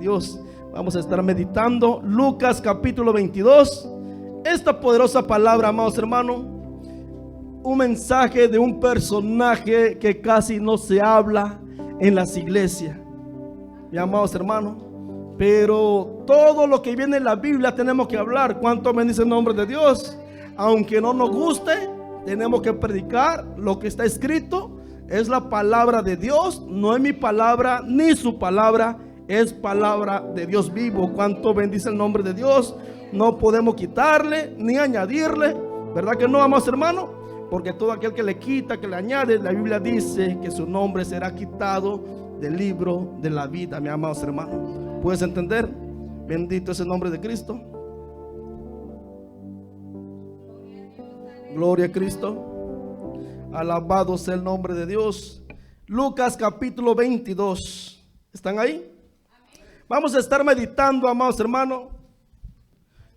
Dios. Vamos a estar meditando Lucas capítulo 22. Esta poderosa palabra, amados hermanos, un mensaje de un personaje que casi no se habla en las iglesias, mis amados hermanos, pero todo lo que viene en la Biblia tenemos que hablar. ¿Cuánto bendice el nombre de Dios? Aunque no nos guste, tenemos que predicar lo que está escrito. Es la palabra de Dios, no es mi palabra ni su palabra, es palabra de Dios vivo. ¿Cuánto bendice el nombre de Dios? No podemos quitarle ni añadirle, ¿verdad que no, amados hermanos? Porque todo aquel que le quita, que le añade, la Biblia dice que su nombre será quitado del libro de la vida, mis amados hermanos. ¿Puedes entender? Bendito es el nombre de Cristo. Gloria a Cristo. Alabado sea el nombre de Dios. Lucas capítulo 22. ¿Están ahí? Vamos a estar meditando, amados hermanos.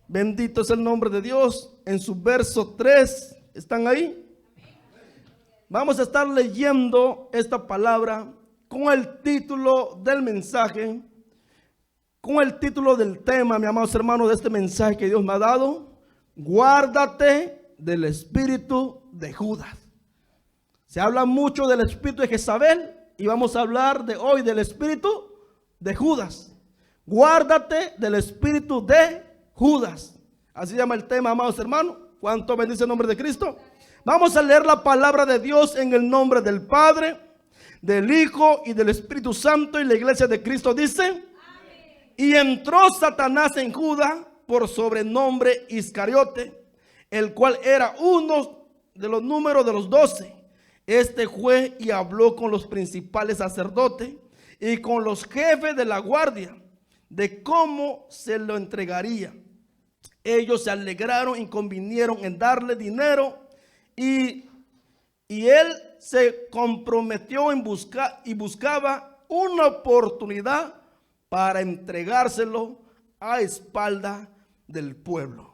Bendito es el nombre de Dios. En su verso 3. ¿Están ahí? Vamos a estar leyendo esta palabra con el título del mensaje, con el título del tema, mis amados hermanos, de este mensaje que Dios me ha dado: guárdate del espíritu de Judas. Se habla mucho del espíritu de Jezabel y vamos a hablar de hoy del espíritu de Judas. Guárdate del espíritu de Judas. Así llama el tema, amados hermanos. ¿Cuánto bendice el nombre de Cristo? Vamos a leer la palabra de Dios en el nombre del Padre, del Hijo y del Espíritu Santo. Y la iglesia de Cristo dice: amén. Y entró Satanás en Judas, por sobrenombre Iscariote, el cual era uno de los números de los 12. Este fue y habló con los principales sacerdotes y con los jefes de la guardia de cómo se lo entregaría. Ellos se alegraron y convinieron en darle dinero, y él se comprometió en buscaba una oportunidad para entregárselo a espalda del pueblo.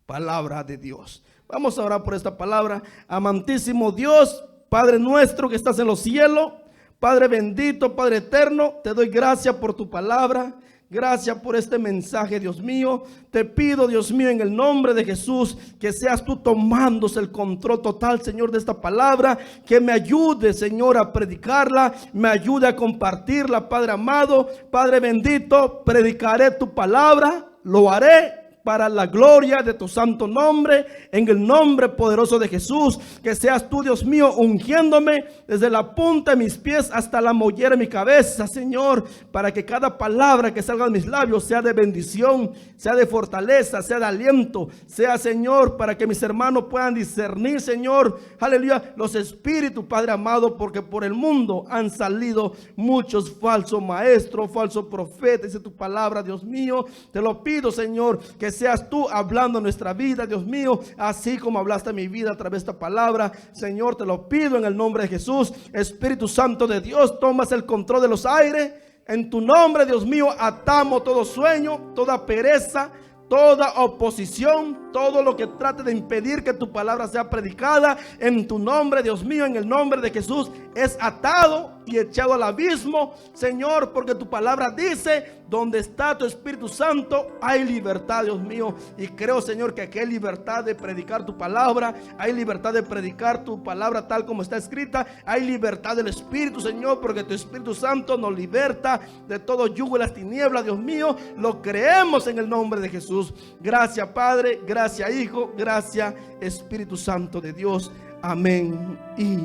Palabra de Dios. Vamos a orar por esta palabra. Amantísimo Dios, Padre nuestro que estás en los cielos, Padre bendito, Padre eterno, te doy gracias por tu palabra. Gracias por este mensaje, Dios mío. Te pido, Dios mío, en el nombre de Jesús, que seas tú tomándose el control total, Señor, de esta palabra. Que me ayude, Señor, a predicarla. Me ayude a compartirla, Padre amado. Padre bendito, predicaré tu palabra. Lo haré para la gloria de tu santo nombre, en el nombre poderoso de Jesús. Que seas tú, Dios mío, ungiéndome desde la punta de mis pies hasta la mollera de mi cabeza, Señor, para que cada palabra que salga de mis labios sea de bendición, sea de fortaleza, sea de aliento, sea, Señor, para que mis hermanos puedan discernir, Señor, aleluya, los espíritus, Padre amado, porque por el mundo han salido muchos falsos maestros, falsos profetas. Dice tu palabra, Dios mío. Te lo pido, Señor, que seas tú hablando en nuestra vida, Dios mío, así como hablaste en mi vida a través de esta palabra. Señor, te lo pido en el nombre de Jesús. Espíritu Santo de Dios, tomas el control de los aires. En tu nombre, Dios mío, atamos todo sueño, toda pereza, toda oposición, todo lo que trate de impedir que tu palabra sea predicada. En tu nombre, Dios mío, en el nombre de Jesús, es atado y echado al abismo, Señor, porque tu palabra dice: donde está tu Espíritu Santo hay libertad, Dios mío. Y creo, Señor, que aquí hay libertad de predicar tu palabra, hay libertad de predicar tu palabra tal como está escrita, hay libertad del Espíritu, Señor, porque tu Espíritu Santo nos liberta de todo yugo de las tinieblas, Dios mío. Lo creemos en el nombre de Jesús. Gracias, Padre, gracias, Hijo, gracias, Espíritu Santo de Dios. Amén y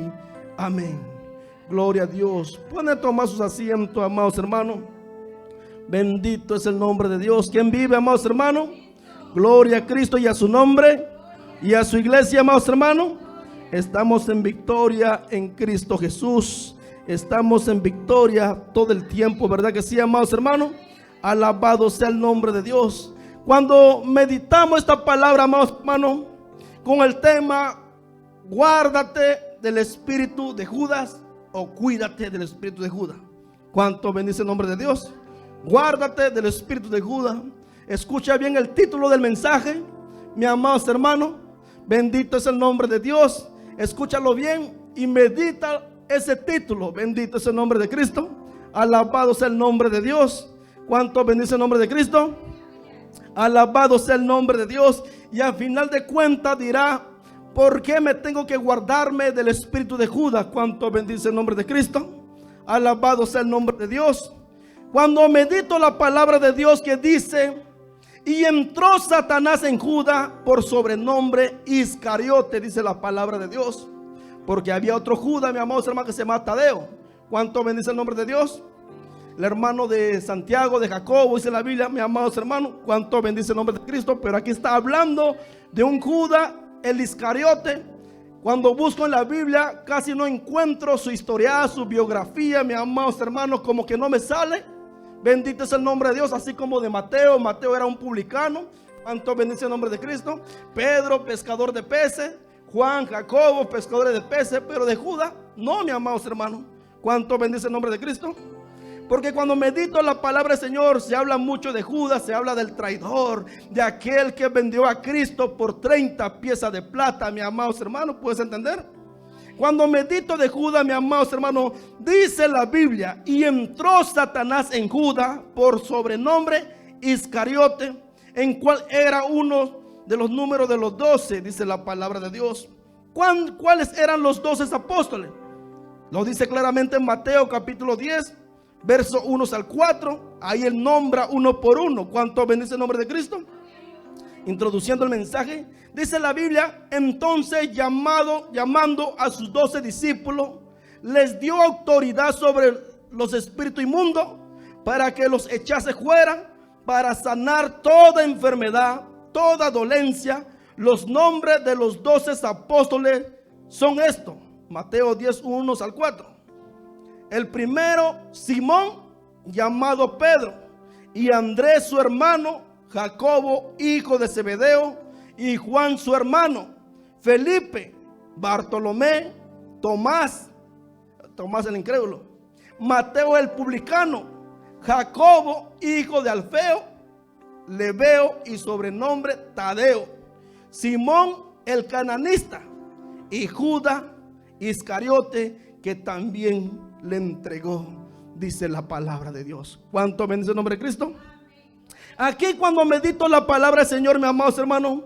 amén. Gloria a Dios. Pueden tomar sus asientos, amados hermanos. Bendito es el nombre de Dios. ¿Quién vive, amados hermanos? Gloria a Cristo y a su nombre y a su iglesia, amados hermanos. Estamos en victoria en Cristo Jesús. Estamos en victoria todo el tiempo, ¿verdad que sí, amados hermanos? Alabado sea el nombre de Dios. Cuando meditamos esta palabra, amados hermanos, con el tema guárdate del espíritu de Judas, o cuídate del espíritu de Judas. ¿Cuánto bendice el nombre de Dios? Guárdate del espíritu de Judas. Escucha bien el título del mensaje, mi amados hermanos. Bendito es el nombre de Dios. Escúchalo bien y medita ese título. Bendito es el nombre de Cristo. Alabado sea el nombre de Dios. ¿Cuánto bendice el nombre de Cristo? Alabado sea el nombre de Dios. Y al final de cuentas dirá: ¿por qué me tengo que guardarme del espíritu de Judas? ¿Cuánto bendice el nombre de Cristo? Alabado sea el nombre de Dios. Cuando medito la palabra de Dios que dice: y entró Satanás en Judas por sobrenombre Iscariote, dice la palabra de Dios. Porque había otro Judas, mi amado hermano, que se llama Tadeo. ¿Cuánto bendice el nombre de Dios? El hermano de Santiago, de Jacobo, dice la Biblia, mi amados hermanos. ¿Cuánto bendice el nombre de Cristo? Pero aquí está hablando de un Judas, el Iscariote. Cuando busco en la Biblia, casi no encuentro su historia, su biografía, mi amados hermanos, como que no me sale. Bendito es el nombre de Dios, así como de Mateo. Mateo era un publicano. ¿Cuánto bendice el nombre de Cristo? Pedro, pescador de peces. Juan, Jacobo, pescadores de peces. Pero de Judas, no, mi amados hermanos. ¿Cuánto bendice el nombre de Cristo? Porque cuando medito la palabra del Señor, se habla mucho de Judas, se habla del traidor, de aquel que vendió a Cristo por 30 piezas de plata, mi amados hermanos. ¿Puedes entender? Cuando medito de Judas, mi amados hermanos, dice la Biblia: y entró Satanás en Judas por sobrenombre Iscariote, en cual era uno de los números de los 12, dice la palabra de Dios. ¿Cuáles eran los 12 apóstoles? Lo dice claramente en Mateo capítulo 10, verso 1 al 4. Ahí él nombra uno por uno. ¿Cuánto bendice el nombre de Cristo? Introduciendo el mensaje, dice la Biblia: entonces llamando a sus 12 discípulos, les dio autoridad sobre los espíritus inmundos para que los echase fuera, para sanar toda enfermedad, toda dolencia. Los nombres de los 12 apóstoles son estos: Mateo 10, 1 al 4. El primero, Simón, llamado Pedro, y Andrés su hermano, Jacobo, hijo de Zebedeo, y Juan su hermano, Felipe, Bartolomé, Tomás el incrédulo, Mateo el publicano, Jacobo, hijo de Alfeo, Lebeo y sobrenombre Tadeo, Simón el cananista, y Judas Iscariote, que también le entregó, dice la palabra de Dios. ¿Cuánto bendice el nombre de Cristo? Aquí cuando medito la palabra del Señor, mis amados hermanos,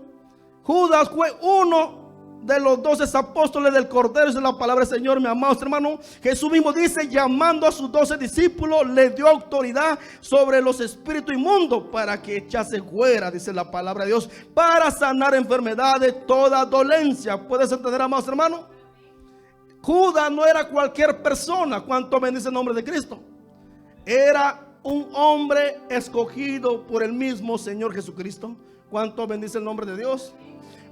Judas fue uno de los 12 apóstoles del Cordero, dice la palabra del Señor, mis amados hermanos. Jesús mismo dice: llamando a sus 12 discípulos, les dio autoridad sobre los espíritus inmundos para que echase fuera, dice la palabra de Dios, para sanar enfermedades, toda dolencia. ¿Puedes entender, amados hermanos? Judas no era cualquier persona. ¿Cuánto bendice el nombre de Cristo? Era un hombre escogido por el mismo Señor Jesucristo. ¿Cuánto bendice el nombre de Dios?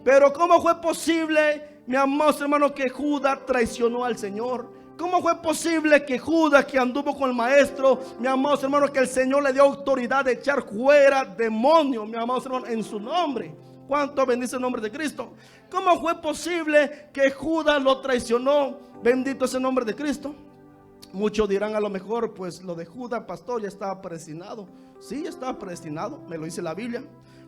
Pero ¿cómo fue posible, mi amados hermanos, que Judas traicionó al Señor? ¿Cómo fue posible que Judas, que anduvo con el maestro, mi amados hermanos, que el Señor le dio autoridad de echar fuera demonios, mi amados hermanos, en su nombre? ¿Cuánto bendice el nombre de Cristo? ¿Cómo fue posible que Judas lo traicionó? Bendito es el nombre de Cristo. Muchos dirán a lo mejor, pues lo de Judas, pastor, ya estaba predestinado. Sí, ya estaba predestinado, me lo dice la Biblia,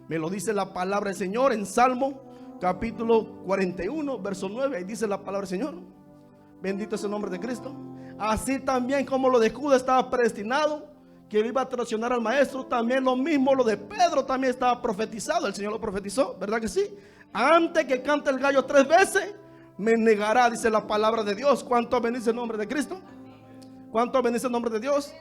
me lo dice la palabra del Señor en Salmo capítulo 41, verso 9. Ahí dice la palabra del Señor. Bendito es el nombre de Cristo. Así también como lo de Judas estaba predestinado, que iba a traicionar al maestro, también lo mismo lo de Pedro también estaba profetizado. El Señor lo profetizó, ¿verdad que sí? Antes que cante el gallo 3 veces, me negará, dice la palabra de Dios. ¿Cuánto bendice el nombre de Cristo? ¿Cuánto bendice el nombre de Dios?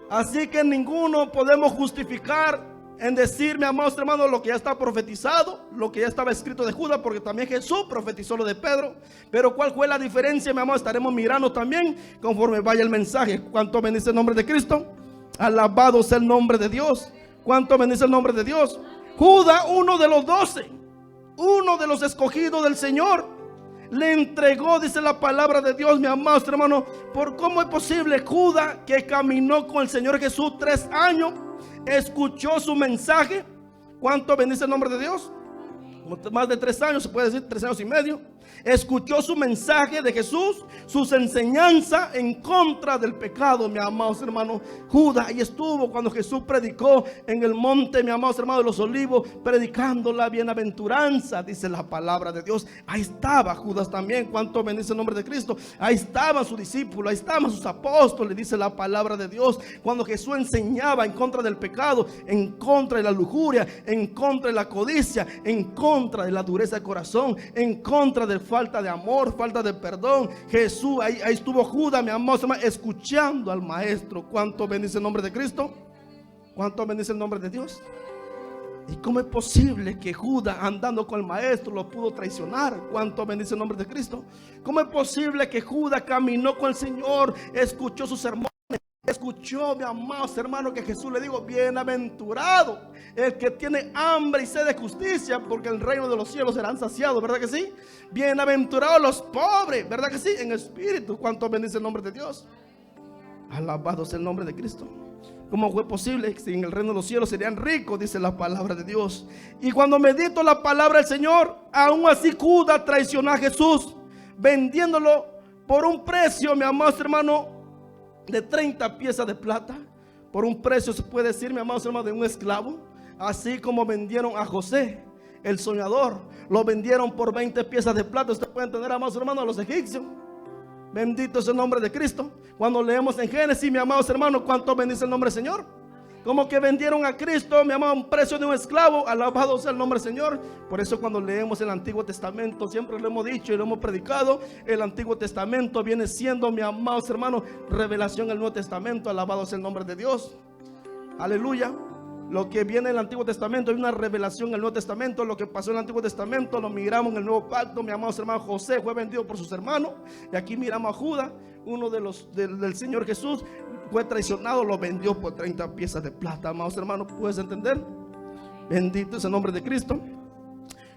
Así que ninguno podemos justificar en decir, mi amados hermanos, lo que ya está profetizado, lo que ya estaba escrito de Judas, porque también Jesús profetizó lo de Pedro. Pero ¿cuál fue la diferencia, mi amado? Estaremos mirando también conforme vaya el mensaje. ¿Cuánto bendice el nombre de Cristo? Alabado sea el nombre de Dios. ¿Cuánto bendice el nombre de Dios? Judas, uno de los 12, uno de los escogidos del Señor, le entregó, dice la palabra de Dios, mi amado hermano. ¿Por cómo es posible? Judas, que caminó con el Señor Jesús 3 años, escuchó su mensaje. ¿Cuánto bendice el nombre de Dios? Más de 3 años, se puede decir 3 años y medio. Escuchó su mensaje de Jesús, sus enseñanzas en contra del pecado, mis amados hermanos. Judas ahí estuvo cuando Jesús predicó en el monte, mis amados hermanos, de los Olivos, predicando la bienaventuranza, dice la palabra de Dios. Ahí estaba Judas también. ¿Cuánto bendice el nombre de Cristo? Ahí estaban sus discípulos, ahí estaban sus apóstoles, dice la palabra de Dios. Cuando Jesús enseñaba en contra del pecado, en contra de la lujuria, en contra de la codicia, en contra de la dureza de corazón, en contra de falta de amor, falta de perdón. Jesús, ahí estuvo Judas, mi amor, escuchando al maestro. ¿Cuánto bendice el nombre de Cristo? ¿Cuánto bendice el nombre de Dios? ¿Y cómo es posible que Judas, andando con el maestro, lo pudo traicionar? ¿Cuánto bendice el nombre de Cristo? ¿Cómo es posible que Judas caminó con el Señor, escuchó sus sermones, escuchó, mi amados hermanos, que Jesús le dijo: bienaventurado el que tiene hambre y sed de justicia, porque el reino de los cielos serán saciados? ¿Verdad que sí? Bienaventurados los pobres, ¿verdad que sí? En espíritu. ¿Cuánto bendice el nombre de Dios? Alabado sea el nombre de Cristo. ¿Cómo fue posible que en el reino de los cielos serían ricos? Dice la palabra de Dios. Y cuando medito la palabra del Señor, aún así Judas traicionó a Jesús, vendiéndolo por un precio, mi amado hermano, de 30 piezas de plata. Por un precio, se puede decir, mi amado hermano, de un esclavo. Así como vendieron a José, el soñador, lo vendieron por 20 piezas de plata. Usted puede entender, amados hermanos, a los egipcios. Bendito es el nombre de Cristo. Cuando leemos en Génesis, mi amados hermanos, ¿cuánto bendice el nombre del Señor? Como que vendieron a Cristo, mi amado, a un precio de un esclavo. Alabado sea el nombre del Señor. Por eso cuando leemos el Antiguo Testamento, siempre lo hemos dicho y lo hemos predicado, el Antiguo Testamento viene siendo, mi amados hermanos, revelación del Nuevo Testamento. Alabado sea el nombre de Dios. Aleluya. Lo que viene en el Antiguo Testamento hay una revelación en el Nuevo Testamento. Lo que pasó en el Antiguo Testamento lo miramos en el Nuevo Pacto. Mi amado hermano, José fue vendido por sus hermanos. Y aquí miramos a Judas, uno de los del Señor Jesús, fue traicionado, lo vendió por 30 piezas de plata. Amados hermanos, ¿puedes entender? Bendito es el nombre de Cristo.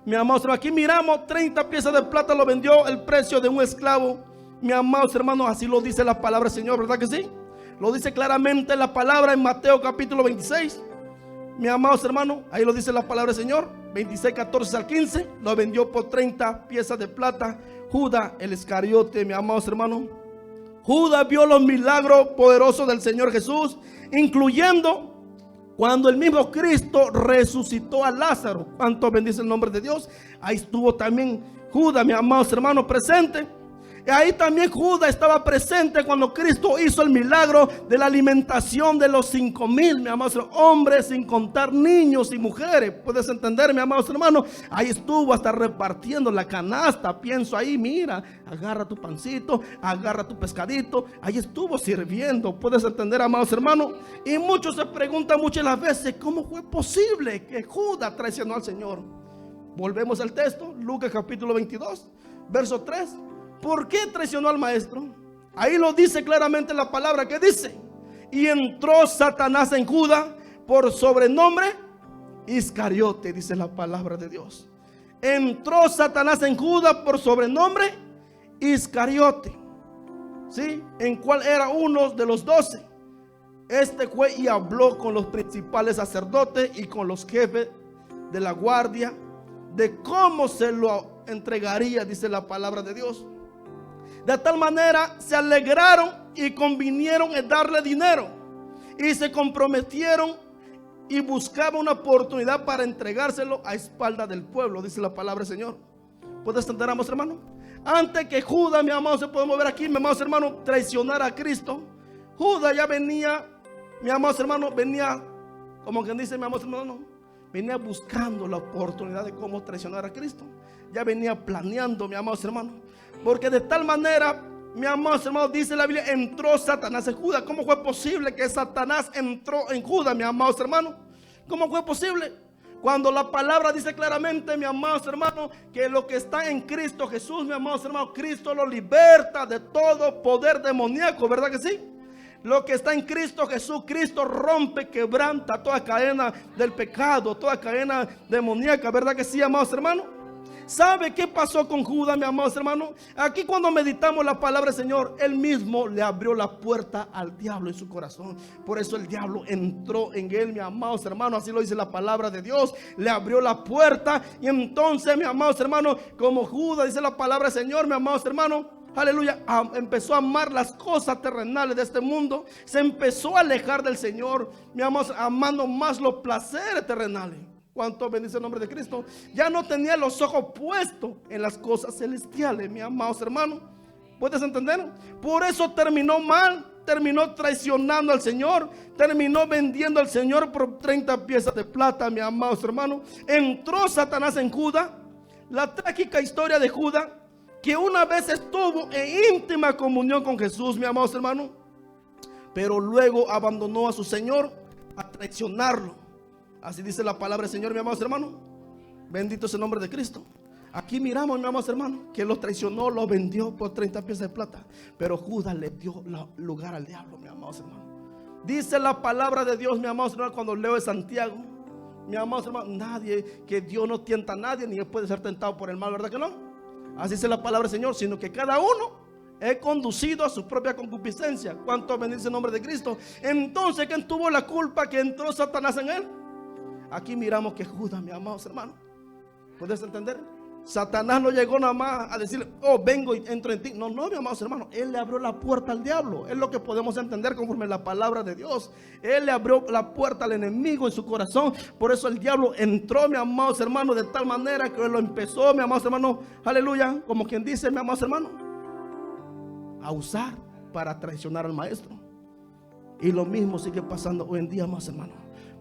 Mi amados hermanos, aquí miramos 30 piezas de plata, lo vendió el precio de un esclavo. Mi amados hermanos, así lo dice la palabra del Señor, ¿verdad que sí? Lo dice claramente la palabra en Mateo capítulo 26. Mi amados hermanos, ahí lo dice la palabra del Señor, 26, 14 al 15. Lo vendió por 30 piezas de plata Judas el Iscariote, mi amados hermanos. Judas vio los milagros poderosos del Señor Jesús, incluyendo cuando el mismo Cristo resucitó a Lázaro. ¿Cuánto bendice el nombre de Dios? Ahí estuvo también Judas, mi amados hermanos, presente. Y ahí también Judas estaba presente cuando Cristo hizo el milagro de la alimentación de los 5,000, mi amados hombres, sin contar niños y mujeres. ¿Puedes entender, mi amados hermanos? Ahí estuvo hasta repartiendo la canasta. Pienso ahí, mira, agarra tu pancito, agarra tu pescadito. Ahí estuvo sirviendo. ¿Puedes entender, amados hermanos? Y muchos se preguntan muchas las veces, ¿cómo fue posible que Judas traicionó al Señor? Volvemos al texto, Lucas capítulo 22, verso 3. ¿Por qué traicionó al maestro? Ahí lo dice claramente la palabra, que dice: y entró Satanás en Judas por sobrenombre Iscariote, dice la palabra de Dios. Entró Satanás en Judas por sobrenombre Iscariote, ¿sí? En cual era uno de los 12. Este fue y habló con los principales sacerdotes y con los jefes de la guardia de cómo se lo entregaría, dice la palabra de Dios. De tal manera se alegraron y convinieron en darle dinero, y se comprometieron y buscaban una oportunidad para entregárselo a espalda del pueblo, dice la palabra del Señor. ¿Puedes entender, amados hermanos? Antes que Judas, mi amado, se podemos ver aquí, mi amados hermanos, traicionar a Cristo, Judas ya venía, mi amados hermanos, venía, como quien dice, mi amados hermanos, venía buscando la oportunidad de cómo traicionar a Cristo. Ya venía planeando, mi amados hermanos. Porque de tal manera, mi amados hermanos, dice la Biblia, entró Satanás en Judas. ¿Cómo fue posible que Satanás entró en Judas, mi amados hermanos? ¿Cómo fue posible? Cuando la palabra dice claramente, mi amados hermanos, que lo que está en Cristo Jesús, mi amados hermanos, Cristo lo liberta de todo poder demoníaco, ¿verdad que sí? Lo que está en Cristo Jesús, Cristo rompe, quebranta toda cadena del pecado, toda cadena demoníaca, ¿verdad que sí, amados hermanos? ¿Sabe qué pasó con Judas, mi amados hermanos? Aquí cuando meditamos la palabra del Señor, él mismo le abrió la puerta al diablo en su corazón. Por eso el diablo entró en él, mi amados hermanos. Así lo dice la palabra de Dios. Le abrió la puerta. Y entonces, mi amados hermanos, como Judas, dice la palabra del Señor, mi amados hermanos, aleluya, empezó a amar las cosas terrenales de este mundo. Se empezó a alejar del Señor, mi amados, amando más los placeres terrenales. ¿Cuánto bendice el nombre de Cristo? Ya no tenía los ojos puestos en las cosas celestiales, mi amados hermanos. ¿Puedes entender? Por eso terminó mal, terminó traicionando al Señor, terminó vendiendo al Señor por 30 piezas de plata, mi amados hermanos. Entró Satanás en Judas. La trágica historia de Judas, que una vez estuvo en íntima comunión con Jesús, mi amados hermanos, pero luego abandonó a su Señor a traicionarlo. Así dice la palabra del Señor, mi amados hermanos. Bendito es el nombre de Cristo. Aquí miramos, mi amados hermanos, que lo traicionó, lo vendió por 30 piezas de plata. Pero Judas le dio lugar al diablo, mi amados hermanos. Dice la palabra de Dios, mi amados hermanos, cuando leo de Santiago, mi amados hermanos, nadie, que Dios no tienta a nadie, ni puede ser tentado por el mal, ¿verdad que no? Así dice la palabra del Señor, sino que cada uno es conducido a su propia concupiscencia. ¿Cuánto bendice el nombre de Cristo? Entonces, ¿quién tuvo la culpa que entró Satanás en él? Aquí miramos que Judas, mi amados hermanos, ¿puedes entender? Satanás no llegó nada más a decirle, oh, vengo y entro en ti. No, mi amados hermanos, él le abrió la puerta al diablo. Es lo que podemos entender conforme la palabra de Dios. Él le abrió la puerta al enemigo en su corazón. Por eso el diablo entró, mi amados hermanos, de tal manera que él lo empezó, mi amados hermanos, aleluya, como quien dice, mi amados hermanos, a usar para traicionar al maestro. Y lo mismo sigue pasando hoy en día, amados hermanos.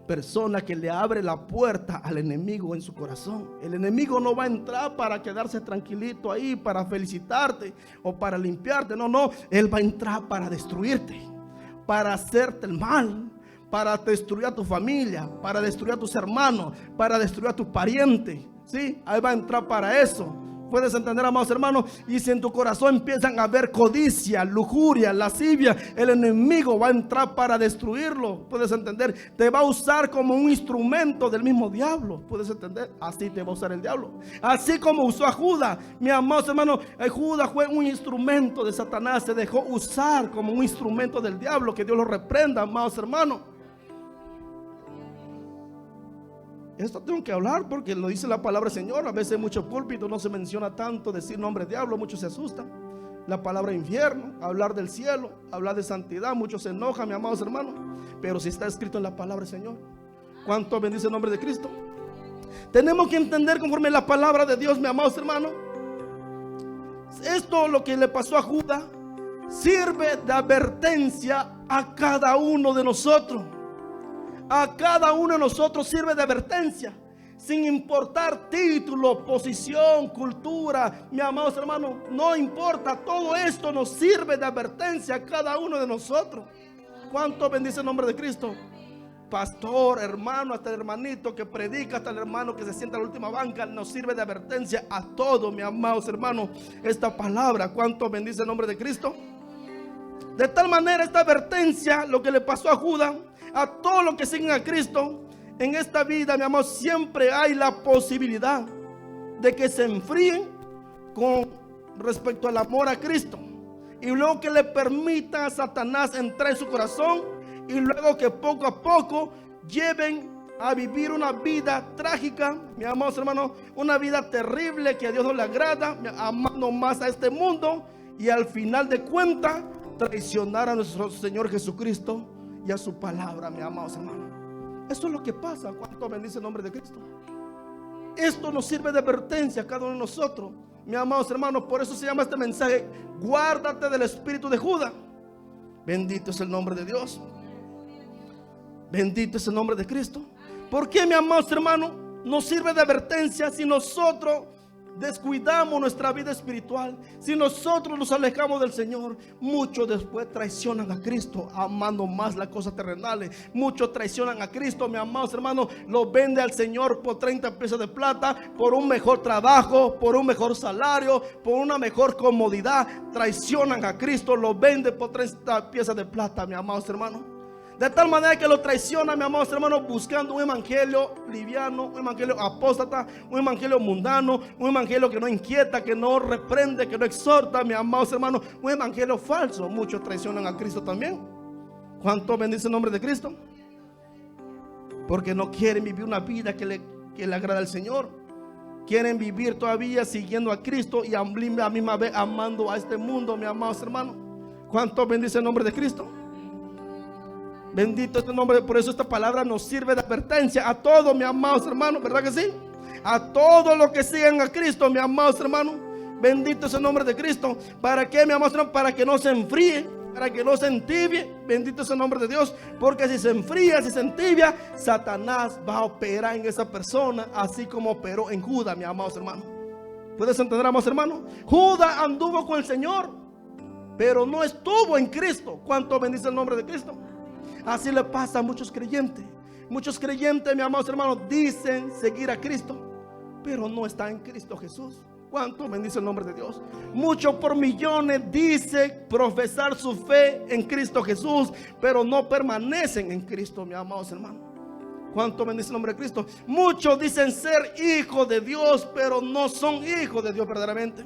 Persona que le abre la puerta al enemigo en su corazón. El enemigo no va a entrar para quedarse tranquilito ahí, para felicitarte o para limpiarte. No, él va a entrar para destruirte, para hacerte el mal, para destruir a tu familia, para destruir a tus hermanos, para destruir a tus parientes. ¿Sí? Ahí va a entrar para eso. Puedes entender, amados hermanos. Y si en tu corazón empiezan a haber codicia, lujuria, lascivia, el enemigo va a entrar para destruirlo. Puedes entender. Te va a usar como un instrumento del mismo diablo. Puedes entender. Así te va a usar el diablo. Así como usó a Judas. Mi amados hermanos, Judas fue un instrumento de Satanás. Se dejó usar como un instrumento del diablo. Que Dios lo reprenda, amados hermanos. Esto tengo que hablar porque lo dice la palabra del Señor. A veces en muchos púlpitos no se menciona tanto decir nombre de diablo, muchos se asustan. La palabra infierno, hablar del cielo, hablar de santidad, muchos se enojan, mis amados hermanos. Pero si está escrito en la palabra del Señor, ¿cuánto bendice el nombre de Cristo? Tenemos que entender conforme la palabra de Dios, mis amados hermanos. Esto, lo que le pasó a Judas, sirve de advertencia a cada uno de nosotros. A cada uno de nosotros sirve de advertencia, sin importar título, posición, cultura, mis amados hermanos, no importa, todo esto nos sirve de advertencia a cada uno de nosotros. ¿Cuánto bendice el nombre de Cristo? Pastor, hermano, hasta el hermanito que predica, hasta el hermano que se sienta en la última banca, nos sirve de advertencia a todos, mis amados hermanos, esta palabra. ¿Cuánto bendice el nombre de Cristo? De tal manera, esta advertencia, lo que le pasó a Judas, a todos los que siguen a Cristo en esta vida, mi amor, siempre hay la posibilidad de que se enfríen con respecto al amor a Cristo, y luego que le permita a Satanás entrar en su corazón, y luego que poco a poco lleven a vivir una vida trágica, mi amados hermanos, una vida terrible que a Dios no le agrada, amando más a este mundo, y al final de cuentas traicionar a nuestro Señor Jesucristo y a su palabra, mis amados hermanos. Esto es lo que pasa. ¿Cuánto bendice el nombre de Cristo? Esto nos sirve de advertencia a cada uno de nosotros, mis amados hermanos. Por eso se llama este mensaje: guárdate del espíritu de Judas. Bendito es el nombre de Dios. Bendito es el nombre de Cristo. ¿Por qué, mis amados hermanos, nos sirve de advertencia? Si nosotros descuidamos nuestra vida espiritual, si nosotros nos alejamos del Señor, muchos después traicionan a Cristo, amando más las cosas terrenales. Muchos traicionan a Cristo, mis amados hermanos, lo vende al Señor por 30 piezas de plata, por un mejor trabajo, por un mejor salario, por una mejor comodidad. Traicionan a Cristo, lo vende por 30 piezas de plata, mis amados hermanos. De tal manera que lo traiciona, mi amado hermano, buscando un evangelio liviano, un evangelio apóstata, un evangelio mundano, un evangelio que no inquieta, que no reprende, que no exhorta, mi amado hermano, un evangelio falso. Muchos traicionan a Cristo también. ¿Cuánto bendice el nombre de Cristo? Porque no quieren vivir una vida que le agrada al Señor. Quieren vivir todavía siguiendo a Cristo y a la misma vez amando a este mundo, mi amado hermano. ¿Cuánto bendice el nombre de Cristo? Bendito este nombre. Por eso esta palabra nos sirve de advertencia a todos, mis amados hermanos, ¿verdad que sí? A todos los que siguen a Cristo, mis amados hermanos. Bendito es el nombre de Cristo. ¿Para qué, mis amados hermanos? Para que no se enfríe, para que no se entibie. Bendito es el nombre de Dios. Porque si se enfría, si se entibia, Satanás va a operar en esa persona, así como operó en Judas, mis amados hermanos. ¿Puedes entender, amados hermanos? Judas anduvo con el Señor, pero no estuvo en Cristo. ¿Cuánto bendice el nombre de Cristo? Así le pasa a muchos creyentes. Muchos creyentes, mis amados hermanos, dicen seguir a Cristo, pero no están en Cristo Jesús. ¿Cuánto bendice el nombre de Dios? Muchos por millones dicen profesar su fe en Cristo Jesús, pero no permanecen en Cristo, mis amados hermanos. ¿Cuánto bendice el nombre de Cristo? Muchos dicen ser hijos de Dios, pero no son hijos de Dios verdaderamente.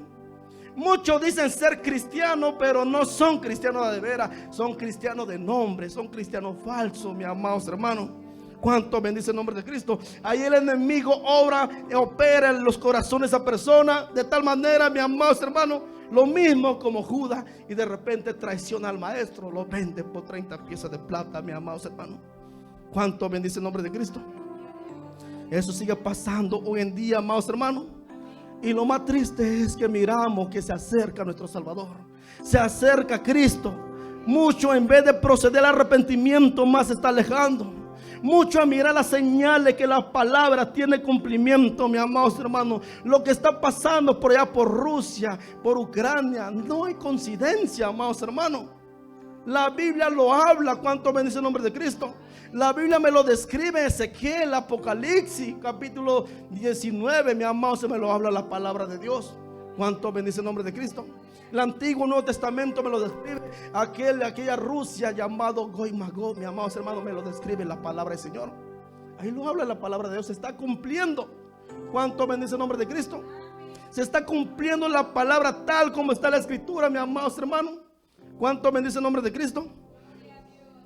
Muchos dicen ser cristianos, pero no son cristianos de veras. Son cristianos de nombre, son cristianos falsos, mis amados hermanos. ¿Cuánto bendice el nombre de Cristo? Ahí el enemigo opera en los corazones de esa persona de tal manera, mis amados hermanos, lo mismo como Judas, y de repente traiciona al maestro, lo vende por 30 piezas de plata, mis amados hermanos. ¿Cuánto bendice el nombre de Cristo? Eso sigue pasando hoy en día, amados hermanos. Y lo más triste es que miramos que se acerca nuestro Salvador, se acerca Cristo. Mucho, en vez de proceder al arrepentimiento, más se está alejando. Mucho a mirar las señales que la palabra tiene cumplimiento, mis amados hermanos. Lo que está pasando por allá, por Rusia, por Ucrania, no hay coincidencia, amados hermanos. La Biblia lo habla. ¿Cuánto bendice el nombre de Cristo? La Biblia me lo describe en Ezequiel, Apocalipsis, capítulo 19. Mi amado, se me lo habla la palabra de Dios. ¿Cuánto bendice el nombre de Cristo? El Antiguo Nuevo Testamento me lo describe. Aquella Rusia llamado Gog y Magog, mi amados hermanos, me lo describe la palabra del Señor. Ahí lo habla la palabra de Dios. Se está cumpliendo. ¿Cuánto bendice el nombre de Cristo? Se está cumpliendo la palabra tal como está la Escritura, mi amados hermanos. ¿Cuánto bendice el nombre de Cristo?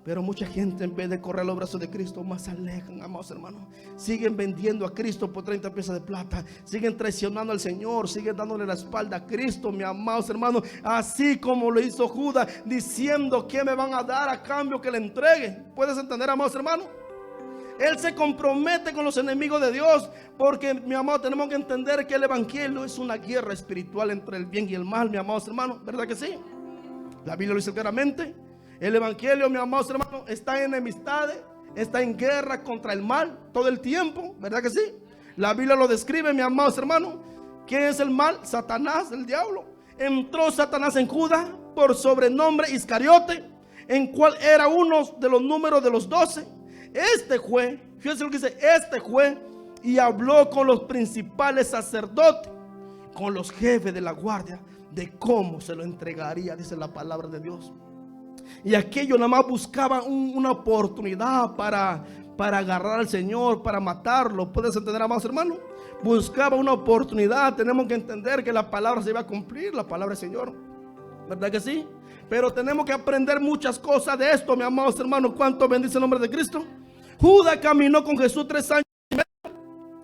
Pero mucha gente, en vez de correr a los brazos de Cristo, más se alejan, amados hermanos. Siguen vendiendo a Cristo por 30 piezas de plata. Siguen traicionando al Señor. Siguen dándole la espalda a Cristo, mis amados hermanos. Así como lo hizo Judas, diciendo que me van a dar a cambio que le entregue. ¿Puedes entender, amados hermanos? Él se compromete con los enemigos de Dios. Porque, mi amado, tenemos que entender que el evangelio es una guerra espiritual entre el bien y el mal, mis amados hermanos. ¿Verdad que sí? La Biblia lo dice claramente. El evangelio, mis amados hermanos, está en enemistades, está en guerra contra el mal todo el tiempo, ¿verdad que sí? La Biblia lo describe, mis amados hermanos. ¿Quién es el mal? Satanás, el diablo. Entró Satanás en Judas por sobrenombre Iscariote, en cual era uno de los números de los 12. Este fue, fíjense lo que dice, este fue y habló con los principales sacerdotes, con los jefes de la guardia, de cómo se lo entregaría, dice la palabra de Dios. Y aquellos nada más buscaban una oportunidad para agarrar al Señor, para matarlo. ¿Puedes entender, amados hermanos? Buscaba una oportunidad. Tenemos que entender que la palabra se iba a cumplir, la palabra del Señor, ¿verdad que sí? Pero tenemos que aprender muchas cosas de esto, mis amados hermanos. ¿Cuánto bendice el nombre de Cristo? Judas caminó con Jesús 3 años y medio,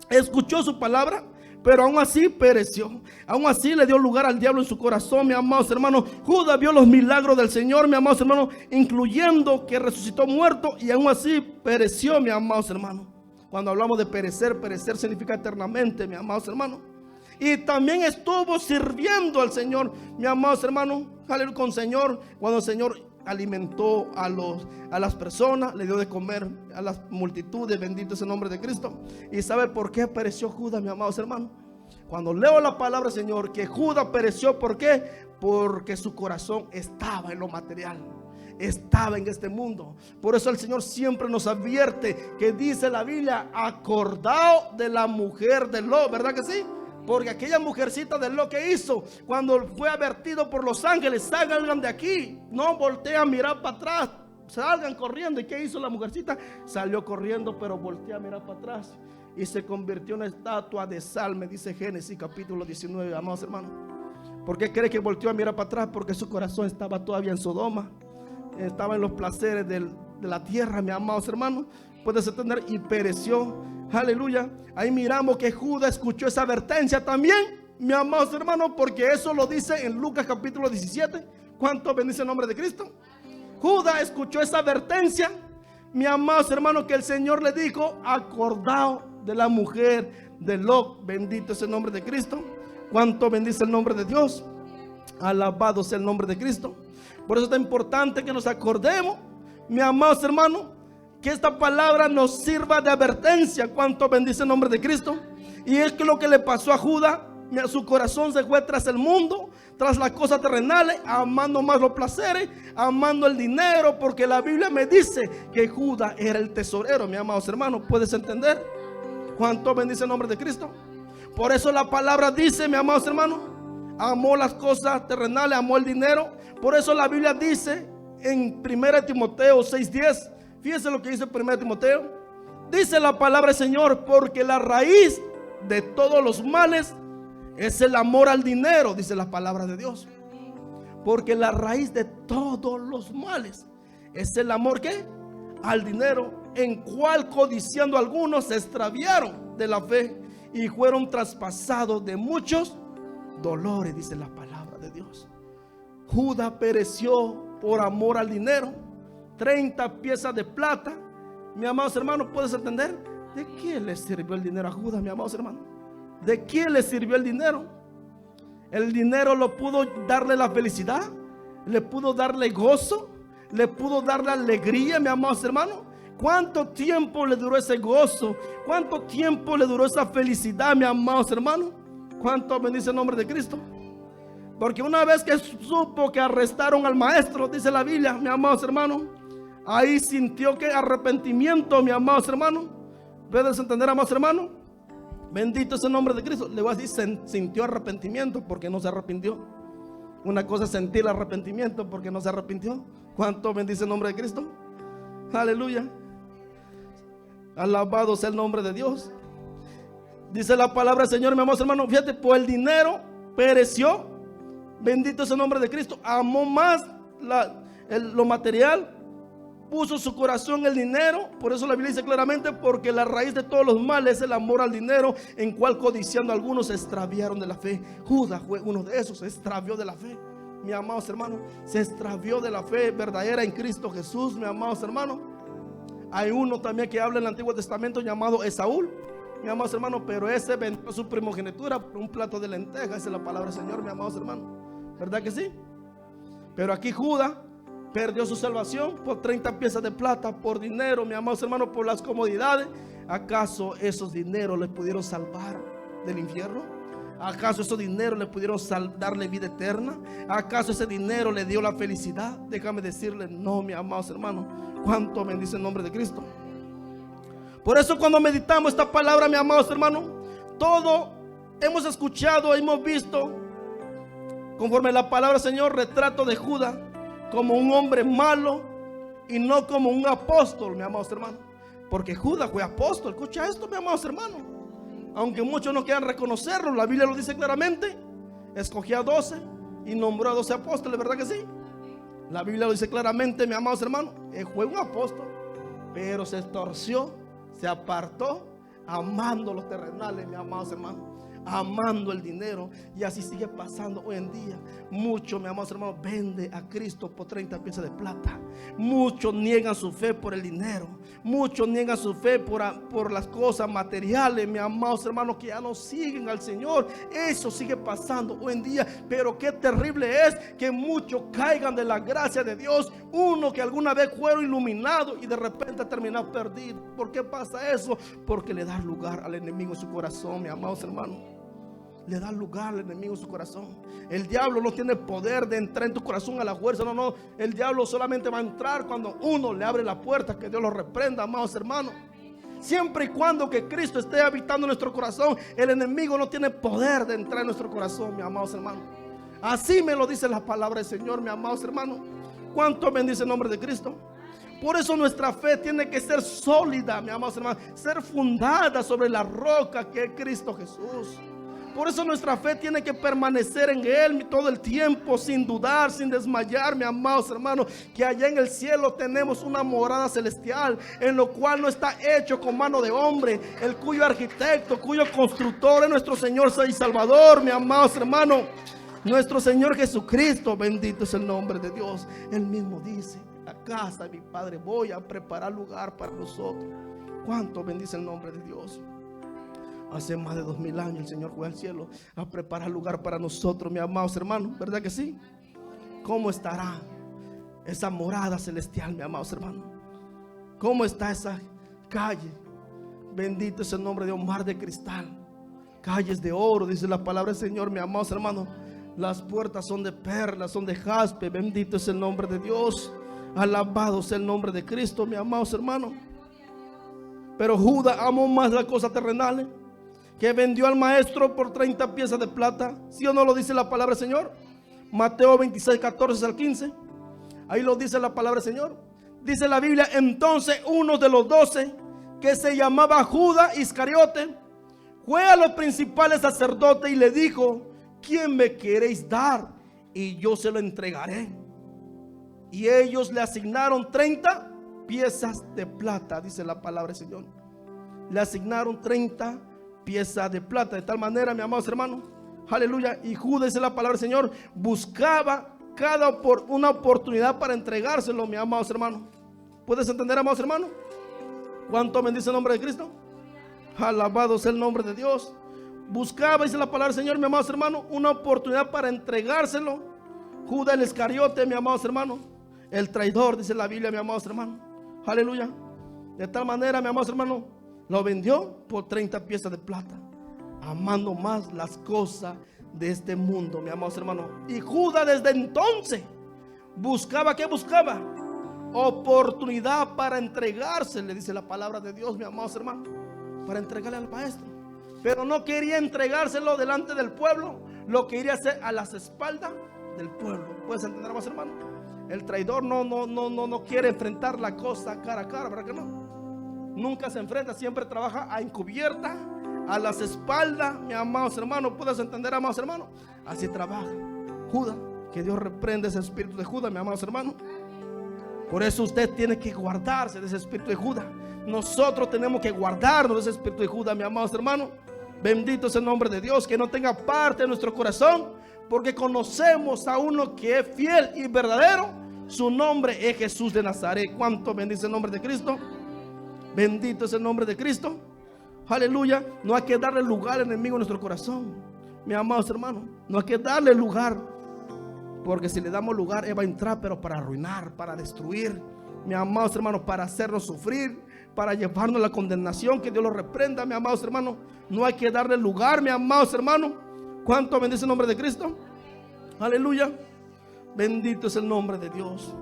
escuchó su palabra, pero aún así pereció. Aún así le dio lugar al diablo en su corazón, mis amados hermanos. Judas vio los milagros del Señor, mis amados hermanos, incluyendo que resucitó muerto, y aún así pereció, mis amados hermanos. Cuando hablamos de perecer, perecer significa eternamente, mis amados hermanos. Y también estuvo sirviendo al Señor, mis amados hermanos, aleluya, con Señor, cuando el Señor alimentó a las personas, le dio de comer a las multitudes, bendito es el nombre de Cristo. ¿Y sabe por qué pereció Judas, mis amados hermanos? Cuando leo la palabra del Señor, que Judas pereció, ¿por qué? Porque su corazón estaba en lo material, estaba en este mundo. Por eso el Señor siempre nos advierte, que dice la Biblia, acordado de la mujer de Lot, ¿verdad que sí? Porque aquella mujercita de lo que hizo, cuando fue advertido por los ángeles, salgan de aquí, no volteen a mirar para atrás, salgan corriendo. ¿Y qué hizo la mujercita? Salió corriendo, pero volteó a mirar para atrás y se convirtió en una estatua de sal, me dice Génesis capítulo 19, amados hermanos. ¿Por qué cree que volteó a mirar para atrás? Porque su corazón estaba todavía en Sodoma, estaba en los placeres de la tierra, mis amados hermanos. Puedes entender, y pereció. Aleluya. Ahí miramos que Judas escuchó esa advertencia también, mis amados hermanos, porque eso lo dice en Lucas capítulo 17. ¿Cuánto bendice el nombre de Cristo? Judas escuchó esa advertencia, mis amados hermanos, que el Señor le dijo: acordado de la mujer de Lot. Bendito es el nombre de Cristo. ¿Cuánto bendice el nombre de Dios? Alabado sea el nombre de Cristo. Por eso es tan importante que nos acordemos, mis amados hermanos, que esta palabra nos sirva de advertencia. ¿Cuánto bendice el nombre de Cristo? Y es que lo que le pasó a Judas, su corazón se fue tras el mundo, tras las cosas terrenales, amando más los placeres, amando el dinero, porque la Biblia me dice que Judas era el tesorero, mis amados hermanos. ¿Puedes entender? ¿Cuánto bendice el nombre de Cristo? Por eso la palabra dice, mis amados hermanos, amó las cosas terrenales, amó el dinero. Por eso la Biblia dice en 1 Timoteo 6:10, fíjense lo que dice 1 Timoteo. Dice la palabra del Señor: porque la raíz de todos los males es el amor al dinero, dice la palabra de Dios. Porque la raíz de todos los males es el amor, ¿qué? Al dinero, en cual codiciando algunos se extraviaron de la fe y fueron traspasados de muchos dolores, dice la palabra de Dios. Judas pereció por amor al dinero. 30 piezas de plata. Mi amados hermanos, ¿puedes entender? ¿De qué le sirvió el dinero a Judas, mi amados hermanos? ¿De quién le sirvió el dinero? El dinero lo pudo darle la felicidad, le pudo darle gozo, le pudo darle alegría, mi amados hermanos. ¿Cuánto tiempo le duró ese gozo? ¿Cuánto tiempo le duró esa felicidad, mi amados hermanos? ¿Cuánto bendice el nombre de Cristo? Porque una vez que supo que arrestaron al maestro, dice la Biblia, mi amados hermanos, ahí sintió que arrepentimiento, mi amados hermanos. ¿Puedes entender, amados hermanos? Bendito es el nombre de Cristo. Le voy a decir, sintió arrepentimiento porque no se arrepintió. Una cosa es sentir arrepentimiento porque no se arrepintió. ¿Cuánto bendice el nombre de Cristo? Aleluya. Alabado sea el nombre de Dios. Dice la palabra del Señor, mi amados hermanos, fíjate, por el dinero pereció. Bendito es el nombre de Cristo. Amó más lo material, puso su corazón en el dinero. Por eso la Biblia dice claramente: porque la raíz de todos los males es el amor al dinero, en cual codiciando algunos se extraviaron de la fe. Judas fue uno de esos, se extravió de la fe. Mi amados hermanos, se extravió de la fe verdadera en Cristo Jesús, mi amados hermanos. Hay uno también que habla en el Antiguo Testamento llamado Esaú, mi amados hermanos, pero ese vendió su primogenitura por un plato de lentejas. Esa es la palabra del Señor, mi amados hermanos. ¿Verdad que sí? Pero aquí Judas perdió su salvación por 30 piezas de plata, por dinero, mi amados hermanos, por las comodidades. ¿Acaso esos dineros le pudieron salvar del infierno? ¿Acaso esos dineros le pudieron darle vida eterna? ¿Acaso ese dinero le dio la felicidad? Déjame decirle, no, mi amados hermanos. ¿Cuánto bendice el nombre de Cristo? Por eso cuando meditamos esta palabra, mi amados hermanos, todo hemos escuchado, hemos visto, conforme la palabra del Señor, retrato de Judas como un hombre malo y no como un apóstol, mi amados hermanos. Porque Judas fue apóstol. Escucha esto, mi amados hermanos. Aunque muchos no quieran reconocerlo, la Biblia lo dice claramente. Escogió a 12 y nombró a 12 apóstoles, ¿verdad que sí? La Biblia lo dice claramente, mi amados hermanos. Él fue un apóstol, pero se torció, se apartó, amando los terrenales, mi amados hermanos, amando el dinero. Y así sigue pasando hoy en día. Muchos, mi amados hermanos, venden a Cristo por 30 piezas de plata. Muchos niegan su fe por el dinero. Muchos niegan su fe por las cosas materiales, mi amados hermanos, que ya no siguen al Señor. Eso sigue pasando hoy en día. Pero qué terrible es que muchos caigan de la gracia de Dios. Uno que alguna vez fueron iluminados y de repente terminan perdido. ¿Por qué pasa eso? Porque le da lugar al enemigo en su corazón, mi amados hermanos. Le da lugar al enemigo en su corazón. El diablo no tiene poder de entrar en tu corazón a la fuerza. No. El diablo solamente va a entrar cuando uno le abre la puerta. Que Dios lo reprenda, amados hermanos. Siempre y cuando que Cristo esté habitando en nuestro corazón, el enemigo no tiene poder de entrar en nuestro corazón, mis amados hermanos. Así me lo dice la palabra del Señor, mis amados hermanos. ¿Cuánto bendice el nombre de Cristo? Por eso nuestra fe tiene que ser sólida, mi amados hermanos, ser fundada sobre la roca que es Cristo Jesús. Por eso nuestra fe tiene que permanecer en Él todo el tiempo, sin dudar, sin desmayar, mi amados hermanos, que allá en el cielo tenemos una morada celestial, en lo cual no está hecho con mano de hombre, el cuyo arquitecto, cuyo constructor es nuestro Señor y Salvador, mi amados hermanos, nuestro Señor Jesucristo. Bendito es el nombre de Dios. Él mismo dice: la casa de mi Padre voy a preparar lugar para nosotros. ¿Cuánto bendice el nombre de Dios? Hace más de 2000 años el Señor fue al cielo a preparar lugar para nosotros, mis amados hermanos. ¿Verdad que sí? ¿Cómo estará esa morada celestial, mis amados hermanos? ¿Cómo está esa calle? Bendito es el nombre de Dios, mar de cristal, calles de oro, dice la palabra del Señor, mis amados hermanos. Las puertas son de perlas, son de jaspe. Bendito es el nombre de Dios. Alabado sea el nombre de Cristo, mis amados hermanos. Pero Judas amó más las cosas terrenales, que vendió al maestro por 30 piezas de plata. ¿Sí o no lo dice la palabra del Señor? Mateo 26, 14 al 15. Ahí lo dice la palabra del Señor. Dice la Biblia: entonces uno de los 12, que se llamaba Judas Iscariote, fue a los principales sacerdotes y le dijo: ¿quién me queréis dar? Y yo se lo entregaré. Y ellos le asignaron 30 piezas de plata, dice la palabra del Señor. Le asignaron 30 piezas de plata. De tal manera, mis amados hermanos, aleluya. Y Judas, dice la palabra del Señor, buscaba una oportunidad para entregárselo, mis amados hermanos. ¿Puedes entender, amados hermanos? ¿Cuánto bendice el nombre de Cristo? Alabado sea el nombre de Dios. Buscaba, dice la palabra del Señor, mis amados hermanos, una oportunidad para entregárselo. Judas el Iscariote, mis amados hermanos, el traidor, dice la Biblia, mis amados hermanos. Aleluya. De tal manera, mis amados hermanos, lo vendió por 30 piezas de plata, amando más las cosas de este mundo, mis amados hermanos. Y Judas desde entonces buscaba, ¿qué buscaba? Oportunidad para entregársele, dice la palabra de Dios, mis amados hermanos, para entregarle al maestro. Pero no quería entregárselo delante del pueblo, lo quería hacer a las espaldas del pueblo. ¿Puedes entender, amados hermanos? El traidor no quiere enfrentar la cosa cara a cara, ¿verdad que no? Nunca se enfrenta, siempre trabaja a encubierta, a las espaldas, mis amados hermanos. ¿Puedes entender, amados hermanos? Así trabaja Judas. Que Dios reprenda ese espíritu de Judas, mis amados hermanos. Por eso usted tiene que guardarse de ese espíritu de Judas. Nosotros tenemos que guardarnos de ese espíritu de Judas, mis amados hermanos. Bendito es el nombre de Dios, que no tenga parte en nuestro corazón, porque conocemos a uno que es fiel y verdadero. Su nombre es Jesús de Nazaret. ¿Cuánto bendice el nombre de Cristo? Bendito es el nombre de Cristo. Aleluya. No hay que darle lugar al enemigo en nuestro corazón, mis amados hermanos. No hay que darle lugar, porque si le damos lugar, él va a entrar, pero para arruinar, para destruir, mis amados hermanos, para hacernos sufrir, para llevarnos a la condenación. Que Dios lo reprenda, mis amados hermanos. No hay que darle lugar, mis amados hermanos. ¿Cuánto bendice el nombre de Cristo? Aleluya. Bendito es el nombre de Dios.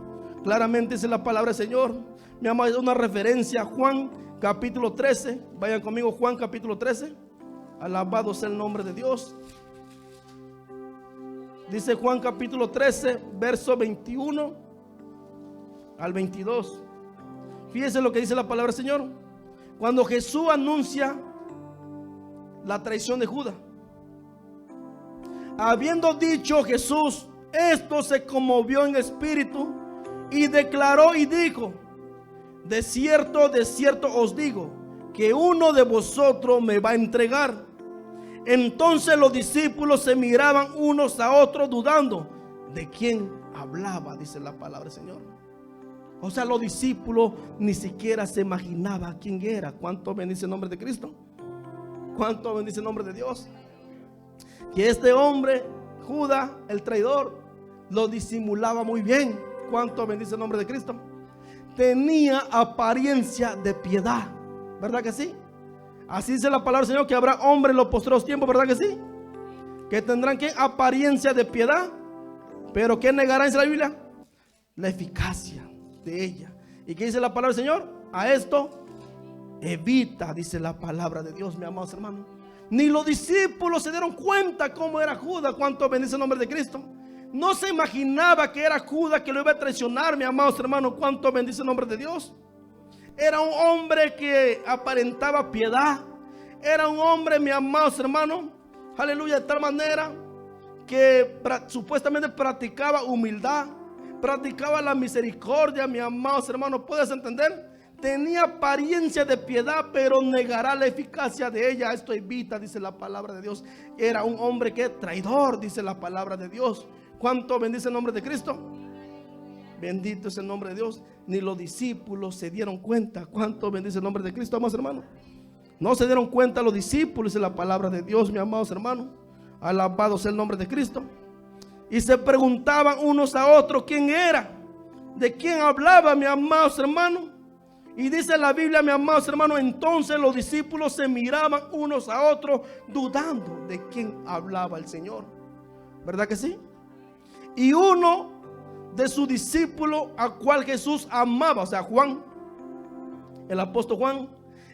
Claramente dice la palabra del Señor, mi amado, es una referencia a Juan capítulo 13. Vayan conmigo, Juan capítulo 13. Alabado sea el nombre de Dios. Dice Juan capítulo 13, verso 21 al 22. Fíjense lo que dice la palabra del Señor. Cuando Jesús anuncia la traición de Judas, habiendo dicho Jesús esto, se conmovió en espíritu y declaró y dijo: de cierto os digo, que uno de vosotros me va a entregar. Entonces los discípulos se miraban unos a otros, dudando de quién hablaba, dice la palabra del Señor. O sea, los discípulos ni siquiera se imaginaban quién era. ¿Cuánto bendice el nombre de Cristo? ¿Cuánto bendice el nombre de Dios? Que este hombre, Judas, el traidor, lo disimulaba muy bien. ¿Cuánto bendice el nombre de Cristo? Tenía apariencia de piedad, ¿verdad que sí? Así dice la palabra del Señor, que habrá hombres en los postreros tiempos, ¿verdad que sí? Que tendrán que apariencia de piedad, pero ¿qué negarán, dice la Biblia? La eficacia de ella. ¿Y qué dice la palabra del Señor? A esto evita, dice la palabra de Dios, mis amados hermanos. Ni los discípulos se dieron cuenta cómo era Judas. ¿Cuánto bendice el nombre de Cristo? no se imaginaba que era Judas que lo iba a traicionar, mi amados hermanos. ¿Cuánto bendice el nombre de Dios? Era un hombre que aparentaba piedad. Era un hombre, mi amados hermanos, aleluya, de tal manera que supuestamente practicaba humildad, practicaba la misericordia, mi amados hermanos. ¿Puedes entender? Tenía apariencia de piedad, pero negará la eficacia de ella. Esto evita, dice la palabra de Dios. Era un hombre que traidor, dice la palabra de Dios. ¿Cuánto bendice el nombre de Cristo? Bendito es el nombre de Dios. Ni los discípulos se dieron cuenta. ¿Cuánto bendice el nombre de Cristo, amados hermanos? No se dieron cuenta los discípulos de la palabra de Dios, mis amados hermanos. Alabado sea el nombre de Cristo. Y se preguntaban unos a otros quién era, de quién hablaba, mis amados hermanos. Y dice la Biblia, mis amados hermanos, entonces los discípulos se miraban unos a otros dudando de quién hablaba el Señor. ¿Verdad que sí? Y uno de sus discípulos, a cual Jesús amaba, o sea, Juan, el apóstol Juan,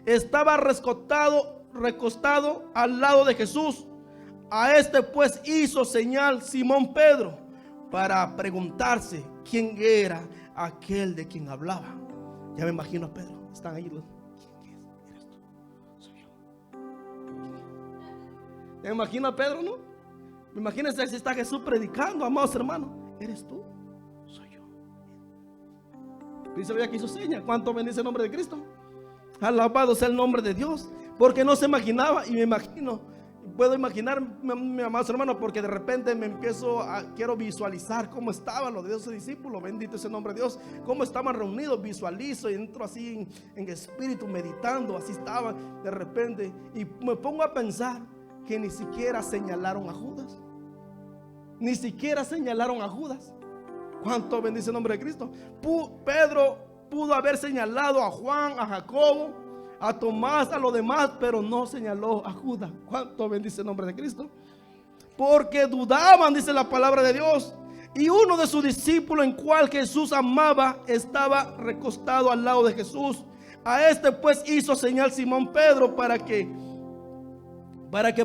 estaba recostado al lado de Jesús. A este pues hizo señal Simón Pedro para preguntarse quién era aquel de quien hablaba. Ya me imagino a Pedro. Están ahí. ¿Quién es? ¿Eres tú? Soy yo. Ya me imagino a Pedro, ¿no? Imagínense si está Jesús predicando, amados hermanos. ¿Eres tú? Soy yo. Dice que hizo seña. ¿Cuánto bendice el nombre de Cristo? Alabado sea el nombre de Dios. Porque no se imaginaba. Y me imagino, puedo imaginar, mi amados hermanos, porque de repente quiero visualizar cómo estaban los de esos discípulos. Bendito es el nombre de Dios. Cómo estaban reunidos, visualizo y entro así en espíritu meditando. Así estaban de repente. Y me pongo a pensar que ni siquiera señalaron a Judas. Ni siquiera señalaron a Judas. ¿Cuánto bendice el nombre de Cristo? Pedro pudo haber señalado a Juan, a Jacobo, a Tomás, a los demás, pero no señaló a Judas. ¿Cuánto bendice el nombre de Cristo? Porque dudaban, dice la palabra de Dios. Y uno de sus discípulos, en cual Jesús amaba, estaba recostado al lado de Jesús. A este pues hizo señal Simón Pedro para que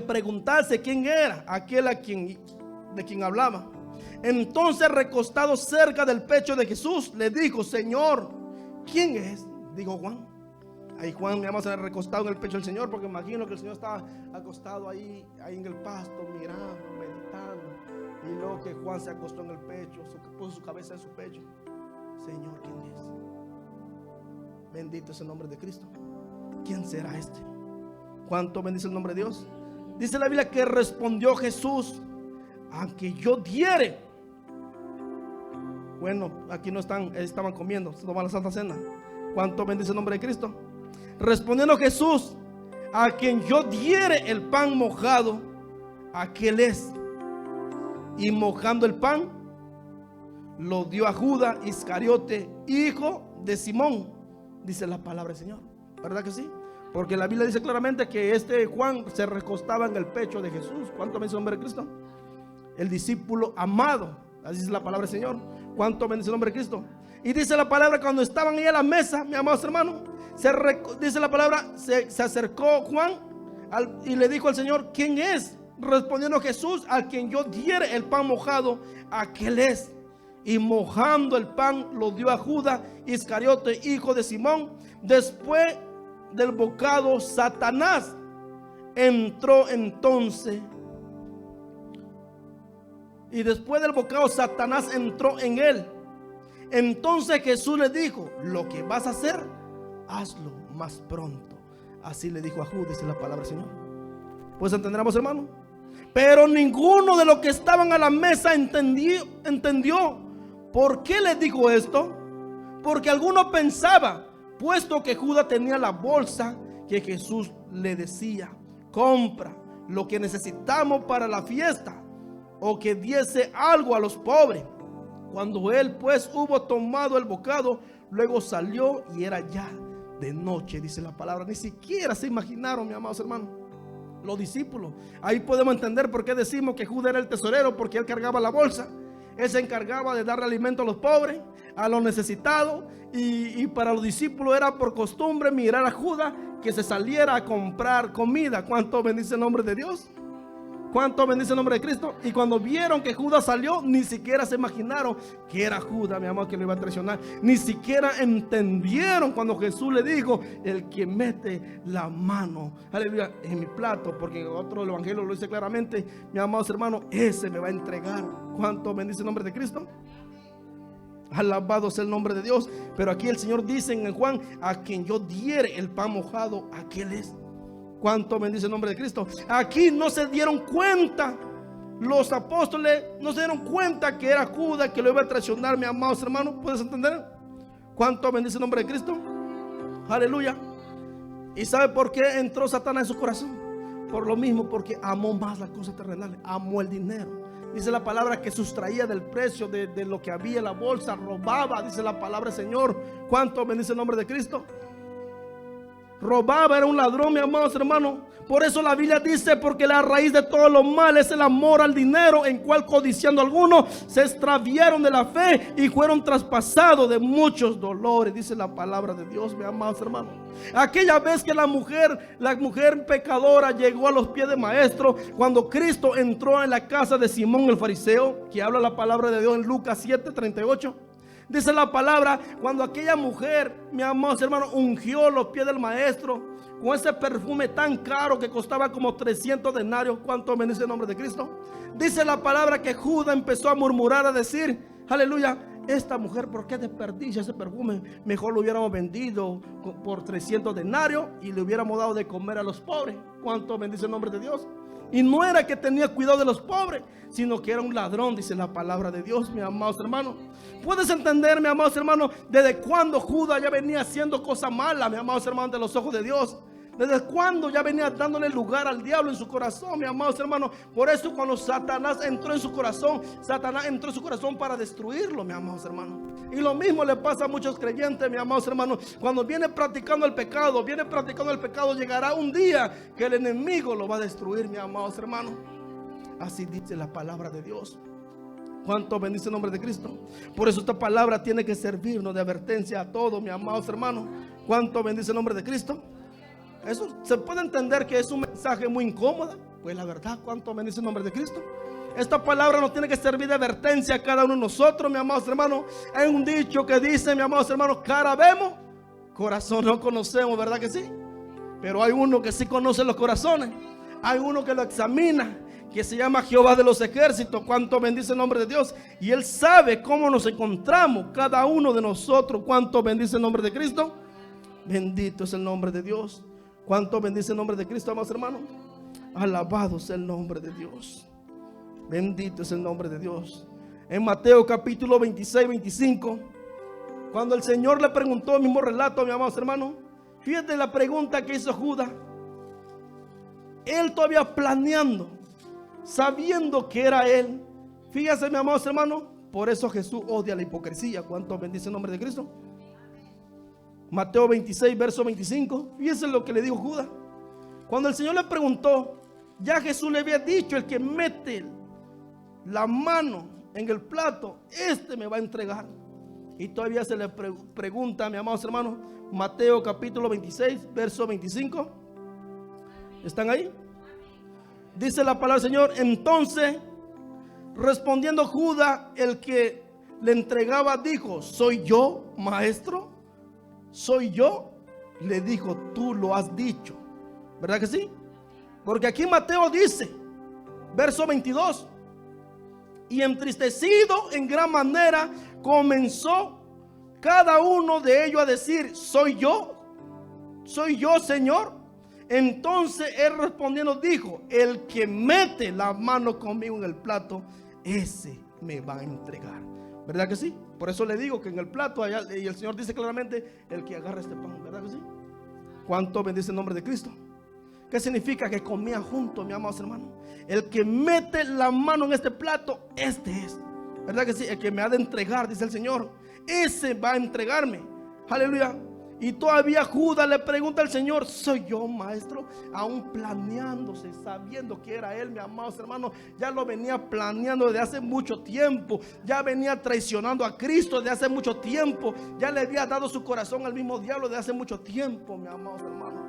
preguntase quién era aquel de quien hablaba. Entonces, recostado cerca del pecho de Jesús, le dijo: Señor, ¿quién es? Dijo Juan. Ahí Juan, mi amado, se ha recostado en el pecho del Señor, porque imagino que el Señor estaba acostado ahí en el pasto, mirando, meditando. Y luego que Juan se acostó en el pecho, puso su cabeza en su pecho. Señor, ¿quién es? Bendito es el nombre de Cristo. ¿Quién será este? ¿Cuánto bendice el nombre de Dios? Dice la Biblia que respondió Jesús: aunque yo diere. Bueno, aquí no estaban comiendo, se toman la Santa Cena. ¿Cuánto bendice el nombre de Cristo? Respondiendo Jesús: a quien yo diere el pan mojado, aquel es. Y mojando el pan, lo dio a Judas Iscariote, hijo de Simón. Dice la palabra del Señor. ¿Verdad que sí? Porque la Biblia dice claramente que este Juan se recostaba en el pecho de Jesús. ¿Cuánto bendice el nombre de Cristo? El discípulo amado. Así dice la palabra del Señor. ¿Cuánto bendice el nombre de Cristo? Y dice la palabra, cuando estaban ahí a la mesa, mis amados hermanos, dice la palabra, se acercó Juan y le dijo al Señor: ¿quién es? Respondiendo Jesús: a quien yo diere el pan mojado, aquel es. Y mojando el pan, lo dio a Judas Iscariote, hijo de Simón. Después del bocado, Satanás entró entonces. Y después del bocado, Satanás entró en él. Entonces Jesús le dijo: lo que vas a hacer, hazlo más pronto. Así le dijo a Judas, dice la palabra del Señor. Pues entenderemos, hermano. Pero ninguno de los que estaban a la mesa entendió por qué le dijo esto. Porque alguno pensaba, puesto que Judas tenía la bolsa, que Jesús le decía: compra lo que necesitamos para la fiesta, o que diese algo a los pobres. Cuando él pues hubo tomado el bocado, luego salió y era ya de noche, dice la palabra. Ni siquiera se imaginaron, mis amados hermanos, los discípulos. Ahí podemos entender por qué decimos que Judas era el tesorero, porque él cargaba la bolsa. Él se encargaba de darle alimento a los pobres, a los necesitados. Y para los discípulos era por costumbre mirar a Judas que se saliera a comprar comida. ¿Cuánto bendice el nombre de Dios? ¿Cuánto bendice el nombre de Cristo? Y cuando vieron que Judas salió, ni siquiera se imaginaron que era Judas, mi amado, que lo iba a traicionar. Ni siquiera entendieron cuando Jesús le dijo: el que mete la mano, aleluya, en mi plato, porque en otro evangelio lo dice claramente, mi amados hermanos, ese me va a entregar. ¿Cuánto bendice el nombre de Cristo? Alabado sea el nombre de Dios. Pero aquí el Señor dice en Juan: a quien yo diere el pan mojado, aquel es. ¿Cuánto bendice el nombre de Cristo? Aquí no se dieron cuenta, los apóstoles no se dieron cuenta que era Judas que lo iba a traicionar, mi amados hermanos. ¿Puedes entender? ¿Cuánto bendice el nombre de Cristo? Aleluya. ¿Y sabe por qué entró Satanás en su corazón? Por lo mismo, porque amó más las cosas terrenales, amó el dinero. Dice la palabra que sustraía del precio de lo que había en la bolsa, robaba, dice la palabra del Señor. ¿Cuánto bendice el nombre de Cristo? Robaba, era un ladrón, mis amados hermanos. Por eso la Biblia dice: porque la raíz de todo lo mal es el amor al dinero, en cual codiciando algunos se extraviaron de la fe y fueron traspasados de muchos dolores. Dice la palabra de Dios, mis amados hermanos. Aquella vez que la mujer pecadora llegó a los pies del maestro, cuando Cristo entró en la casa de Simón el fariseo, que habla la palabra de Dios en Lucas 7:38. Dice la palabra: cuando aquella mujer, mi amados hermanos, ungió los pies del maestro con ese perfume tan caro que costaba como 300 denarios. ¿Cuánto bendice el nombre de Cristo? Dice la palabra que Judas empezó a murmurar, a decir: aleluya, esta mujer, ¿por qué desperdicia ese perfume? Mejor lo hubiéramos vendido por 300 denarios y le hubiéramos dado de comer a los pobres. ¿Cuánto bendice el nombre de Dios? Y no era que tenía cuidado de los pobres, sino que era un ladrón, dice la palabra de Dios, mis amados hermanos. ¿Puedes entender, mis amados hermanos, desde cuándo Judas ya venía haciendo cosas malas, mis amados hermanos, de los ojos de Dios? ¿Desde cuándo ya venía dándole lugar al diablo en su corazón, mis amados hermanos? Por eso cuando Satanás entró en su corazón, Satanás entró en su corazón para destruirlo, mis amados hermanos. Y lo mismo le pasa a muchos creyentes, mis amados hermanos. Cuando viene practicando el pecado, llegará un día que el enemigo lo va a destruir, mis amados hermanos. Así dice la palabra de Dios. ¿Cuánto bendice el nombre de Cristo? Por eso esta palabra tiene que servirnos de advertencia a todos, mis amados hermanos. ¿Cuánto bendice el nombre de Cristo? Eso se puede entender que es un mensaje muy incómodo. Pues la verdad, ¿cuánto bendice el nombre de Cristo? Esta palabra nos tiene que servir de advertencia a cada uno de nosotros, mis amados hermanos. Hay un dicho que dice, mis amados hermanos: cara vemos, corazón no conocemos, ¿verdad que sí? Pero hay uno que sí conoce los corazones. Hay uno que lo examina, que se llama Jehová de los ejércitos. ¿Cuánto bendice el nombre de Dios? Y Él sabe cómo nos encontramos cada uno de nosotros. ¿Cuánto bendice el nombre de Cristo? Bendito es el nombre de Dios. ¿Cuánto bendice el nombre de Cristo, amados hermanos? Alabado sea el nombre de Dios. Bendito es el nombre de Dios. En Mateo capítulo 26, 25, cuando el Señor le preguntó el mismo relato, mis amados hermanos, fíjate la pregunta que hizo Judas. Él todavía planeando, sabiendo que era él. Fíjese, mis amados hermanos, por eso Jesús odia la hipocresía. ¿Cuánto bendice el nombre de Cristo? Mateo 26, verso 25. Fíjense lo que le dijo Judas. Cuando el Señor le preguntó, ya Jesús le había dicho: el que mete la mano en el plato, este me va a entregar. Y todavía se le pregunta, mis amados hermanos, Mateo capítulo 26, verso 25. ¿Están ahí? Dice la palabra del Señor: entonces, respondiendo Judas, el que le entregaba, dijo: ¿soy yo, maestro? ¿Soy yo? Le dijo: tú lo has dicho. ¿Verdad que sí? Porque aquí Mateo dice, verso 22: y entristecido en gran manera comenzó cada uno de ellos a decir: ¿soy yo, Señor? Entonces él respondiendo dijo: el que mete la mano conmigo en el plato, ese me va a entregar. ¿Verdad que sí? Por eso le digo que en el plato allá, y el Señor dice claramente: el que agarra este pan. ¿Verdad que sí? ¿Cuánto bendice el nombre de Cristo? ¿Qué significa? Que comían juntos, mis amados hermanos. El que mete la mano en este plato, este es. ¿Verdad que sí? El que me ha de entregar, dice el Señor, ese va a entregarme. Aleluya. Y todavía Judas le pregunta al Señor: ¿soy yo, maestro? Aún planeándose, sabiendo que era él, mis amados hermanos. Ya lo venía planeando desde hace mucho tiempo. Ya venía traicionando a Cristo desde hace mucho tiempo. Ya le había dado su corazón al mismo diablo desde hace mucho tiempo, mis amados hermanos.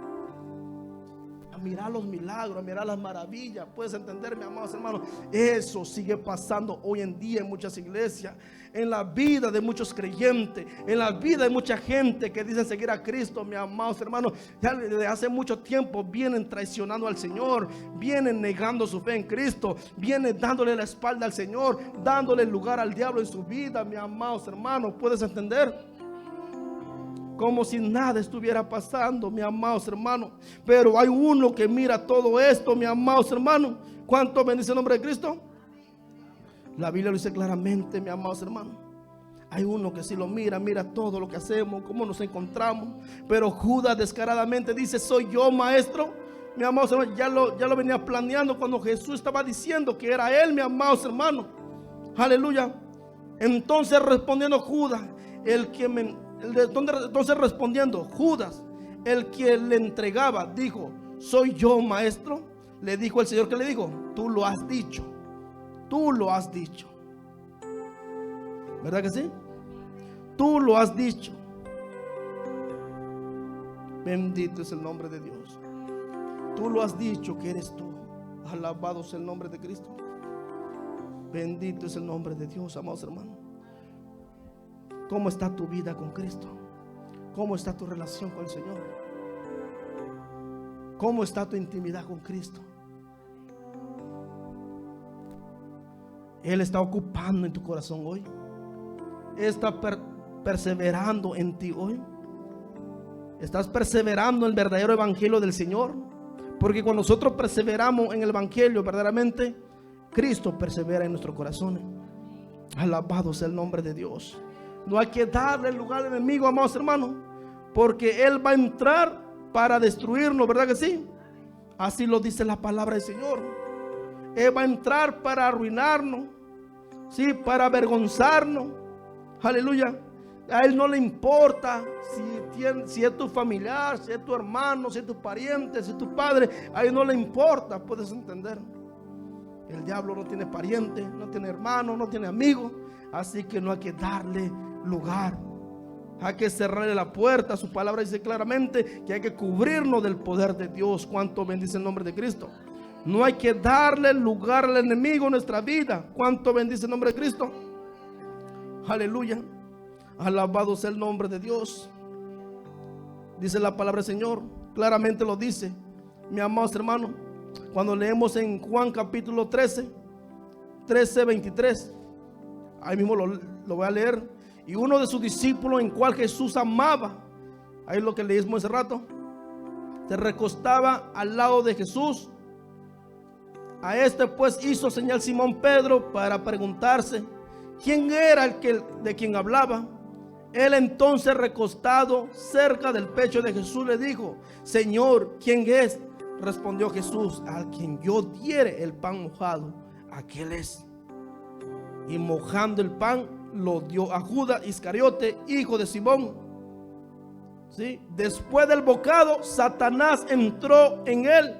a mirar los milagros, a mirar las maravillas. Puedes entender, mis amados hermanos, eso sigue pasando hoy en día en muchas iglesias, en la vida de muchos creyentes, en la vida de mucha gente que dicen seguir a Cristo. Mis amados hermanos, ya desde hace mucho tiempo vienen traicionando al Señor, vienen negando su fe en Cristo, vienen dándole la espalda al Señor, dándole lugar al diablo en su vida. Mis amados hermanos, ¿puedes entender? Como si nada estuviera pasando, mis amados hermanos. Pero hay uno que mira todo esto, mis amados hermanos. ¿Cuánto bendice el nombre de Cristo? La Biblia lo dice claramente, mis amados hermanos. Hay uno que si lo mira, mira todo lo que hacemos, cómo nos encontramos. Pero Judas descaradamente dice: soy yo, maestro. Mis amados hermanos, ya lo venía planeando cuando Jesús estaba diciendo que era él, mis amados hermanos. Aleluya. Entonces respondiendo Judas, entonces respondiendo Judas, el que le entregaba, dijo: soy yo, maestro. Le dijo el Señor, ¿qué le dijo? Tú lo has dicho. Tú lo has dicho. ¿Verdad que sí? Tú lo has dicho. Bendito es el nombre de Dios. Tú lo has dicho que eres tú. Alabado sea el nombre de Cristo. Bendito es el nombre de Dios, amados hermanos. ¿Cómo está tu vida con Cristo? ¿Cómo está tu relación con el Señor? ¿Cómo está tu intimidad con Cristo? Él está ocupando en tu corazón hoy. Está perseverando en ti hoy. Estás perseverando en el verdadero evangelio del Señor. Porque cuando nosotros perseveramos en el evangelio, verdaderamente Cristo persevera en nuestros corazones. Alabado sea el nombre de Dios. No hay que darle lugar al enemigo, amados hermanos, porque él va a entrar para destruirnos, ¿verdad que sí? Así lo dice la palabra del Señor. Él va a entrar para arruinarnos, sí, para avergonzarnos. Aleluya. A él no le importa si es tu familiar, si es tu hermano, si es tu pariente, si es tu padre. A él no le importa, puedes entender. El diablo no tiene pariente, no tiene hermano, no tiene amigo. Así que no hay que darle lugar. Hay que cerrarle la puerta. Su palabra dice claramente que hay que cubrirnos del poder de Dios. ¿Cuánto bendice el nombre de Cristo? No hay que darle lugar al enemigo en nuestra vida. ¿Cuánto bendice el nombre de Cristo? Aleluya. Alabado sea el nombre de Dios. Dice la palabra del Señor, claramente lo dice, mis amados hermanos, cuando leemos en Juan capítulo 13, 23, ahí mismo lo voy a leer. Y uno de sus discípulos, en cual Jesús amaba, ahí es lo que leímos hace rato, se recostaba al lado de Jesús. A este pues hizo señal Simón Pedro para preguntarse quién era de quien hablaba. Él entonces, recostado cerca del pecho de Jesús, le dijo: Señor, ¿quién es? Respondió Jesús: al quien yo diere el pan mojado, aquel es. Y mojando el pan lo dio a Judas Iscariote, hijo de Simón. ¿Sí? Después del bocado, Satanás entró en él.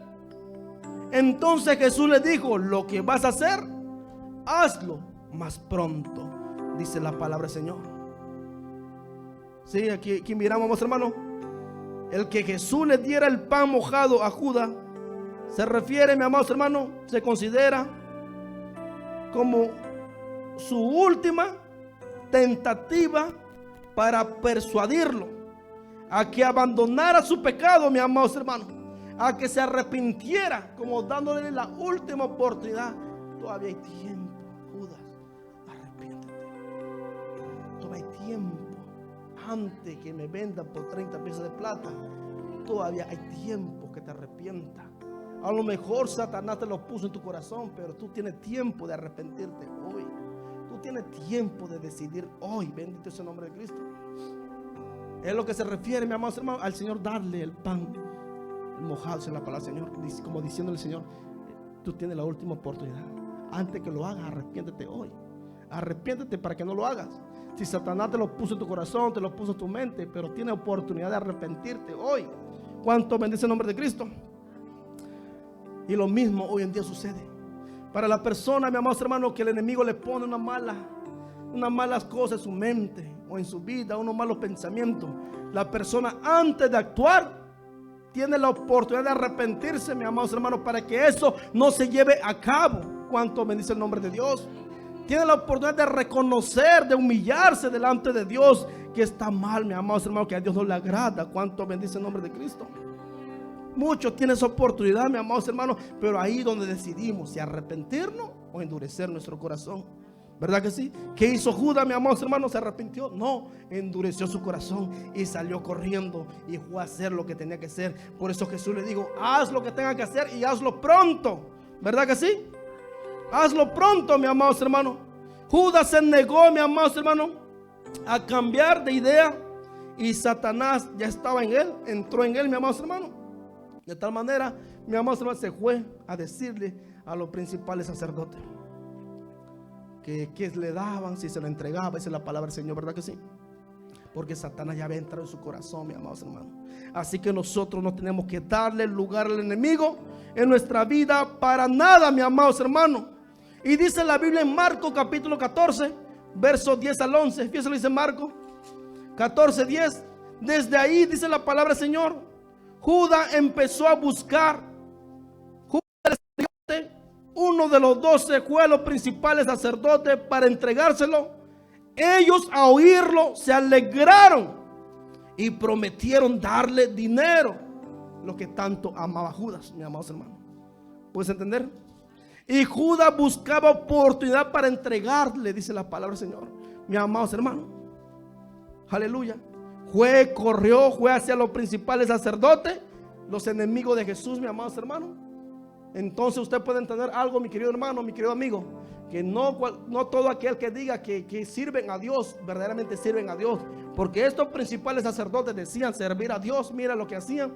Entonces Jesús le dijo: lo que vas a hacer, hazlo más pronto, dice la palabra del Señor. Sí, aquí miramos, hermano. El que Jesús le diera el pan mojado a Judas, se refiere, mi amados hermanos, se considera como su última tentativa para persuadirlo a que abandonara su pecado, mi amados hermanos, a que se arrepintiera, como dándole la última oportunidad. Todavía hay tiempo, Judas, arrepiéntete. Todavía hay tiempo. Antes que me venda por 30 piezas de plata, todavía hay tiempo que te arrepienta. A lo mejor Satanás te lo puso en tu corazón, pero tú tienes tiempo de arrepentirte hoy. Tú tienes tiempo de decidir hoy. Bendito es el nombre de Cristo. Es lo que se refiere, mi amado hermano, al Señor darle el pan mojado en la palabra del Señor, como diciendo el Señor: tú tienes la última oportunidad. Antes que lo hagas, arrepiéntete hoy. Arrepiéntete para que no lo hagas. Si Satanás te lo puso en tu corazón, te lo puso en tu mente, pero tiene oportunidad de arrepentirte hoy. ¿Cuánto bendice el nombre de Cristo? Y lo mismo hoy en día sucede para la persona, mi amado hermano, que el enemigo le pone unas malas cosas en su mente o en su vida, unos malos pensamientos. La persona, antes de actuar, tiene la oportunidad de arrepentirse, mi amados hermanos, para que eso no se lleve a cabo. ¿Cuánto bendice el nombre de Dios? Tiene la oportunidad de reconocer, de humillarse delante de Dios, que está mal, mi amados hermanos, que a Dios no le agrada. ¿Cuánto bendice el nombre de Cristo? Muchos tienen esa oportunidad, mi amados hermanos, pero ahí donde decidimos si arrepentirnos o endurecer nuestro corazón. ¿Verdad que sí? ¿Qué hizo Judas, mi amados hermanos? ¿Se arrepintió? No, endureció su corazón y salió corriendo y fue a hacer lo que tenía que hacer. Por eso Jesús le dijo: haz lo que tenga que hacer y hazlo pronto. ¿Verdad que sí? Hazlo pronto, mi amados hermanos. Judas se negó, mi amados hermanos, a cambiar de idea, y Satanás ya estaba en él, entró en él, mi amados hermanos. De tal manera, mi amados hermanos, se fue a decirle a los principales sacerdotes que le daban, si se lo entregaba. Esa es la palabra del Señor, ¿verdad que sí? Porque Satanás ya había entrado en su corazón, mi amados hermanos. Así que nosotros no tenemos que darle lugar al enemigo en nuestra vida para nada, mi amados hermanos. Y dice la Biblia en Marcos capítulo 14, versos 10 al 11. Fíjense lo dice Marcos 14, 10. Desde ahí dice la palabra del Señor: Judas empezó a buscar. Uno de los 12 fue a los principales sacerdotes para entregárselo. Ellos, a oírlo, se alegraron y prometieron darle dinero, lo que tanto amaba Judas, mi amados hermanos. ¿Puedes entender? Y Judas buscaba oportunidad para entregarle, dice la palabra del Señor, mi amados hermanos. Aleluya. Corrió hacia los principales sacerdotes, los enemigos de Jesús, mi amados hermanos. Entonces usted puede entender algo, mi querido hermano, mi querido amigo, que no todo aquel que diga que sirven a Dios, verdaderamente sirven a Dios. Porque estos principales sacerdotes decían servir a Dios. Mira lo que hacían.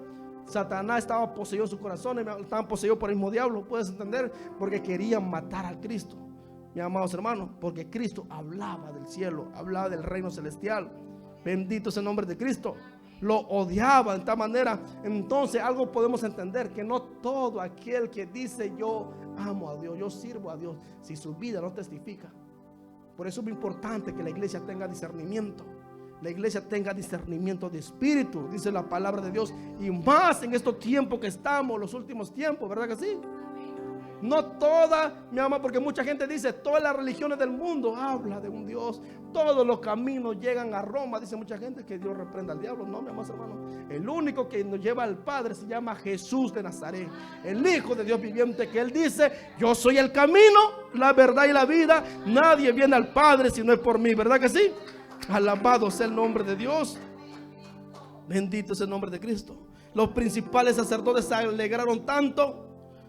Satanás estaba poseído en su corazón, estaban poseídos por el mismo diablo, puedes entender, porque querían matar al Cristo, mis amados hermanos, porque Cristo hablaba del cielo, hablaba del reino celestial. Bendito es el nombre de Cristo. Lo odiaba de tal manera. Entonces algo podemos entender, que no todo aquel que dice yo amo a Dios, yo sirvo a Dios, si su vida no testifica. Por eso es muy importante que la iglesia tenga discernimiento. La iglesia tenga discernimiento de espíritu, dice la palabra de Dios. Y más en estos tiempos que estamos, los últimos tiempos, ¿verdad que sí? No toda, mi amor, porque mucha gente dice todas las religiones del mundo habla de un Dios, todos los caminos llegan a Roma. Dice mucha gente que Dios reprenda al diablo. No, mi amor hermano, el único que nos lleva al Padre se llama Jesús de Nazaret, el Hijo de Dios viviente, que Él dice: yo soy el camino, la verdad y la vida, nadie viene al Padre si no es por mí. ¿Verdad que sí? Alabado sea el nombre de Dios. Bendito es el nombre de Cristo. Los principales sacerdotes se alegraron tanto.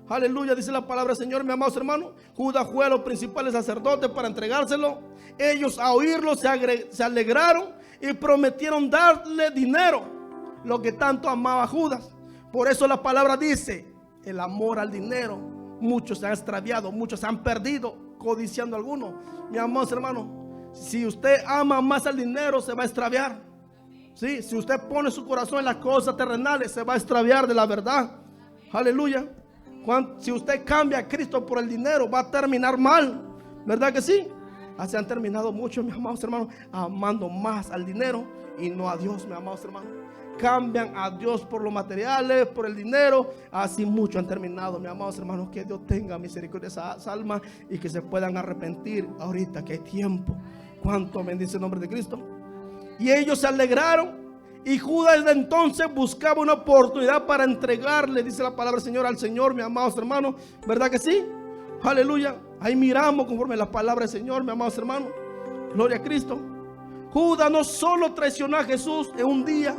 Aleluya, dice la palabra del Señor, mi amados hermanos. Judas fue a los principales sacerdotes para entregárselo. Ellos, a oírlo, se alegraron y prometieron darle dinero, lo que tanto amaba Judas. Por eso la palabra dice: el amor al dinero. Muchos se han extraviado, muchos se han perdido codiciando a algunos. Mi amados hermanos, si usted ama más al dinero, se va a extraviar. ¿Sí? Si usted pone su corazón en las cosas terrenales, se va a extraviar de la verdad. Aleluya. Si usted cambia a Cristo por el dinero, va a terminar mal. ¿Verdad que sí? Así han terminado muchos, mis amados hermanos, amando más al dinero y no a Dios, mis amados hermanos. Cambian a Dios por los materiales, por el dinero. Así muchos han terminado, mis amados hermanos. Que Dios tenga misericordia de esas almas y que se puedan arrepentir ahorita que hay tiempo. Cuánto bendice el nombre de Cristo. Y ellos se alegraron. Y Judas desde entonces buscaba una oportunidad para entregarle, dice la palabra del Señor, al Señor, mis amados hermanos. ¿Verdad que sí? Aleluya. Ahí miramos conforme la palabra del Señor, mis amados hermanos. Gloria a Cristo. Judas no solo traicionó a Jesús en un día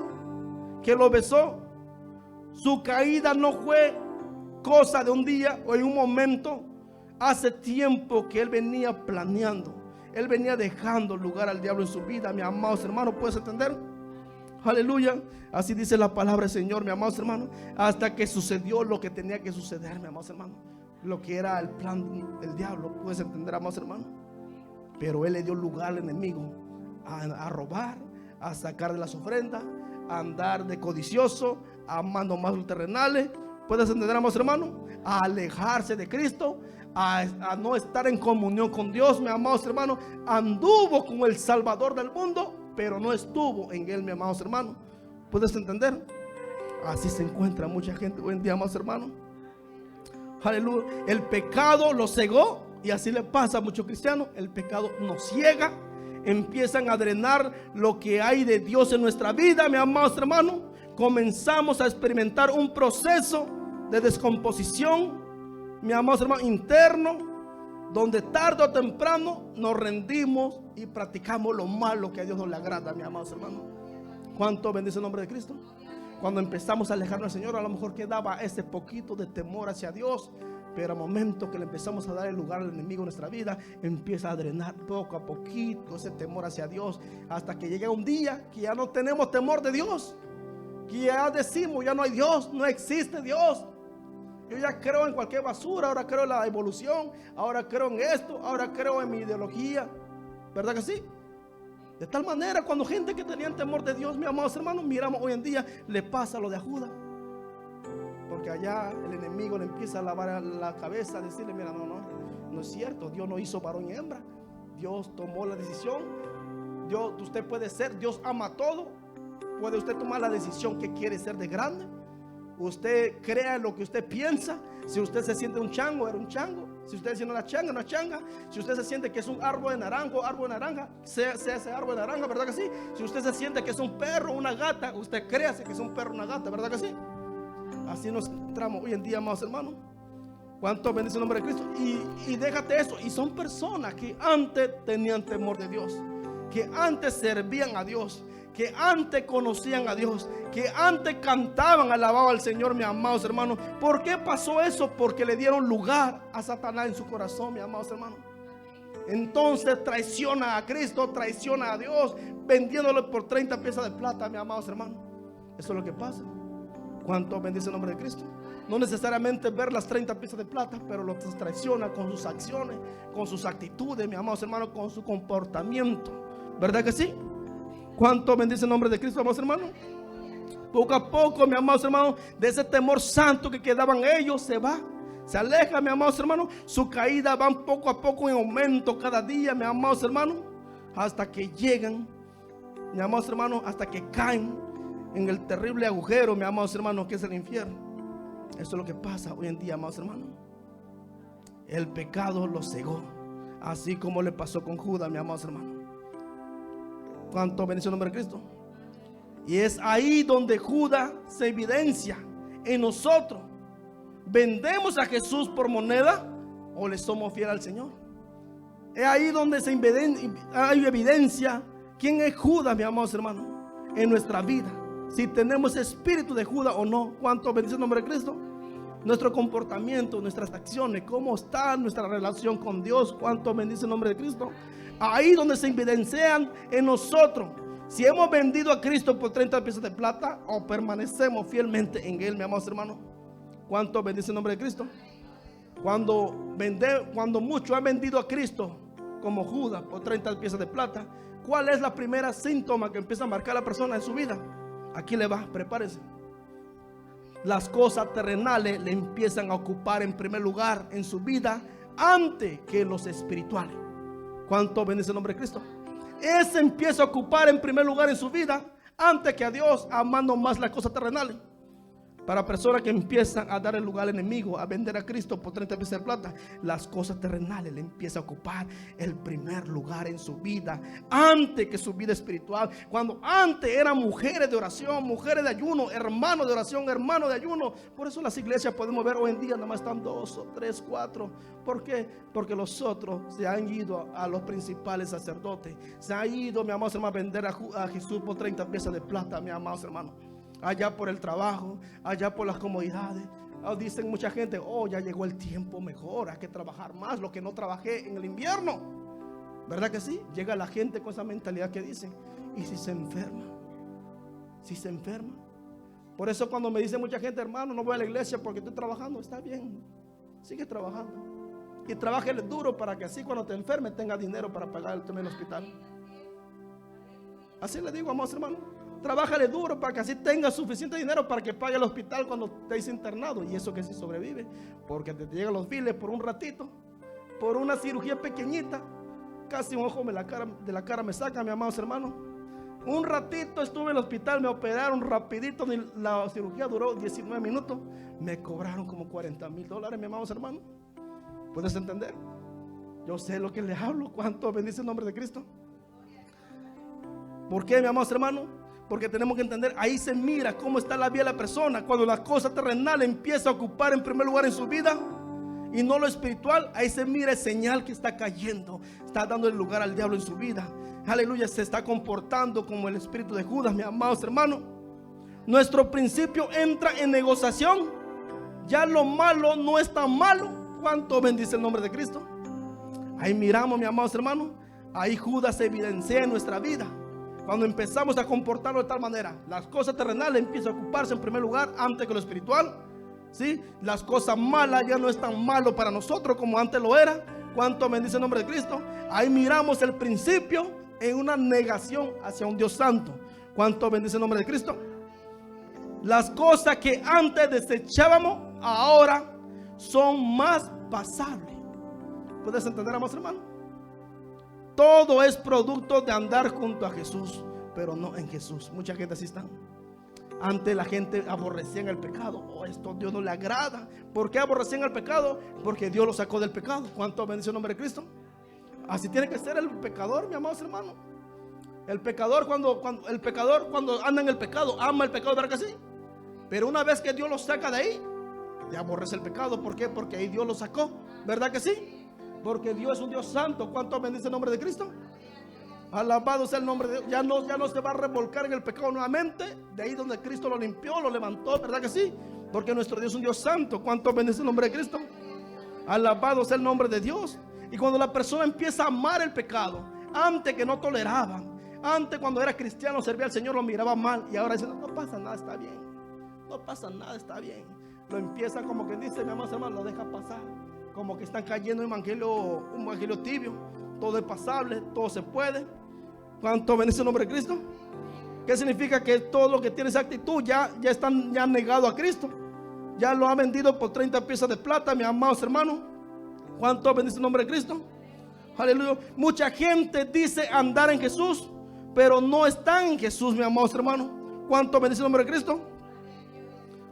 que lo besó. Su caída no fue cosa de un día o en un momento. Hace tiempo que él venía planeando. Él venía dejando lugar al diablo en su vida, mis amados hermanos. ¿Puedes entender? Aleluya. Así dice la palabra del Señor, mis amados hermanos. Hasta que sucedió lo que tenía que suceder, mis amados hermanos. Lo que era el plan del diablo. ¿Puedes entender, amados hermanos? Pero él le dio lugar al enemigo a robar, a sacar de las ofrendas, a andar de codicioso, amando más los terrenales. ¿Puedes entender, amados hermanos? A alejarse de Cristo, a no estar en comunión con Dios, mis amados hermanos. Anduvo con el Salvador del mundo, pero no estuvo en él, mis amados hermanos. ¿Puedes entender? Así se encuentra mucha gente hoy en día, amados hermanos. Aleluya. El pecado los cegó, y así le pasa a muchos cristianos. El pecado nos ciega, empiezan a drenar lo que hay de Dios en nuestra vida, mi amados hermanos. Comenzamos a experimentar un proceso de descomposición, mi amados hermanos, interno, donde tarde o temprano nos rendimos y practicamos lo malo que a Dios no le agrada, mi amados hermanos. ¿Cuánto bendice el nombre de Cristo? Cuando empezamos a alejarnos del Señor, a lo mejor quedaba ese poquito de temor hacia Dios, pero al momento que le empezamos a dar el lugar al enemigo en nuestra vida, empieza a drenar poco a poquito ese temor hacia Dios, hasta que llega un día que ya no tenemos temor de Dios, que ya decimos, ya no hay Dios, no existe Dios. Yo ya creo en cualquier basura, ahora creo en la evolución, ahora creo en esto, ahora creo en mi ideología. ¿Verdad que sí? De tal manera, cuando gente que tenía temor de Dios, mis amados hermanos, miramos hoy en día, le pasa lo de Judas. Porque allá el enemigo le empieza a lavar la cabeza, a decirle, mira, no es cierto, Dios no hizo varón y hembra. Dios tomó la decisión. Usted puede ser, Dios ama todo. Puede usted tomar la decisión que quiere ser de grande. Usted crea lo que usted piensa. Si usted se siente un chango, era un chango. Si usted se siente una changa. Si usted se siente que es un árbol de naranja, sea ese árbol de naranja, ¿verdad que sí? Si usted se siente que es un perro, una gata, usted créase que es un perro, una gata, ¿verdad que sí? Así nos encontramos hoy en día, amados hermanos. ¿Cuánto bendice el nombre de Cristo? Y déjate eso. Y son personas que antes tenían temor de Dios, que antes servían a Dios, que antes conocían a Dios, que antes cantaban, alababan al Señor, mis amados hermanos. ¿Por qué pasó eso? Porque le dieron lugar a Satanás en su corazón, mis amados hermanos. Entonces traiciona a Cristo, traiciona a Dios, vendiéndolo por 30 piezas de plata, mis amados hermanos. Eso es lo que pasa. ¿Cuánto bendice el nombre de Cristo? No necesariamente ver las 30 piezas de plata, pero lo traiciona con sus acciones, con sus actitudes, mis amados hermanos, con su comportamiento. ¿Verdad que sí? ¿Cuánto bendice el nombre de Cristo, amados hermanos? Poco a poco, mis amados hermanos, de ese temor santo que quedaban ellos, se va, se aleja, mis amados hermanos. Su caída van poco a poco en aumento cada día, mis amados hermanos, hasta que llegan, mis amados hermanos, hasta que caen en el terrible agujero, mis amados hermanos, que es el infierno. Eso es lo que pasa hoy en día, amados hermanos. El pecado los cegó, así como le pasó con Judas, mis amados hermanos. ¿Cuánto bendice el nombre de Cristo? Y es ahí donde Judas se evidencia en nosotros. ¿Vendemos a Jesús por moneda o le somos fieles al Señor? Es ahí donde hay evidencia quién es Judas, mis amados hermanos, en nuestra vida. Si tenemos espíritu de Judas o no. ¿Cuánto bendice el nombre de Cristo? Nuestro comportamiento, nuestras acciones, cómo está nuestra relación con Dios. ¿Cuánto bendice el nombre de Cristo? Ahí donde se evidencian en nosotros si hemos vendido a Cristo por 30 piezas de plata o permanecemos fielmente en Él, mis amados hermanos. ¿Cuánto bendice el nombre de Cristo? Cuando muchos han vendido a Cristo como Judas por 30 piezas de plata, ¿cuál es la primera síntoma que empieza a marcar a la persona en su vida? Aquí le va, prepárese. Las cosas terrenales le empiezan a ocupar en primer lugar en su vida antes que los espirituales. ¿Cuánto bendice el nombre de Cristo? Ese empieza a ocupar en primer lugar en su vida antes que a Dios, amando más las cosas terrenales. Para personas que empiezan a dar el lugar al enemigo, a vender a Cristo por 30 piezas de plata, las cosas terrenales le empiezan a ocupar el primer lugar en su vida antes que su vida espiritual. Cuando antes eran mujeres de oración, mujeres de ayuno, hermanos de oración, hermanos de ayuno. Por eso las iglesias podemos ver hoy en día nada más están 2 o 3, 4. ¿Por qué? Porque los otros se han ido a los principales sacerdotes, se han ido, mi amados hermanos, a vender a Jesús por 30 piezas de plata, mi amados hermanos. Allá por el trabajo, allá por las comodidades. Dicen mucha gente, ya llegó el tiempo mejor, hay que trabajar más, lo que no trabajé en el invierno. ¿Verdad que sí? Llega la gente con esa mentalidad que dicen, ¿y si se enferma? Si se enferma. Por eso cuando me dice mucha gente, hermano, no voy a la iglesia porque estoy trabajando, está bien, sigue trabajando. Y trabájale duro para que así cuando te enfermes tenga dinero para pagar el tema del hospital. Así le digo, amados hermanos. Trabájale duro para que así tenga suficiente dinero para que pague el hospital cuando estés internado. Y eso que sí sobrevive, porque te llegan los biles por un ratito, por una cirugía pequeñita, casi un ojo de la cara me saca, mi amados hermanos. Un ratito estuve en el hospital, me operaron rapidito, la cirugía duró 19 minutos. Me cobraron como $40,000, mi amados hermanos. ¿Puedes entender? Yo sé lo que le hablo. ¿Cuánto bendice el nombre de Cristo? ¿Por qué, mi amados hermanos? Porque tenemos que entender, ahí se mira cómo está la vida de la persona. Cuando la cosa terrenal empieza a ocupar en primer lugar en su vida y no lo espiritual, ahí se mira el señal que está cayendo, está dando el lugar al diablo en su vida. Aleluya, se está comportando como el espíritu de Judas, mis amados hermanos. Nuestro principio entra en negociación. Ya lo malo no es tan malo. ¿Cuánto bendice el nombre de Cristo? Ahí miramos, mis amados hermanos, ahí Judas se evidencia en nuestra vida. Cuando empezamos a comportarnos de tal manera, las cosas terrenales empiezan a ocuparse en primer lugar antes que lo espiritual. ¿Sí? Las cosas malas ya no es tan malo para nosotros como antes lo era. ¿Cuánto bendice el nombre de Cristo? Ahí miramos el principio en una negación hacia un Dios santo. ¿Cuánto bendice el nombre de Cristo? Las cosas que antes desechábamos ahora son más pasables. ¿Puedes entender, amados hermanos? Todo es producto de andar junto a Jesús, pero no en Jesús. Mucha gente así está. Antes la gente aborrecía en el pecado. Oh, esto Dios no le agrada. ¿Por qué aborrecían el pecado? Porque Dios lo sacó del pecado. ¿Cuánto bendice el nombre de Cristo? Así tiene que ser el pecador, mi amados hermanos. El pecador cuando anda en el pecado, ama el pecado, ¿verdad que sí? Pero una vez que Dios lo saca de ahí, le aborrece el pecado. ¿Por qué? Porque ahí Dios lo sacó, ¿verdad que sí? Porque Dios es un Dios santo. ¿Cuánto bendice el nombre de Cristo? Alabado sea el nombre de Dios. Ya no se va a revolcar en el pecado nuevamente. De ahí donde Cristo lo limpió, lo levantó, ¿verdad que sí? Porque nuestro Dios es un Dios santo. ¿Cuánto bendice el nombre de Cristo? Alabado sea el nombre de Dios. Y cuando la persona empieza a amar el pecado, antes que no toleraban, antes cuando era cristiano servía al Señor, lo miraba mal, y ahora dice, no pasa nada, está bien. No pasa nada, está bien. Lo empieza como que dice, mi amado hermano, lo deja pasar. Como que están cayendo en un evangelio tibio. Todo es pasable, todo se puede. ¿Cuánto bendice el nombre de Cristo? ¿Qué significa? Que todo lo que tiene esa actitud ya han negado a Cristo. Ya lo ha vendido por 30 piezas de plata, mis amados hermanos. ¿Cuánto bendice el nombre de Cristo? Aleluya. Mucha gente dice andar en Jesús, pero no están en Jesús, mis amados hermanos. ¿Cuánto bendice el nombre de Cristo?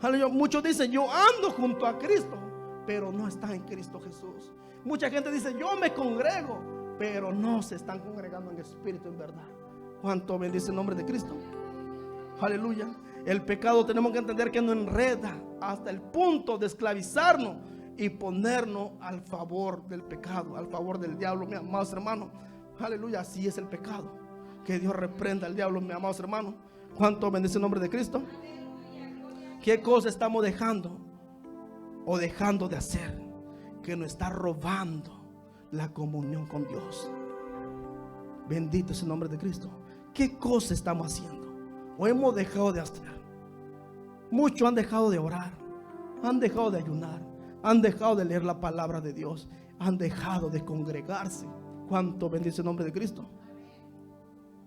Aleluya. Muchos dicen, yo ando junto a Cristo, pero no están en Cristo Jesús. Mucha gente dice, yo me congrego, pero no se están congregando en espíritu, en verdad. ¿Cuánto bendice el nombre de Cristo? Aleluya. El pecado tenemos que entender que nos enreda hasta el punto de esclavizarnos y ponernos al favor del pecado, al favor del diablo, mis amados hermanos. Aleluya, así es el pecado. Que Dios reprenda al diablo, mis amados hermanos. ¿Cuánto bendice el nombre de Cristo? ¿Qué cosa estamos dejando o dejando de hacer que nos está robando la comunión con Dios? Bendito es el nombre de Cristo. ¿Qué cosa estamos haciendo o hemos dejado de hacer? Muchos han dejado de orar, han dejado de ayunar, han dejado de leer la palabra de Dios, han dejado de congregarse. ¿Cuánto bendice el nombre de Cristo?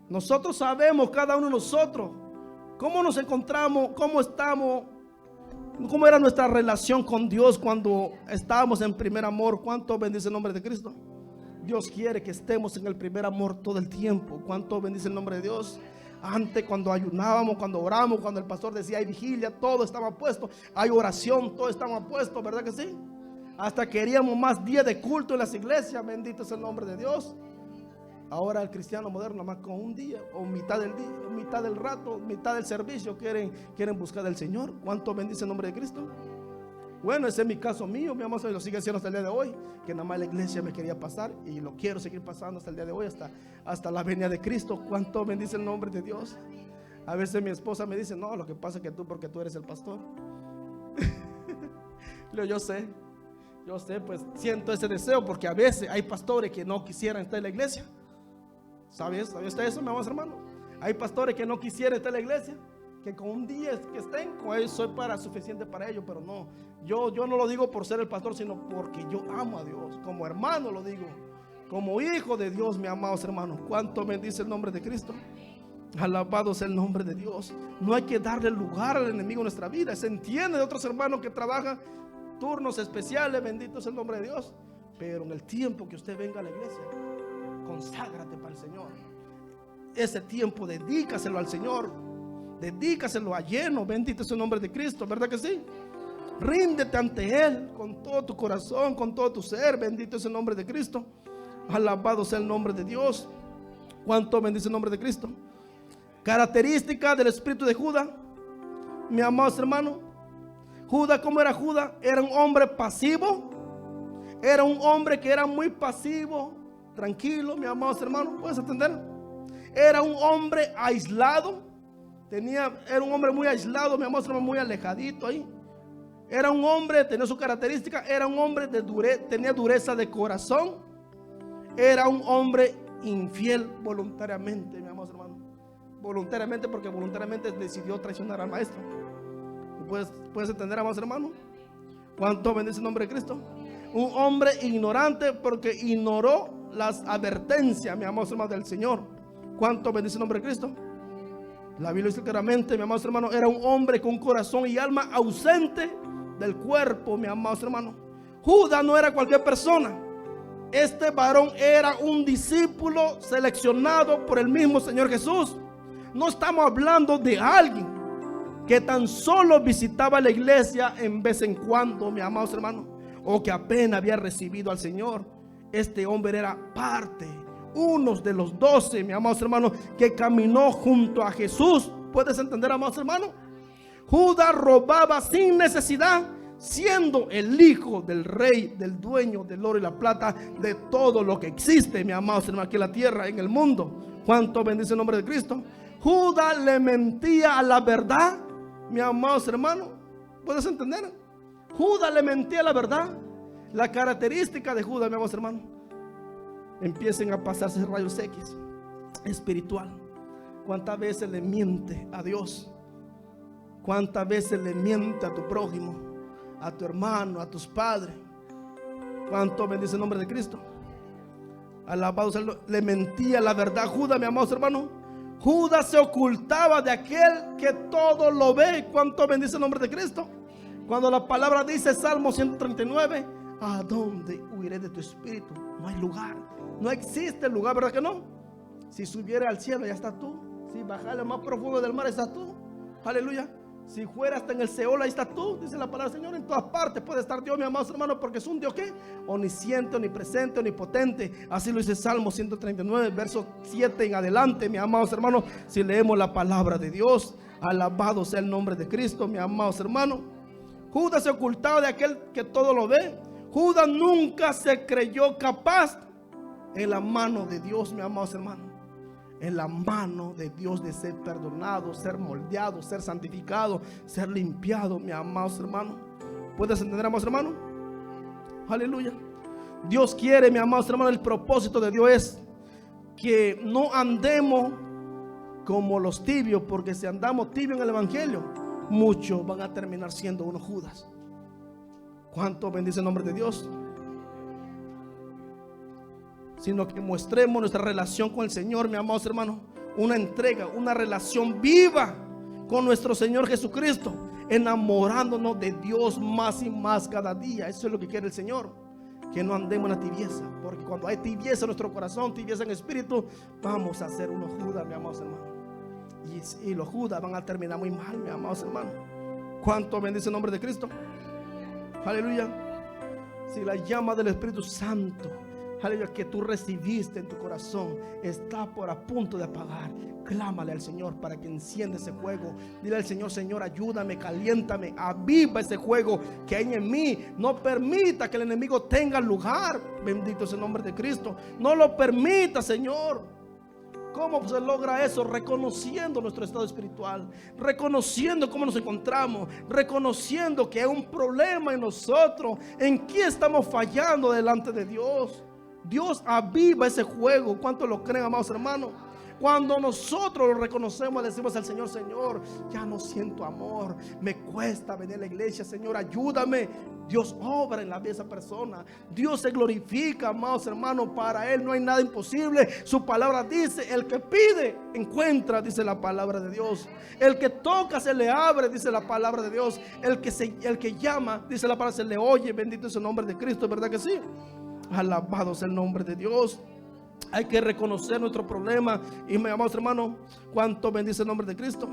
Nosotros sabemos, cada uno de nosotros, cómo nos encontramos, cómo estamos, cómo era nuestra relación con Dios cuando estábamos en primer amor. ¿Cuánto bendice el nombre de Cristo? Dios quiere que estemos en el primer amor todo el tiempo. ¿Cuánto bendice el nombre de Dios? Antes, cuando ayunábamos, cuando oramos, cuando el pastor decía hay vigilia, todo estaba puesto. Hay oración, todo estaba puesto, ¿verdad que sí? Hasta queríamos más días de culto en las iglesias. Bendito es el nombre de Dios. Ahora el cristiano moderno, más con un día o mitad del día, mitad del rato, mitad del servicio quieren buscar al Señor. ¿Cuánto bendice el nombre de Cristo? Bueno, ese es mi caso mío, mi amor, y lo sigue haciendo hasta el día de hoy. Que nada más la iglesia me quería pasar y lo quiero seguir pasando hasta el día de hoy, hasta la venida de Cristo. ¿Cuánto bendice el nombre de Dios? A veces mi esposa me dice, no, lo que pasa es que porque tú eres el pastor. Yo sé, pues siento ese deseo, porque a veces hay pastores que no quisieran estar en la iglesia. ¿Sabes usted eso, mi amor hermano? Hay pastores que no quisieran estar en la iglesia, que con un día que estén con ellos soy suficiente para ellos, pero no. Yo no lo digo por ser el pastor, sino porque yo amo a Dios. Como hermano lo digo, como hijo de Dios, mis amados hermanos. ¿Cuánto bendice el nombre de Cristo? Alabado sea el nombre de Dios. No hay que darle lugar al enemigo en nuestra vida. Se entiende de otros hermanos que trabajan turnos especiales, bendito es el nombre de Dios. Pero en el tiempo que usted venga a la iglesia, conságrate para el Señor. ese tiempo, dedícaselo al Señor, dedícaselo a lleno. Bendito sea el nombre de Cristo, ¿verdad que sí? Ríndete ante Él con todo tu corazón, con todo tu ser. Bendito es el nombre de Cristo. Alabado sea el nombre de Dios. ¿Cuánto bendice el nombre de Cristo? Característica del espíritu de Judas, mi amados hermanos. Judas, ¿cómo era Judas? Era un hombre pasivo. Era un hombre que era muy pasivo, tranquilo, mi amados hermanos. ¿Puedes entender? Era un hombre aislado. Era un hombre muy aislado, mi amados hermanos, muy alejadito ahí. Era un hombre, tenía su característica, era un hombre tenía dureza de corazón. Era un hombre infiel voluntariamente, mi amados hermanos. Voluntariamente, porque voluntariamente decidió traicionar al maestro. ¿Puedes entender, amados hermanos? ¿Cuánto bendice el nombre de Cristo? Un hombre ignorante, porque ignoró las advertencias, mi amados hermanos, del Señor. ¿Cuánto bendice el nombre de Cristo? La Biblia dice claramente, mi amados hermanos, era un hombre con corazón y alma ausente del cuerpo, mi amados hermanos. Judas no era cualquier persona. Este varón era un discípulo seleccionado por el mismo Señor Jesús. No estamos hablando de alguien que tan solo visitaba la iglesia en vez en cuando, mi amados hermanos, o que apenas había recibido al Señor. Este hombre era parte, uno de los 12, mi amados hermanos, que caminó junto a Jesús. ¿Puedes entender, amados hermanos? Judas robaba sin necesidad, siendo el hijo del rey, del dueño del oro y la plata, de todo lo que existe, mi amados hermanos, aquí en la tierra, en el mundo. ¿Cuánto bendice el nombre de Cristo? Judas le mentía a la verdad, mi amados hermanos. ¿Puedes entender? Judas le mentía a la verdad. La característica de Judas, mi amados hermanos, empiecen a pasarse rayos X espiritual. ¿Cuántas veces le miente a Dios? ¿Cuántas veces le miente a tu prójimo, a tu hermano, a tus padres? ¿Cuánto bendice el nombre de Cristo? Alabado sea, le mentía la verdad. Judas, mi amados hermanos, Judas se ocultaba de aquel que todo lo ve. ¿Cuánto bendice el nombre de Cristo? Cuando la palabra dice, Salmo 139, ¿a dónde huiré de tu espíritu? No hay lugar, no existe lugar, ¿verdad que no? Si subiera al cielo, ya estás tú. Si bajara lo más profundo del mar, estás tú. Aleluya. Si fuera hasta en el Seol, ahí estás tú. Dice la palabra del Señor. En todas partes puede estar Dios, mi amados hermanos, porque es un Dios que omnisciente, omnipresente, omnipotente. Así lo dice Salmo 139, verso 7 en adelante, mi amados hermanos. Si leemos la palabra de Dios, alabado sea el nombre de Cristo, mi amados hermanos. Judas se ocultaba de aquel que todo lo ve. Judas nunca se creyó capaz en la mano de Dios, mi amados hermanos. En la mano de Dios de ser perdonado, ser moldeado, ser santificado, ser limpiado, mi amados hermanos. ¿Puedes entender, amados hermanos? Aleluya. Dios quiere, mi amados hermanos, el propósito de Dios es que no andemos como los tibios, porque si andamos tibios en el evangelio, muchos van a terminar siendo unos Judas. ¿Cuánto bendice el nombre de Dios? Sino que mostremos nuestra relación con el Señor, mi amados hermanos, una entrega, una relación viva con nuestro Señor Jesucristo, enamorándonos de Dios más y más cada día. Eso es lo que quiere el Señor, que no andemos en la tibieza, porque cuando hay tibieza en nuestro corazón, tibieza en espíritu, vamos a ser unos Judas, mi amados hermanos, y los Judas van a terminar muy mal, mi amados hermanos. ¿Cuánto bendice el nombre de Cristo? Aleluya. Si la llama del Espíritu Santo, aleluya, que tú recibiste en tu corazón está por a punto de apagar, clámale al Señor para que encienda ese fuego. Dile al Señor: Señor, ayúdame, caliéntame, aviva ese fuego que hay en mí. No permita que el enemigo tenga lugar. Bendito es el nombre de Cristo. No lo permita, Señor. ¿Cómo se logra eso? Reconociendo nuestro estado espiritual, reconociendo cómo nos encontramos, reconociendo que hay un problema en nosotros, en qué estamos fallando delante de Dios. Dios aviva ese fuego. ¿Cuánto lo creen, amados hermanos? Cuando nosotros lo reconocemos, decimos al Señor: Señor, ya no siento amor, me cuesta venir a la iglesia, Señor, ayúdame. Dios obra en la vida de esa persona. Dios se glorifica, amados hermanos. Para Él no hay nada imposible. Su palabra dice: el que pide, encuentra, dice la palabra de Dios. El que toca, se le abre, dice la palabra de Dios. El que llama, dice la palabra, se le oye. Bendito es el nombre de Cristo, ¿verdad que sí? Alabado sea el nombre de Dios. Hay que reconocer nuestro problema. Y mis amados hermanos, ¿cuánto bendice el nombre de Cristo?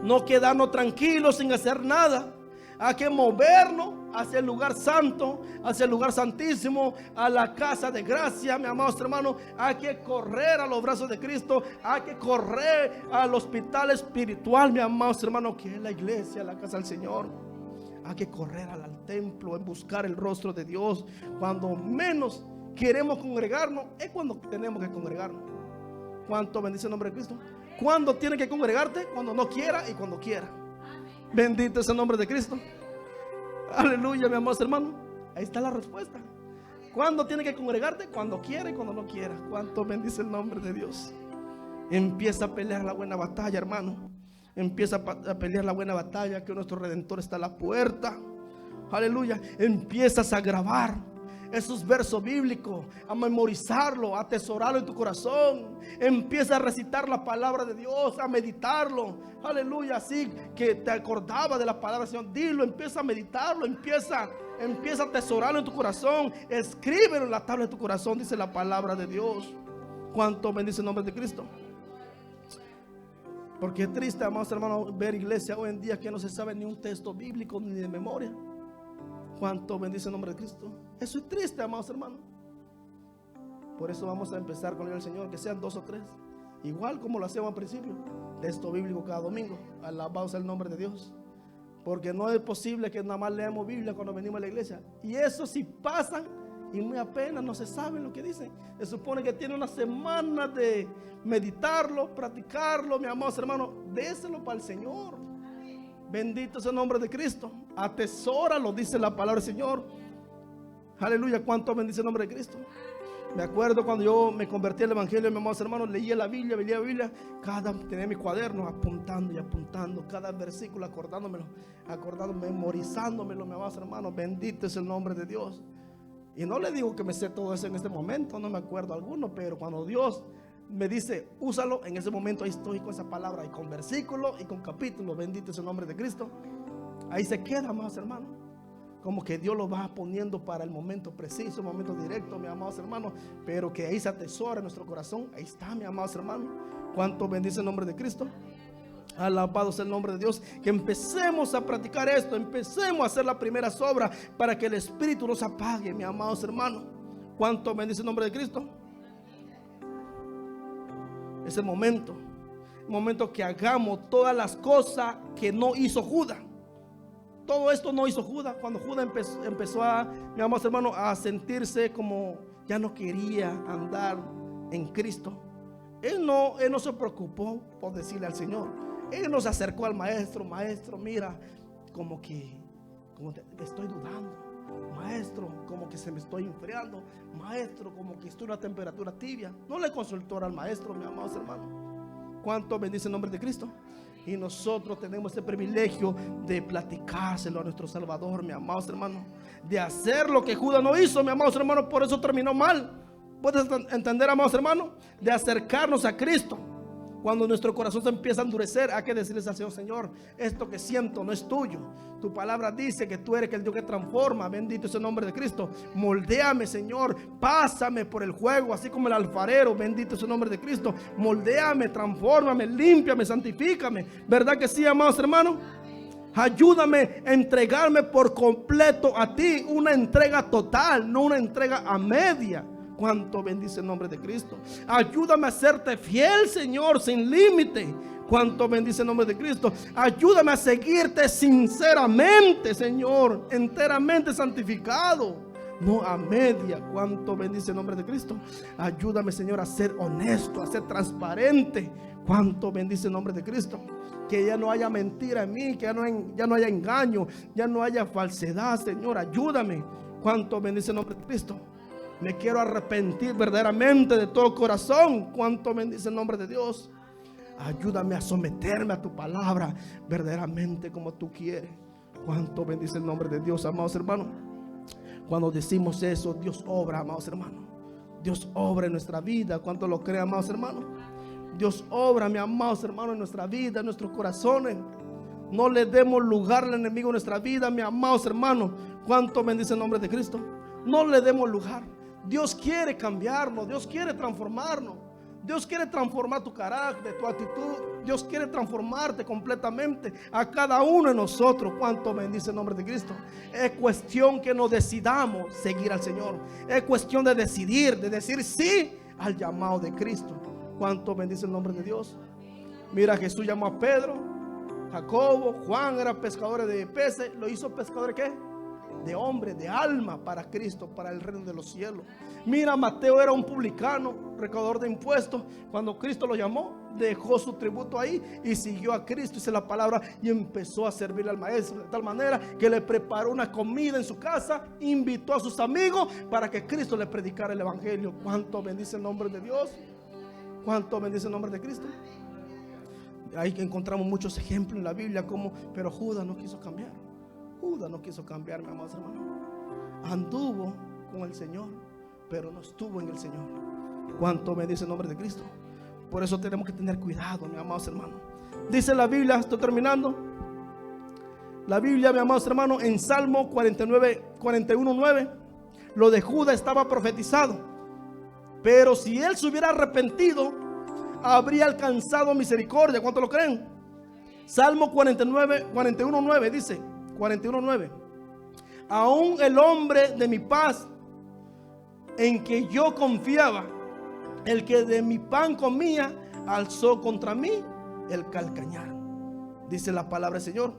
No quedarnos tranquilos sin hacer nada. Hay que movernos hacia el lugar santo, hacia el lugar santísimo, a la casa de gracia, mis amados hermanos. Hay que correr a los brazos de Cristo. Hay que correr al hospital espiritual, mis amados hermanos, que es la iglesia, la casa del Señor. Hay que correr al templo en buscar el rostro de Dios. Cuando menos queremos congregarnos, es cuando tenemos que congregarnos. ¿Cuánto bendice el nombre de Cristo? ¿Cuándo tienes que congregarte? Cuando no quiera y cuando quiera. Bendito es el nombre de Cristo. Aleluya, mi amados hermanos. Ahí está la respuesta. ¿Cuándo tienes que congregarte? Cuando quiera y cuando no quiera. ¿Cuánto bendice el nombre de Dios? Empieza a pelear la buena batalla, hermano. Empieza a pelear la buena batalla, que nuestro Redentor está a la puerta. Aleluya. Empiezas a grabar esos versos bíblicos, a memorizarlo, a atesorarlo en tu corazón. Empieza a recitar la palabra de Dios, a meditarlo. Aleluya, así que te acordaba de la palabra del Señor. Dilo, empieza a meditarlo, empieza a atesorarlo en tu corazón. Escríbelo en la tabla de tu corazón, dice la palabra de Dios. ¿Cuánto bendice el nombre de Cristo? Porque es triste, amados hermanos, ver iglesia hoy en día que no se sabe ni un texto bíblico ni de memoria. ¿Cuánto bendice el nombre de Cristo? Eso es triste, amados hermanos. Por eso vamos a empezar con el Señor, que sean 2 o 3. Igual como lo hacíamos al principio. Texto bíblico cada domingo. Alabado sea el nombre de Dios. Porque no es posible que nada más leamos Biblia cuando venimos a la iglesia. Y eso si pasan y muy apenas no se sabe lo que dicen. Se supone que tiene una semana de meditarlo, practicarlo, mi amados hermanos. Déselo para el Señor. Bendito es el nombre de Cristo. Atesóralo, dice la palabra del Señor. Aleluya, cuánto bendice el nombre de Cristo. Me acuerdo cuando yo me convertí al Evangelio, mis amados hermanos, leía la Biblia, tenía mi cuaderno apuntando y apuntando cada versículo, acordándomelo, memorizándomelo, mis amados hermanos. Bendito es el nombre de Dios. Y no le digo que me sé todo eso en este momento, no me acuerdo alguno, pero cuando Dios me dice, úsalo, en ese momento ahí estoy con esa palabra y con versículo y con capítulo. Bendito es el nombre de Cristo. Ahí se queda, amados hermanos. Como que Dios lo va poniendo para el momento preciso, el momento directo, mis amados hermanos. Pero que ahí se atesora en nuestro corazón. Ahí está, mis amados hermanos. ¿Cuánto bendice el nombre de Cristo? Alabado sea el nombre de Dios. Que empecemos a practicar esto. Empecemos a hacer las primeras obras para que el Espíritu nos apague, mis amados hermanos. ¿Cuánto bendice el nombre de Cristo? Ese momento, el momento que hagamos todas las cosas que no hizo Judas. Todo esto no hizo Judas. Cuando Judas empezó a, mi amados hermanos, a sentirse como ya no quería andar en Cristo. Él no se preocupó por decirle al Señor. Él no se acercó al maestro. Maestro, mira, como estoy dudando. Maestro, como que se me estoy enfriando. Maestro, como que estoy a una temperatura tibia. No le consultó al maestro, mis amados hermanos. ¿Cuánto bendice el nombre de Cristo? Y nosotros tenemos ese privilegio de platicárselo a nuestro Salvador, mis amados hermanos. De hacer lo que Judas no hizo, mis amados hermanos. Por eso terminó mal. ¿Puedes entender, amados hermanos? De acercarnos a Cristo. Cuando nuestro corazón se empieza a endurecer, hay que decirles al Señor: Señor, esto que siento no es tuyo. Tu palabra dice que tú eres el Dios que transforma. Bendito es el nombre de Cristo. Moldéame, Señor. Pásame por el fuego, así como el alfarero. Bendito es el nombre de Cristo. Moldéame, transfórmame, límpiame, santifícame. ¿Verdad que sí, amados hermanos? Ayúdame a entregarme por completo a ti. Una entrega total, no una entrega a media. Cuánto bendice el nombre de Cristo. Ayúdame a serte fiel, Señor, sin límite. Cuánto bendice el nombre de Cristo. Ayúdame a seguirte sinceramente, Señor, enteramente santificado, no a media. Cuánto bendice el nombre de Cristo. Ayúdame, Señor, a ser honesto, a ser transparente. Cuánto bendice el nombre de Cristo. Que ya no haya mentira en mí, que ya no haya engaño, ya no haya falsedad, Señor. Ayúdame. Cuánto bendice el nombre de Cristo. Me quiero arrepentir verdaderamente de todo corazón. Cuánto bendice el nombre de Dios. Ayúdame a someterme a tu palabra verdaderamente como tú quieres. Cuánto bendice el nombre de Dios, amados hermanos. Cuando decimos eso, Dios obra, amados hermanos. Dios obra en nuestra vida. ¿Cuánto lo creen, amados hermanos? Dios obra, mis amados hermanos, en nuestra vida, en nuestros corazones. No le demos lugar al enemigo en nuestra vida, mis amados hermanos. ¿Cuánto bendice el nombre de Cristo? No le demos lugar. Dios quiere cambiarnos, Dios quiere transformarnos. Dios quiere transformar tu carácter, tu actitud. Dios quiere transformarte completamente a cada uno de nosotros. Cuánto bendice el nombre de Cristo. Es cuestión que nos decidamos seguir al Señor. Es cuestión de decidir, de decir sí al llamado de Cristo. Cuánto bendice el nombre de Dios. Mira, Jesús llamó a Pedro, Jacobo, Juan eran pescadores de peces. ¿Lo hizo pescadores qué? De hombre, de alma para Cristo, para el reino de los cielos. Mira, Mateo era un publicano, recaudador de impuestos. Cuando Cristo lo llamó, dejó su tributo ahí y siguió a Cristo, dice la palabra, y empezó a servirle al maestro, de tal manera que le preparó una comida en su casa, invitó a sus amigos para que Cristo le predicara el evangelio. ¿Cuánto bendice el nombre de Dios? ¿Cuánto bendice el nombre de Cristo? Ahí encontramos muchos ejemplos en la Biblia, pero Judas no quiso cambiar. Judas no quiso cambiar, mi amados hermanos. Anduvo con el Señor, pero no estuvo en el Señor. ¿Cuánto me dice el nombre de Cristo? Por eso tenemos que tener cuidado, mis amados hermanos. Dice la Biblia, estoy terminando. La Biblia, mis amados hermanos, en Salmo 41:9, lo de Judas estaba profetizado. Pero si él se hubiera arrepentido, habría alcanzado misericordia. ¿Cuánto lo creen? Salmo 41:9 dice, 41:9. Aún el hombre de mi paz, en que yo confiaba, el que de mi pan comía, alzó contra mí el calcañar. Dice la palabra del Señor.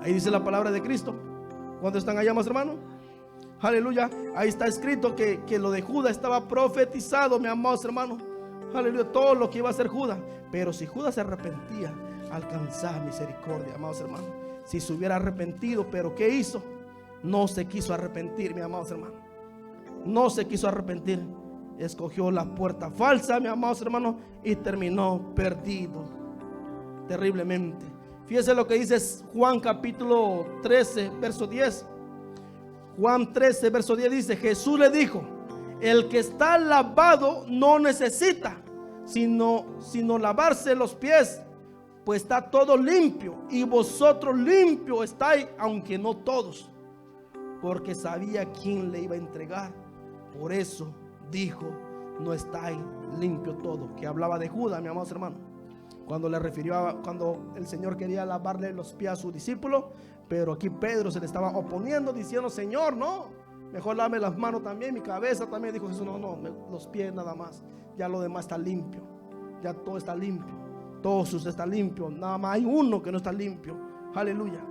Ahí dice la palabra de Cristo. ¿Cuántos están allá, más hermanos? Aleluya. Ahí está escrito que lo de Judas estaba profetizado, mi amados hermanos. Aleluya. Todo lo que iba a hacer Judas. Pero si Judas se arrepentía, alcanzaba misericordia, amados hermanos. Si se hubiera arrepentido, pero ¿qué hizo? No se quiso arrepentir, mi amados hermanos. No se quiso arrepentir. Escogió la puerta falsa, mi amados hermanos, y terminó perdido terriblemente. Fíjese lo que dice Juan capítulo 13, verso 10. Juan 13, verso 10 dice: Jesús le dijo: el que está lavado no necesita sino lavarse los pies, pues está todo limpio, y vosotros limpios estáis, aunque no todos. Porque sabía quién le iba a entregar. Por eso dijo: no estáis limpio todo. Que hablaba de Judas, mi amados hermanos, cuando le refirió cuando el Señor quería lavarle los pies a su discípulo. Pero aquí Pedro se le estaba oponiendo, diciendo: Señor, no, mejor lave las manos también, mi cabeza también. Dijo Jesús: no, los pies nada más, ya lo demás está limpio. Ya todo está limpio, todo sus está limpio. Nada más hay uno que no está limpio. Aleluya.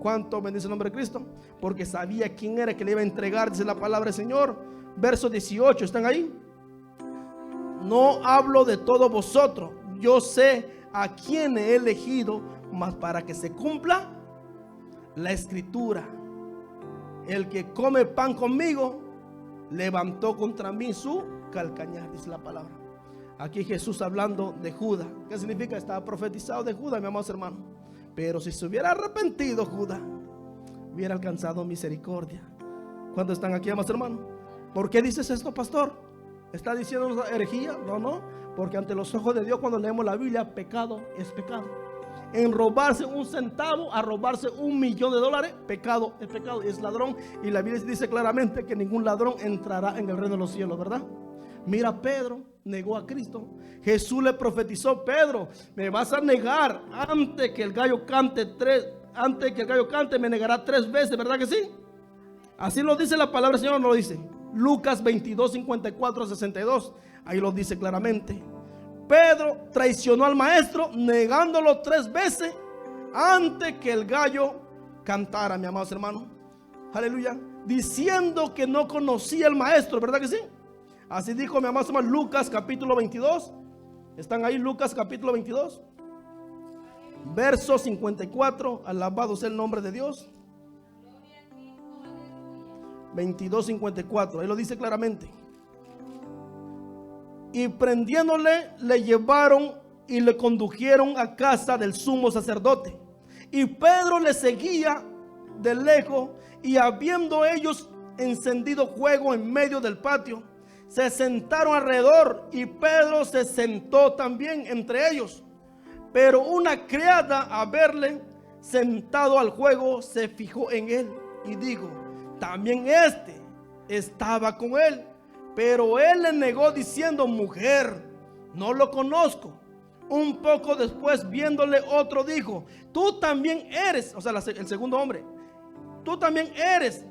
¿Cuánto bendice el nombre de Cristo? Porque sabía quién era que le iba a entregar, dice la palabra del Señor. Verso 18, ¿están ahí? No hablo de todos vosotros, yo sé a quién he elegido, mas para que se cumpla la escritura: el que come pan conmigo levantó contra mí su calcañar, dice la palabra. Aquí Jesús hablando de Judas. ¿Qué significa? Estaba profetizado de Judas, mi amados hermanos. Pero si se hubiera arrepentido Judas, hubiera alcanzado misericordia. ¿Cuántos están aquí, amados hermanos? ¿Por qué dices esto, pastor? ¿Está diciendo herejía? No, porque ante los ojos de Dios, cuando leemos la Biblia, pecado es pecado. En robarse un centavo a robarse $1.000.000, pecado es pecado, es ladrón. Y la Biblia dice claramente que ningún ladrón entrará en el reino de los cielos, ¿verdad? Mira, Pedro negó a Cristo. Jesús le profetizó: Pedro, me vas a negar antes que el gallo cante me negará 3 veces, ¿verdad que sí? Así lo dice la palabra del Señor, no lo dice. Lucas 22, 54 a 62, ahí lo dice claramente. Pedro traicionó al maestro, negándolo 3 veces antes que el gallo cantara, mi amados hermanos. Aleluya. Diciendo que no conocía al maestro, ¿verdad que sí? Así dijo, mi amado hermano, Lucas capítulo 22. ¿Están ahí? Lucas capítulo 22, verso 54. Alabado sea el nombre de Dios. 22:54, ahí lo dice claramente. Y prendiéndole, le llevaron y le condujeron a casa del sumo sacerdote. Y Pedro le seguía de lejos, y habiendo ellos encendido fuego en medio del patio, se sentaron alrededor, y Pedro se sentó también entre ellos. Pero una criada, a verle sentado al fuego, se fijó en él y dijo: también este estaba con él. Pero él le negó diciendo: mujer, no lo conozco. Un poco después, viéndole, otro dijo: tú también eres, o sea, el segundo hombre, tú también eres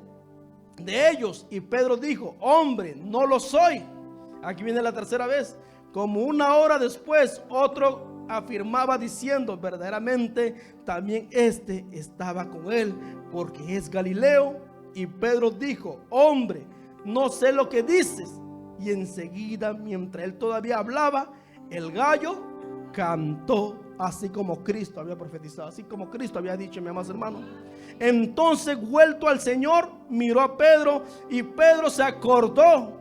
de ellos. Y Pedro dijo: hombre, no lo soy. Aquí viene la tercera vez. Como una hora después, otro afirmaba diciendo: verdaderamente también este estaba con él, porque es Galileo. Y Pedro dijo: hombre, no sé lo que dices. Y enseguida, mientras él todavía hablaba, el gallo cantó, así como Cristo había profetizado, así como Cristo había dicho, mis amados hermanos. Entonces, vuelto al Señor, miró a Pedro, y Pedro se acordó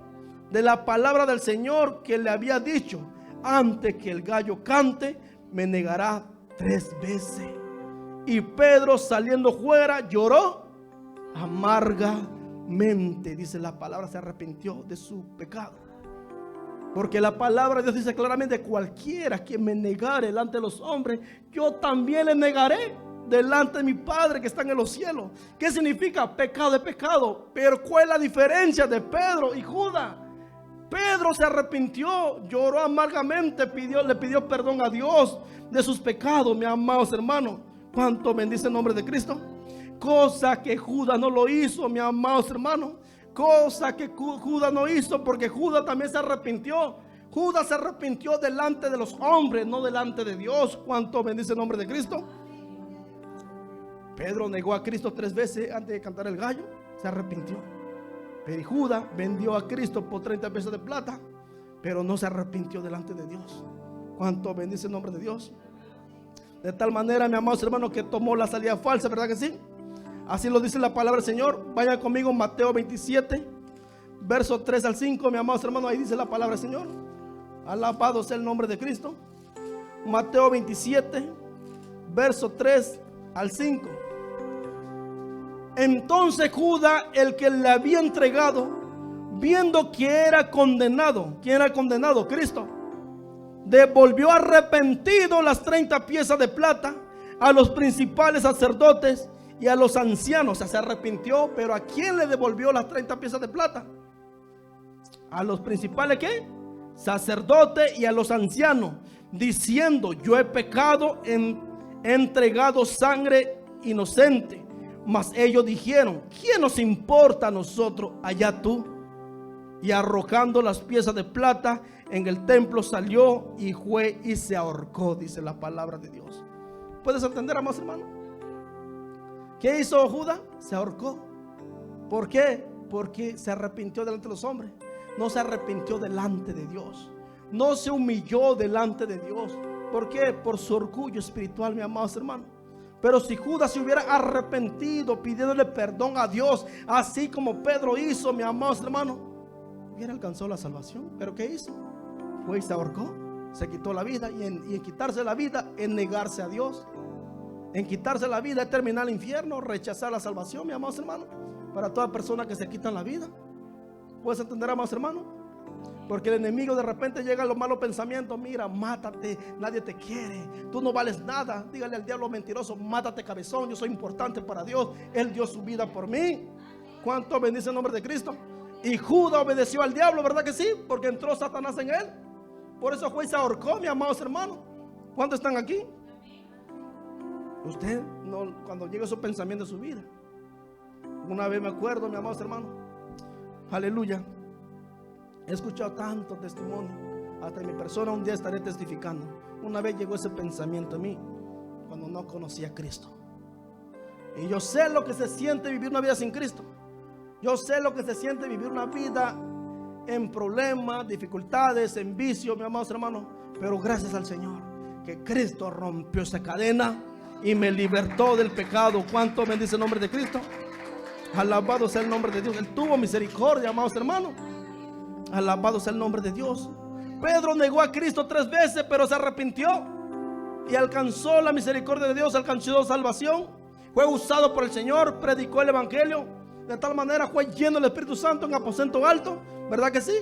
de la palabra del Señor que le había dicho: antes que el gallo cante, me negará 3 veces. Y Pedro, saliendo fuera, lloró amargamente. Dice la palabra, se arrepintió de su pecado. Porque la palabra de Dios dice claramente: cualquiera que me negare delante de los hombres, yo también le negaré delante de mi Padre que está en los cielos. ¿Qué significa? Pecado es pecado. Pero ¿cuál es la diferencia de Pedro y Judas? Pedro se arrepintió, lloró amargamente, le pidió perdón a Dios de sus pecados, mis amados hermanos. ¿Cuánto bendice el nombre de Cristo? Cosa que Judas no lo hizo, mis amados hermanos. Cosa que Judas no hizo, porque Judas también se arrepintió. Judas se arrepintió delante de los hombres, no delante de Dios. ¿Cuánto bendice el nombre de Cristo? Pedro negó a Cristo 3 veces antes de cantar el gallo. Se arrepintió. Pero Judas vendió a Cristo por 30 pesos de plata, pero no se arrepintió delante de Dios. ¿Cuánto bendice el nombre de Dios? De tal manera, mis amados hermanos, que tomó la salida falsa, ¿verdad que sí? Así lo dice la palabra del Señor. Vayan conmigo, Mateo 27, verso 3 al 5, mis amados hermanos. Ahí dice la palabra del Señor. Alabado sea el nombre de Cristo. Mateo 27, verso 3 al 5. Entonces Judas, el que le había entregado, viendo que era condenado. ¿Quién era condenado? Cristo. Devolvió arrepentido las 30 piezas de plata a los principales sacerdotes y a los ancianos. O sea, se arrepintió, pero ¿a quién le devolvió las 30 piezas de plata? A los principales, ¿qué? Sacerdotes y a los ancianos, diciendo: yo he pecado, he entregado sangre inocente. Mas ellos dijeron: ¿quién nos importa a nosotros? Allá tú. Y arrojando las piezas de plata en el templo, salió y fue y se ahorcó, dice la palabra de Dios. ¿Puedes entender, amados hermanos? ¿Qué hizo Judas? Se ahorcó. ¿Por qué? Porque se arrepintió delante de los hombres. No se arrepintió delante de Dios. No se humilló delante de Dios. ¿Por qué? Por su orgullo espiritual, mis amados hermanos. Pero si Judas se hubiera arrepentido, pidiéndole perdón a Dios, así como Pedro hizo, mis amados hermanos, hubiera alcanzado la salvación. ¿Pero qué hizo? Fue y se ahorcó, se quitó la vida. Y en quitarse la vida es negarse a Dios. En quitarse la vida es terminar el infierno, rechazar la salvación, mis amados hermanos. Para toda persona que se quitan la vida. ¿Puedes entender, amados hermanos? Porque el enemigo de repente llega a los malos pensamientos: mira, mátate, nadie te quiere, tú no vales nada. Dígale al diablo mentiroso: mátate, cabezón, yo soy importante para Dios, Él dio su vida por mí. ¿Cuánto bendice el nombre de Cristo? Y Judas obedeció al diablo, ¿verdad que sí? Porque entró Satanás en él. Por eso fue y se ahorcó, mis amados hermanos. ¿Cuántos están aquí? Usted, no, cuando llegue su pensamiento de su vida. Una vez me acuerdo, mis amados hermanos, aleluya, he escuchado tantos testimonios. Hasta en mi persona un día estaré testificando. Una vez llegó ese pensamiento a mí cuando no conocía a Cristo. Y yo sé lo que se siente vivir una vida sin Cristo. Yo sé lo que se siente vivir una vida en problemas, dificultades, en vicio, mis amados hermanos. Pero gracias al Señor que Cristo rompió esa cadena y me libertó del pecado. ¿Cuánto bendice el nombre de Cristo? Alabado sea el nombre de Dios. Él tuvo misericordia, amados hermanos. Alabado sea el nombre de Dios. Pedro negó a Cristo 3 veces, pero se arrepintió y alcanzó la misericordia de Dios, alcanzó salvación. Fue usado por el Señor, predicó el evangelio. De tal manera fue lleno del Espíritu Santo en aposento alto, ¿verdad que sí?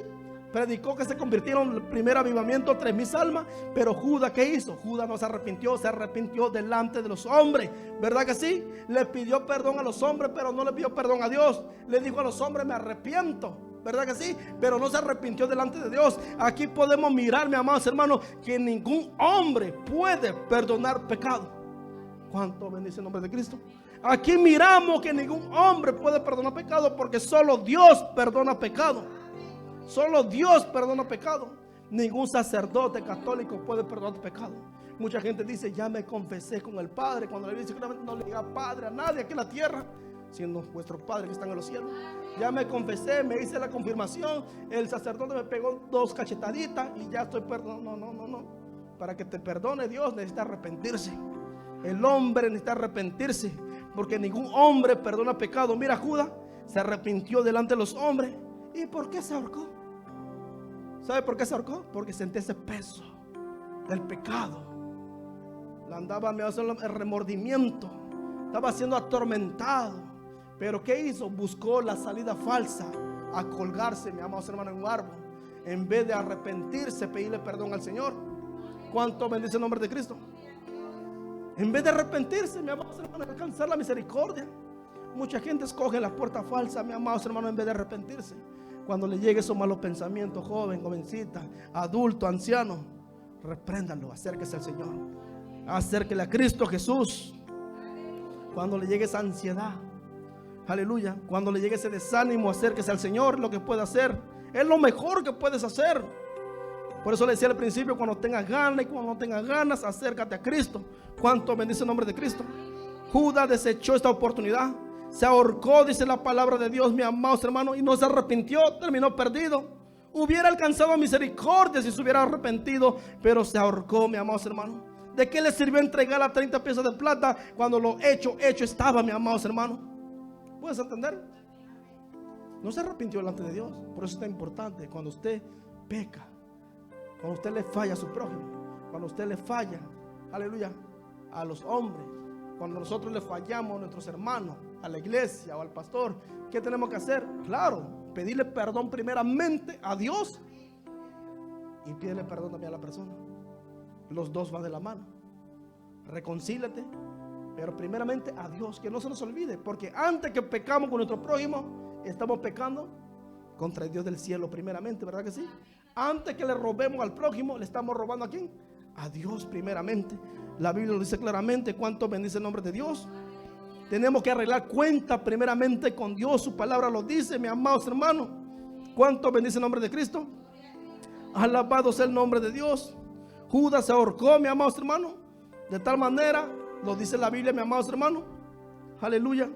predicó que se convirtieron en el primer avivamiento 3,000 almas. Pero Judas, ¿qué hizo? Judas no se arrepintió delante de los hombres, ¿verdad que sí? Le pidió perdón a los hombres, pero no le pidió perdón a Dios. Le dijo a los hombres: me arrepiento, ¿verdad que sí? Pero no se arrepintió delante de Dios. Aquí podemos mirar, mis amados hermanos, que ningún hombre puede perdonar pecado. ¿Cuánto bendice el nombre de Cristo? Aquí miramos que ningún hombre puede perdonar pecado, porque solo Dios perdona pecado. Solo Dios perdona pecado. Ningún sacerdote católico puede perdonar pecado. Mucha gente dice: ya me confesé con el Padre, cuando le dice: no le diga Padre a nadie aquí en la tierra, siendo vuestro Padre que está en los cielos. Ya me confesé, me hice la confirmación, el sacerdote me pegó 2 cachetaditas y ya estoy perdonado. No. Para que te perdone Dios necesita arrepentirse. El hombre necesita arrepentirse, porque ningún hombre perdona pecado. Mira, Judas se arrepintió delante de los hombres. ¿Y por qué se ahorcó? ¿Sabe por qué se ahorcó? Porque sentía ese peso del pecado. Le andaba el remordimiento, estaba siendo atormentado. Pero ¿qué hizo? Buscó la salida falsa, a colgarse, mi amados hermanos, en un árbol, en vez de arrepentirse, pedirle perdón al Señor. ¿Cuánto bendice el nombre de Cristo? En vez de arrepentirse, mi amados hermanos, alcanzar la misericordia. Mucha gente escoge la puerta falsa, mi amados hermanos, en vez de arrepentirse. Cuando le llegue esos malos pensamientos, joven, jovencita, adulto, anciano, repréndalo, acérquese al Señor, acérquele a Cristo Jesús. Cuando le llegue esa ansiedad, aleluya, cuando le llegue ese desánimo, acérquese al Señor. Lo que puede hacer es lo mejor que puedes hacer. Por eso le decía al principio: cuando tengas ganas y cuando no tengas ganas, acércate a Cristo. ¿Cuánto bendice el nombre de Cristo? Judas desechó esta oportunidad, se ahorcó, dice la palabra de Dios, mi amados hermanos, y no se arrepintió, terminó perdido. Hubiera alcanzado misericordia si se hubiera arrepentido, pero se ahorcó, mi amados hermanos. ¿De qué le sirvió entregar las 30 piezas de plata cuando lo hecho estaba, mi amados hermanos? ¿Puedes entender? No se arrepintió delante de Dios. Por eso es tan importante, cuando usted peca, cuando usted le falla a su prójimo, cuando usted le falla, aleluya, a los hombres, cuando nosotros le fallamos a nuestros hermanos, a la iglesia o al pastor, ¿qué tenemos que hacer? Claro, pedirle perdón primeramente a Dios y pídele perdón también a la persona. Los dos van de la mano. Reconcílate, pero primeramente a Dios, que no se nos olvide, porque antes que pecamos con nuestro prójimo, estamos pecando contra el Dios del cielo primeramente, ¿verdad que sí? Antes que le robemos al prójimo, le estamos robando ¿a quién? A Dios primeramente. La Biblia lo dice claramente. ¿Cuánto bendice el nombre de Dios? Tenemos que arreglar cuenta primeramente con Dios. Su palabra lo dice, mis amados hermanos. ¿Cuánto bendice el nombre de Cristo? Alabado sea el nombre de Dios. Judas se ahorcó, mis amados hermanos, de tal manera, lo dice la Biblia, mis amados hermanos. Aleluya.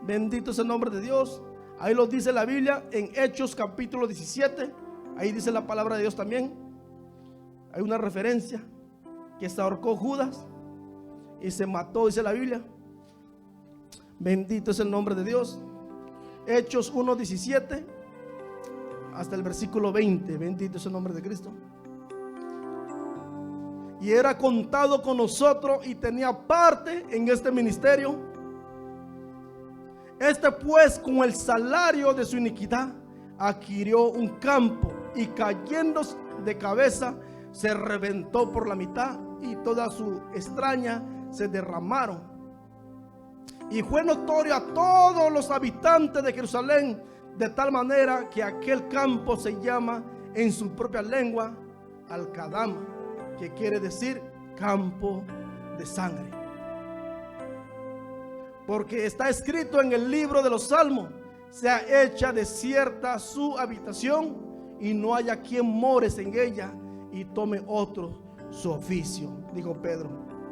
Bendito es el nombre de Dios. Ahí lo dice la Biblia en Hechos capítulo 17. Ahí dice la palabra de Dios también. Hay una referencia que se ahorcó Judas y se mató, dice la Biblia. Bendito es el nombre de Dios. Hechos 1:17 hasta el versículo 20. Bendito es el nombre de Cristo. Y era contado con nosotros y tenía parte en este ministerio. Este pues, con el salario de su iniquidad, adquirió un campo y cayendo de cabeza se reventó por la mitad y toda su extraña se derramaron. Y fue notorio a todos los habitantes de Jerusalén, de tal manera que aquel campo se llama en su propia lengua Alcadama, que quiere decir campo de sangre. Porque está escrito en el libro de los Salmos: sea hecha desierta su habitación y no haya quien mores en ella y tome otro su oficio, dijo Pedro.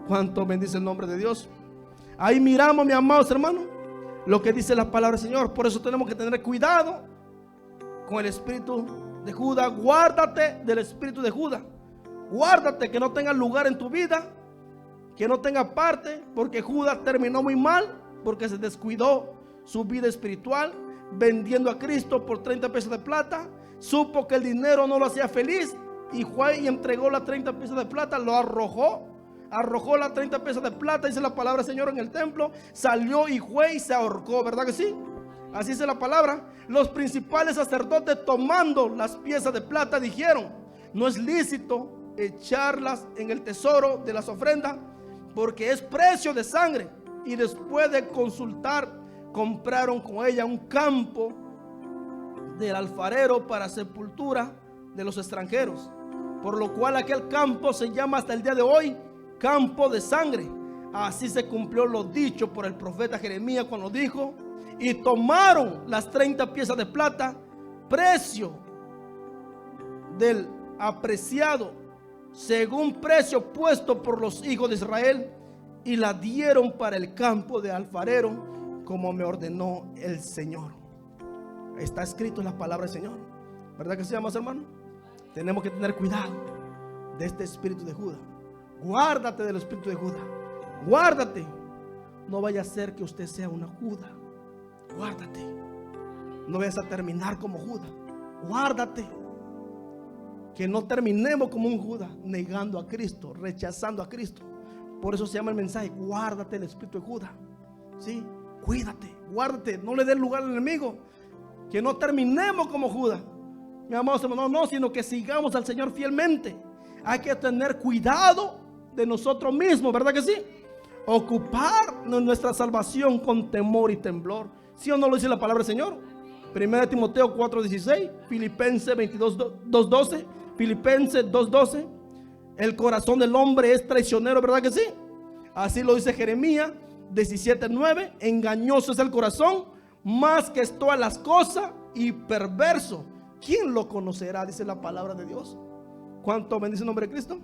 ¿Cuánto bendice el nombre de Dios? Ahí miramos, mis amados hermanos, lo que dice la palabra del Señor. Por eso tenemos que tener cuidado con el espíritu de Judas. Guárdate del espíritu de Judas. Guárdate que no tenga lugar en tu vida, que no tenga parte, porque Judas terminó muy mal, porque se descuidó su vida espiritual, vendiendo a Cristo por 30 pesos de plata. Supo que el dinero no lo hacía feliz y fue y entregó las 30 pesos de plata, lo arrojó las 30 pesos de plata, dice la palabra del Señor, en el templo. Salió y fue y se ahorcó, ¿verdad que sí? Así dice la palabra. Los principales sacerdotes, tomando las piezas de plata, dijeron: no es lícito echarlas en el tesoro de las ofrendas, porque es precio de sangre. Y después de consultar, compraron con ella un campo del alfarero para sepultura de los extranjeros, por lo cual aquel campo se llama hasta el día de hoy campo de sangre. Así se cumplió lo dicho por el profeta Jeremías cuando dijo: y tomaron las 30 piezas de plata, precio del apreciado, según precio puesto por los hijos de Israel, y la dieron para el campo de alfarero, como me ordenó el Señor. Está escrito en la palabra del Señor, ¿verdad que sí, amados hermanos? Tenemos que tener cuidado de este espíritu de Judá. Guárdate del espíritu de Judá. Guárdate. No vaya a ser que usted sea una Judá. Guárdate. No vayas a terminar como Judá. Guárdate. Que no terminemos como un Judá, negando a Cristo, rechazando a Cristo. Por eso se llama el mensaje: guárdate del espíritu de Judá. ¿Sí? Cuídate, guárdate. No le des lugar al enemigo. Que no terminemos como Judá, mi amado hermano, no, sino que sigamos al Señor fielmente. Hay que tener cuidado de nosotros mismos, ¿verdad que sí? Ocupar nuestra salvación con temor y temblor. ¿Sí o no lo dice la palabra del Señor? 1 Timoteo 4:16, Filipenses 2:12, Filipenses 2:12. El corazón del hombre es traicionero, ¿verdad que sí? Así lo dice Jeremías 17:9. Engañoso es el corazón más que todas las cosas, y perverso. ¿Quién lo conocerá? Dice la palabra de Dios. ¿Cuánto bendice el nombre de Cristo?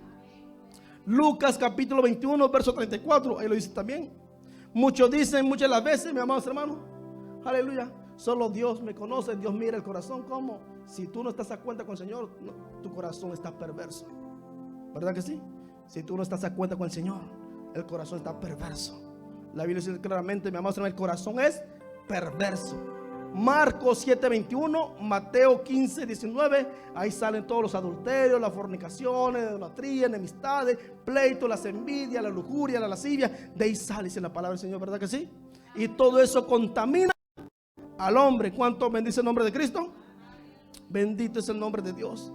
Lucas capítulo 21 verso 34, ahí lo dice también. Muchos dicen muchas las veces, mis amados hermanos, aleluya, solo Dios me conoce, Dios mira el corazón. ¿Cómo? Si tú no estás a cuenta con el Señor, no, tu corazón está perverso, ¿verdad que sí? Si tú no estás a cuenta con el Señor, el corazón está perverso. La Biblia dice claramente, mi amado hermano, el corazón es perverso. Marcos 7:21, Mateo 15:19. Ahí salen todos los adulterios, las fornicaciones, la idolatría, enemistades, pleitos, las envidias, la lujuria, la lascivia. De ahí sale, dice la palabra del Señor, ¿verdad que sí? Y todo eso contamina al hombre. ¿Cuánto bendice el nombre de Cristo? Bendito es el nombre de Dios.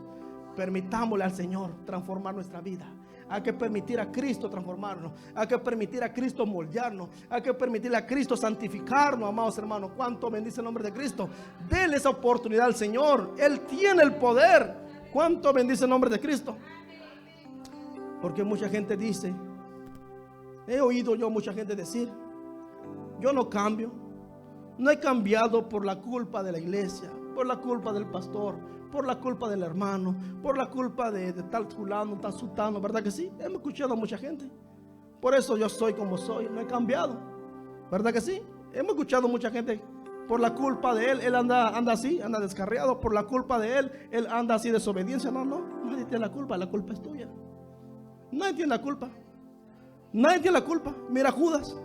Permitámosle al Señor transformar nuestra vida. Hay que permitir a Cristo transformarnos. Hay que permitir a Cristo moldearnos. Hay que permitirle a Cristo santificarnos, amados hermanos. ¿Cuánto bendice el nombre de Cristo? Denle esa oportunidad al Señor. Él tiene el poder. ¿Cuánto bendice el nombre de Cristo? Porque mucha gente dice, he oído yo mucha gente decir: yo no cambio. No he cambiado por la culpa de la iglesia, por la culpa del pastor, por la culpa del hermano, por la culpa de tal fulano, tal sultano, ¿verdad que sí? Hemos escuchado a mucha gente. Por eso yo soy como soy, no he cambiado, ¿verdad que sí? Hemos escuchado a mucha gente: por la culpa de él anda así, anda descarriado. Por la culpa de él anda así, desobediencia. Nadie tiene la culpa es tuya. Nadie tiene la culpa. Nadie tiene la culpa. Mira, Judas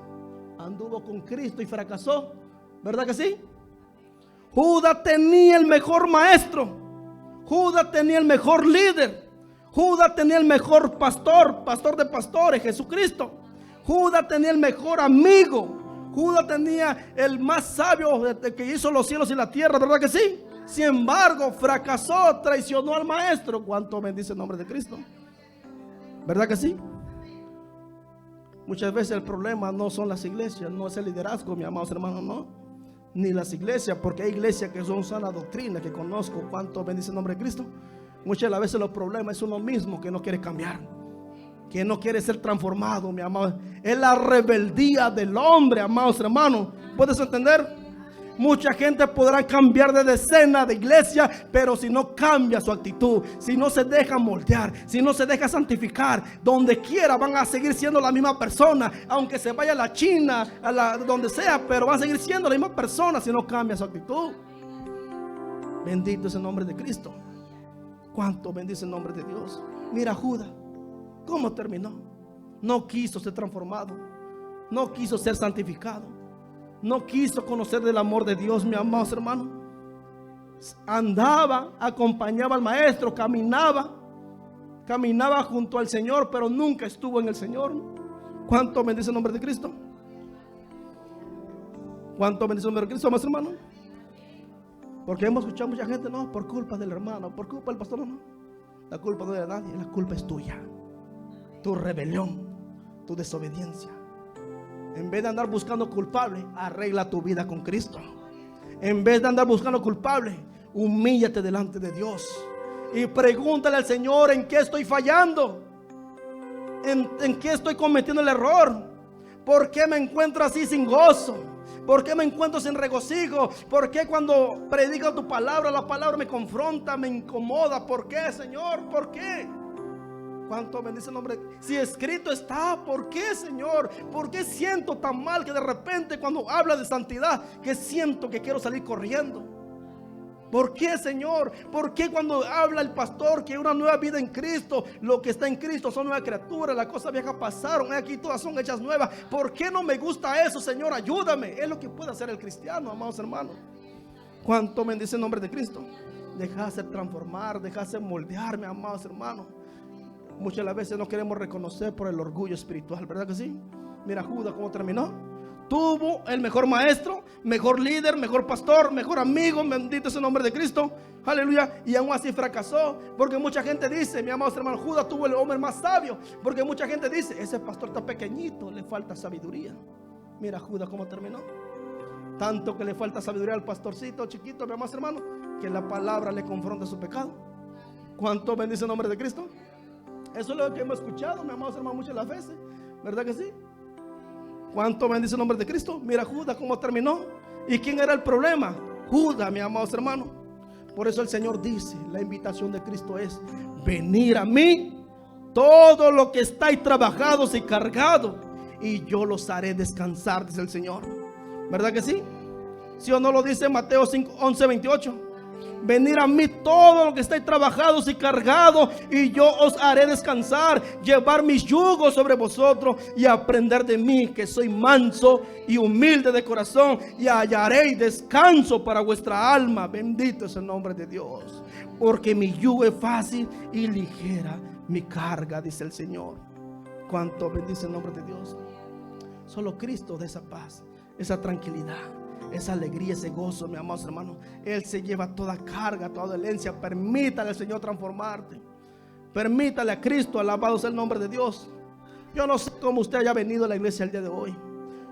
anduvo con Cristo y fracasó, ¿verdad que sí? Judas tenía el mejor maestro. Judas tenía el mejor líder. Judas tenía el mejor pastor de pastores, Jesucristo. Judas tenía el mejor amigo. Judas tenía el más sabio que hizo los cielos y la tierra, ¿verdad que sí? Sin embargo, fracasó, traicionó al maestro. ¿Cuánto bendice el nombre de Cristo? ¿Verdad que sí? Muchas veces el problema no son las iglesias, no es el liderazgo, mis amados hermanos, no. Ni las iglesias, porque hay iglesias que son sana doctrina, que conozco. ¿Cuánto bendice el nombre de Cristo? Muchas de las veces los problemas es uno mismo que no quiere cambiar, que no quiere ser transformado, mi amado. Es la rebeldía del hombre, amados hermanos. ¿Puedes entender? Mucha gente podrá cambiar de decena de iglesia, pero si no cambia su actitud, si no se deja moldear, si no se deja santificar, donde quiera van a seguir siendo la misma persona. Aunque se vaya a la China, donde sea, pero van a seguir siendo la misma persona si no cambia su actitud. Bendito es el nombre de Cristo. Cuánto bendice el nombre de Dios. Mira Judas, cómo terminó. No quiso ser transformado, no quiso ser santificado, no quiso conocer del amor de Dios, mi amados hermanos. Andaba, acompañaba al maestro, caminaba junto al Señor, pero nunca estuvo en el Señor. ¿Cuánto bendice el nombre de Cristo? ¿Cuánto bendice el nombre de Cristo, amados hermanos? Porque hemos escuchado mucha gente, no, por culpa del hermano, por culpa del pastor, no. La culpa no es de nadie, la culpa es tuya. Tu rebelión, tu desobediencia. En vez de andar buscando culpable, arregla tu vida con Cristo. En vez de andar buscando culpable, humíllate delante de Dios y pregúntale al Señor en qué estoy fallando, en qué estoy cometiendo el error, por qué me encuentro así sin gozo, por qué me encuentro sin regocijo, por qué cuando predico tu palabra, la palabra me confronta, me incomoda. ¿Por qué, Señor? ¿Por qué? ¿Cuánto bendice el nombre? Si escrito está, ¿por qué, Señor? ¿Por qué siento tan mal que de repente cuando habla de santidad, que siento que quiero salir corriendo? ¿Por qué, Señor? ¿Por qué cuando habla el pastor que hay una nueva vida en Cristo, lo que está en Cristo son nuevas criaturas, las cosas viejas pasaron, aquí todas son hechas nuevas? ¿Por qué no me gusta eso, Señor? Ayúdame. Es lo que puede hacer el cristiano, amados hermanos. ¿Cuánto bendice el nombre de Cristo? Dejarse transformar, dejarse moldearme, amados hermanos. Muchas de las veces no queremos reconocer por el orgullo espiritual, ¿verdad que sí? Mira Judas cómo terminó. Tuvo el mejor maestro, mejor líder, mejor pastor, mejor amigo, bendito es el nombre de Cristo, aleluya. Y aún así fracasó, porque mucha gente dice, mi amado hermano, Judas tuvo el hombre más sabio, porque mucha gente dice, ese pastor está pequeñito, le falta sabiduría. Mira Judas cómo terminó. Tanto que le falta sabiduría al pastorcito chiquito, mi amado hermano, que la palabra le confronta su pecado. ¿Cuánto bendice el nombre de Cristo? Eso es lo que hemos escuchado, mi amado hermano, muchas las veces, ¿verdad que sí? ¿Cuánto bendice el nombre de Cristo? Mira Judas cómo terminó. ¿Y quién era el problema? Judas, mi amado hermano. Por eso el Señor dice, la invitación de Cristo es: venir a mí todos los que estáis trabajados y cargados, y yo los haré descansar, dice el Señor. ¿Verdad que sí? ¿Sí o no lo dice Mateo 11:28? Venir a mí todos los que estáis trabajados y cargados, y yo os haré descansar. Llevar mis yugos sobre vosotros y aprender de mí, que soy manso y humilde de corazón, y hallaréis descanso para vuestra alma. Bendito es el nombre de Dios, porque mi yugo es fácil y ligera mi carga, dice el Señor. Cuánto bendice el nombre de Dios. Solo Cristo da esa paz, esa tranquilidad, esa alegría, ese gozo, mi amado hermano. Él se lleva toda carga, toda dolencia. Permítale al Señor transformarte. Permítale a Cristo, alabado sea el nombre de Dios. Yo no sé cómo usted haya venido a la iglesia el día de hoy.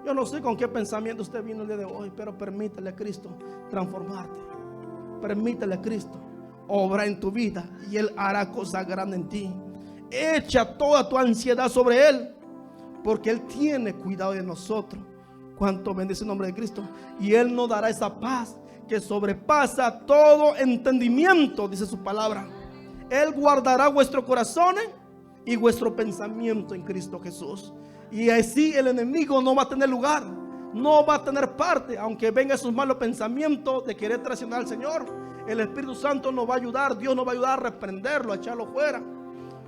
Yo no sé con qué pensamiento usted vino el día de hoy, pero permítale a Cristo transformarte. Permítale a Cristo obrar en tu vida, y Él hará cosas grandes en ti. Echa toda tu ansiedad sobre Él, porque Él tiene cuidado de nosotros. Cuánto bendice el nombre de Cristo. Y Él nos dará esa paz que sobrepasa todo entendimiento, dice su palabra. Él guardará vuestros corazones y vuestro pensamiento en Cristo Jesús. Y así el enemigo no va a tener lugar, no va a tener parte. Aunque venga sus malos pensamientos de querer traicionar al Señor, el Espíritu Santo nos va a ayudar. Dios nos va a ayudar a reprenderlo, a echarlo fuera.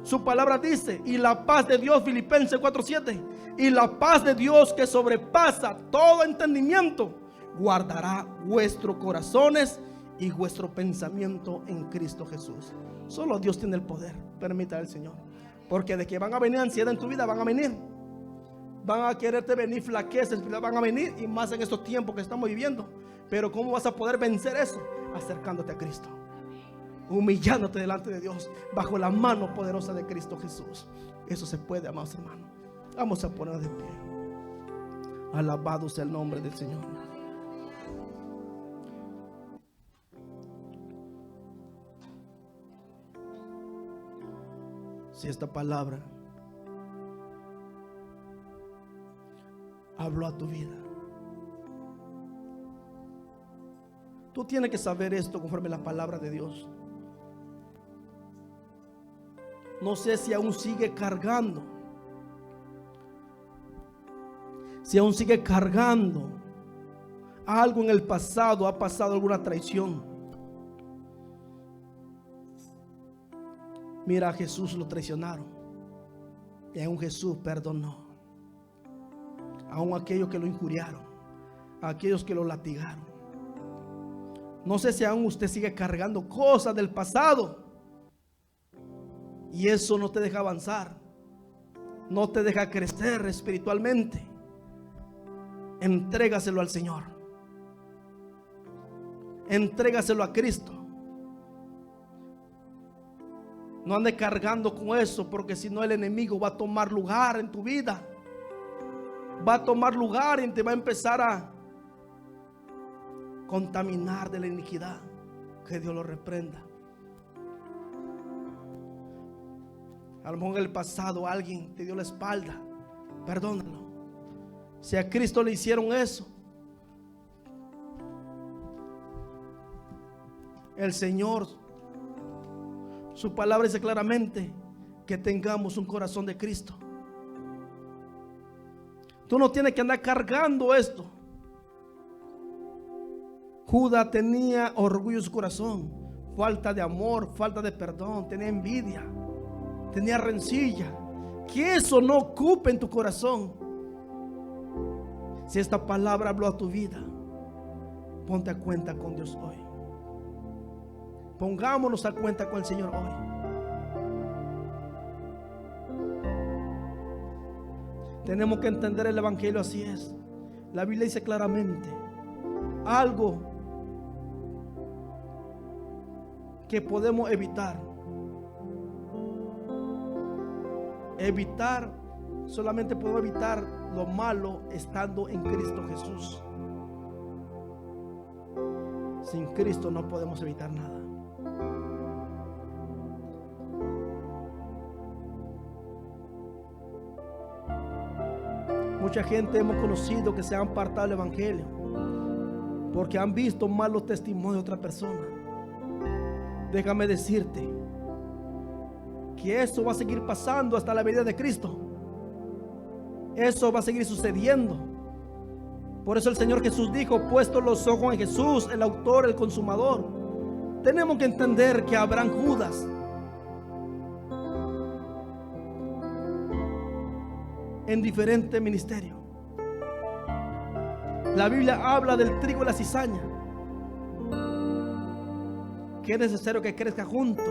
Su palabra dice: y la paz de Dios, Filipenses 4:7, y la paz de Dios que sobrepasa todo entendimiento, guardará vuestros corazones y vuestro pensamiento en Cristo Jesús. Solo Dios tiene el poder. Permita al Señor, porque de que van a venir ansiedad en tu vida, van a venir. Van a quererte venir flaquezas, van a venir, y más en estos tiempos que estamos viviendo. Pero ¿cómo vas a poder vencer eso? Acercándote a Cristo, humillándote delante de Dios, bajo la mano poderosa de Cristo Jesús. Eso se puede, amados hermanos. Vamos a poner de pie. Alabado sea el nombre del Señor. Si esta palabra habló a tu vida, tú tienes que saber esto conforme a la palabra de Dios. No sé si aún sigue cargando, si aún sigue cargando algo en el pasado, ha pasado alguna traición. Mira, a Jesús lo traicionaron, y aún Jesús perdonó. Aún aquellos que lo injuriaron, a aquellos que lo latigaron. No sé si aún usted sigue cargando cosas del pasado, y eso no te deja avanzar, no te deja crecer espiritualmente. Entrégaselo al Señor. Entrégaselo a Cristo. No ande cargando con eso, porque si no el enemigo va a tomar lugar en tu vida. Va a tomar lugar y te va a empezar a contaminar de la iniquidad. Que Dios lo reprenda. A lo mejor en el pasado alguien te dio la espalda. Perdónalo. Si a Cristo le hicieron eso, el Señor, su palabra dice claramente que tengamos un corazón de Cristo. Tú no tienes que andar cargando esto. Judas tenía orgullo en su corazón, falta de amor, falta de perdón, tenía envidia, tenía rencilla. Que eso no ocupe en tu corazón. Si esta palabra habló a tu vida, ponte a cuenta con Dios hoy. Pongámonos a cuenta con el Señor hoy. Tenemos que entender el evangelio, así es. La Biblia dice claramente algo que podemos evitar. Solamente podemos evitar lo malo estando en Cristo Jesús. Sin Cristo no podemos evitar nada. Mucha gente hemos conocido que se han apartado del evangelio porque han visto malos testimonios de otra persona. Déjame decirte que eso va a seguir pasando hasta la venida de Cristo. Eso va a seguir sucediendo. Por eso el Señor Jesús dijo: puesto los ojos en Jesús, el autor, el consumador. Tenemos que entender que habrán Judas en diferentes ministerios. La Biblia habla del trigo y la cizaña, que es necesario que crezca junto,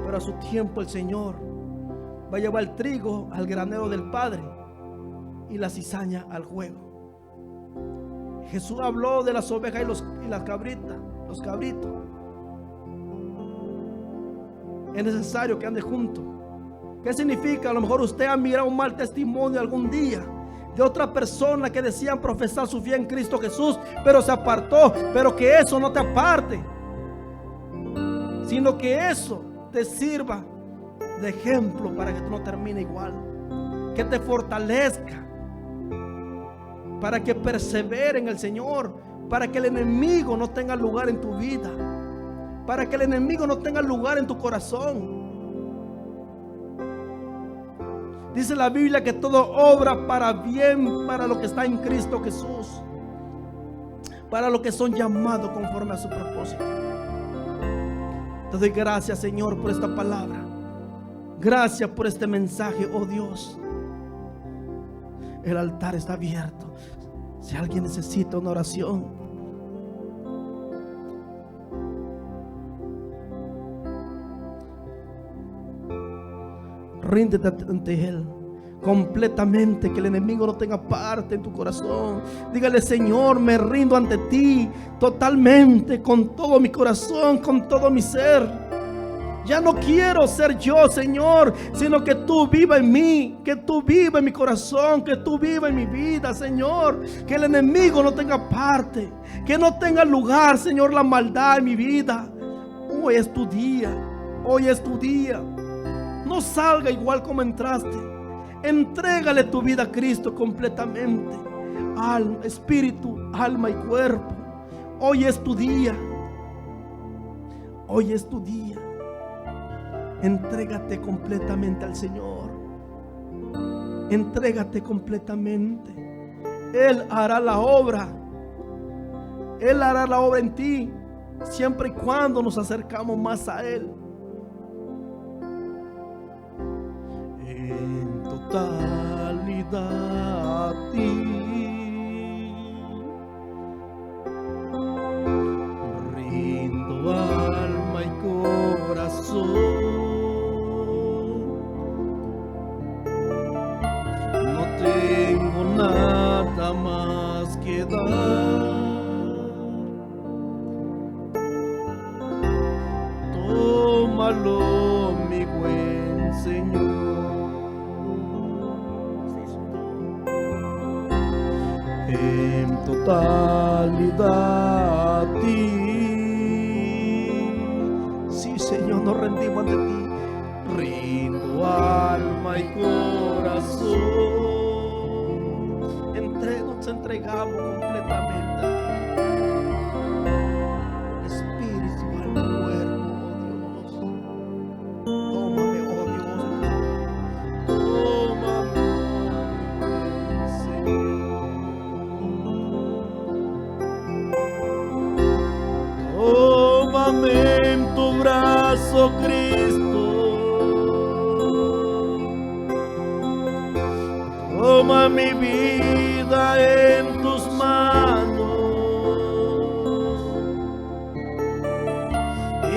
pero a su tiempo el Señor va a llevar el trigo al granero del Padre y la cizaña al juego. Jesús habló de las ovejas y las cabritas, los cabritos. Es necesario que ande juntos. ¿Qué significa? A lo mejor usted ha mirado un mal testimonio algún día de otra persona que decían profesar su fe en Cristo Jesús, pero se apartó. Pero que eso no te aparte, sino que eso te sirva de ejemplo para que tú no termines igual. Que te fortalezca, para que persevere en el Señor, para que el enemigo no tenga lugar en tu vida, para que el enemigo no tenga lugar en tu corazón. Dice la Biblia que todo obra para bien para los que está en Cristo Jesús, para los que son llamados conforme a su propósito. Te doy gracias, Señor, por esta palabra. Gracias por este mensaje, oh Dios. El altar está abierto. Si alguien necesita una oración, ríndete ante Él completamente, que el enemigo no tenga parte en tu corazón. Dígale: Señor, me rindo ante ti totalmente, con todo mi corazón, con todo mi ser. Ya no quiero ser yo, Señor, sino que tú viva en mí, que tú viva en mi corazón, que tú viva en mi vida, Señor. Que el enemigo no tenga parte, que no tenga lugar, Señor, la maldad en mi vida. Hoy es tu día, hoy es tu día. No salga igual como entraste. Entrégale tu vida a Cristo completamente, alma, espíritu, alma y cuerpo. Hoy es tu día. Hoy es tu día. Entrégate completamente al Señor. Entrégate completamente. Él hará la obra. Él hará la obra en ti, siempre y cuando nos acercamos más a Él. En totalidad a ti rindo alma y corazón. No tengo nada más que dar. tómalo, mi buen Señor. En totalidad a ti. Sí, Señor, nos rendimos ante ti. Rindo alma y corazón. Nos entregamos completamente a ti. Espíritu, alma, cuerpo, oh Dios. Tómame, oh Dios. Tómame, Señor. Tómame en tu brazo, Cristo. Toma mi vida en tus manos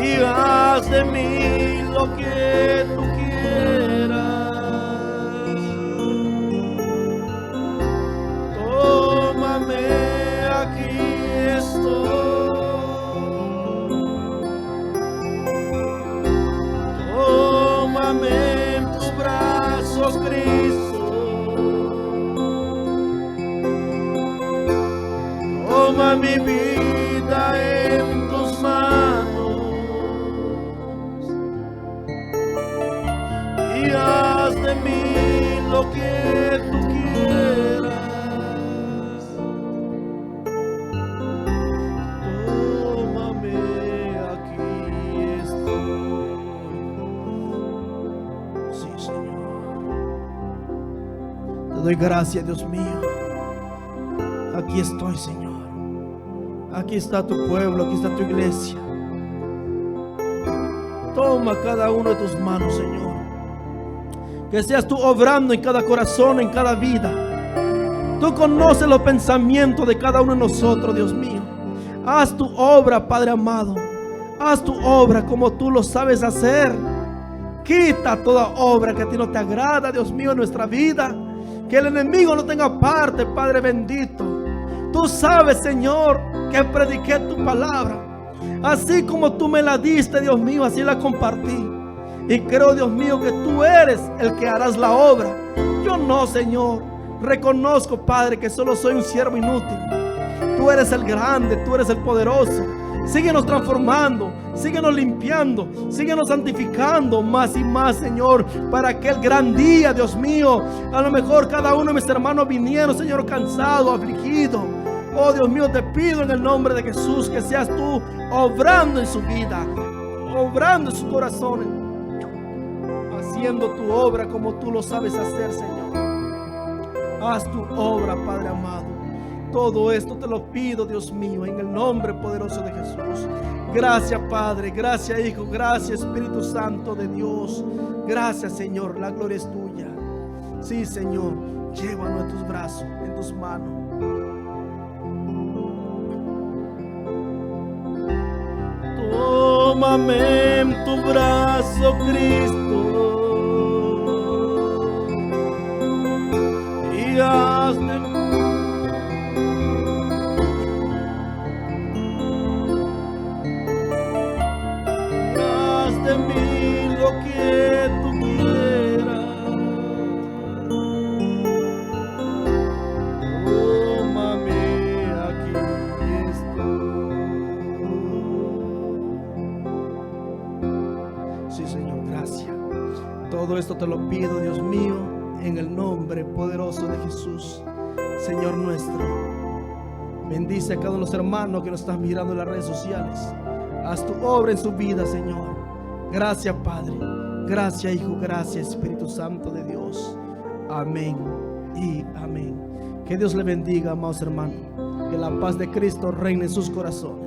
y haz de mí lo que tú quieras. Tómame, aquí estoy. Tómame en tus brazos, Cristo. Toma mi vida en tus manos y haz de mí lo que tú quieras. Tómame, aquí estoy. Sí, Señor. Te doy gracias, Dios mío. Aquí estoy, Señor. Aquí está tu pueblo, aquí está tu iglesia. Toma cada uno de tus manos, Señor. Que seas tú obrando en cada corazón, en cada vida. Tú conoces los pensamientos de cada uno de nosotros, Dios mío. Haz tu obra, Padre amado. Haz tu obra como tú lo sabes hacer. Quita toda obra que a ti no te agrada, Dios mío, en nuestra vida. Que el enemigo no tenga parte, Padre bendito. Tú sabes, Señor, que prediqué tu palabra. Así como tú me la diste, Dios mío, así la compartí. Y creo, Dios mío, que tú eres el que harás la obra. Yo no, Señor. Reconozco, Padre, que solo soy un siervo inútil. Tú eres el grande, tú eres el poderoso. Síguenos transformando, síguenos limpiando, síguenos santificando más y más, Señor, para aquel gran día, Dios mío. A lo mejor cada uno de mis hermanos vinieron, Señor, cansado, afligido. Oh Dios mío, te pido en el nombre de Jesús que seas tú obrando en su vida, obrando en sus corazones, haciendo tu obra como tú lo sabes hacer, Señor. Haz tu obra, Padre amado. Todo esto te lo pido, Dios mío, en el nombre poderoso de Jesús. Gracias, Padre, gracias, Hijo, gracias, Espíritu Santo de Dios. Gracias, Señor, la gloria es tuya. Sí, Señor, llévanos en tus brazos, en tus manos. Tómame en tu brazo, Cristo, y haz de mí lo que tú quieras. Tómame, aquí estoy. Sí, Señor, gracias. Todo esto te lo pido, Dios mío, en el nombre poderoso de Jesús, Señor nuestro. Bendice a cada uno de los hermanos que nos están mirando en las redes sociales. Haz tu obra en su vida, Señor. Gracias, Padre. Gracias, Hijo. Gracias, Espíritu Santo de Dios. Amén y amén. Que Dios le bendiga, amados hermanos. Que la paz de Cristo reine en sus corazones.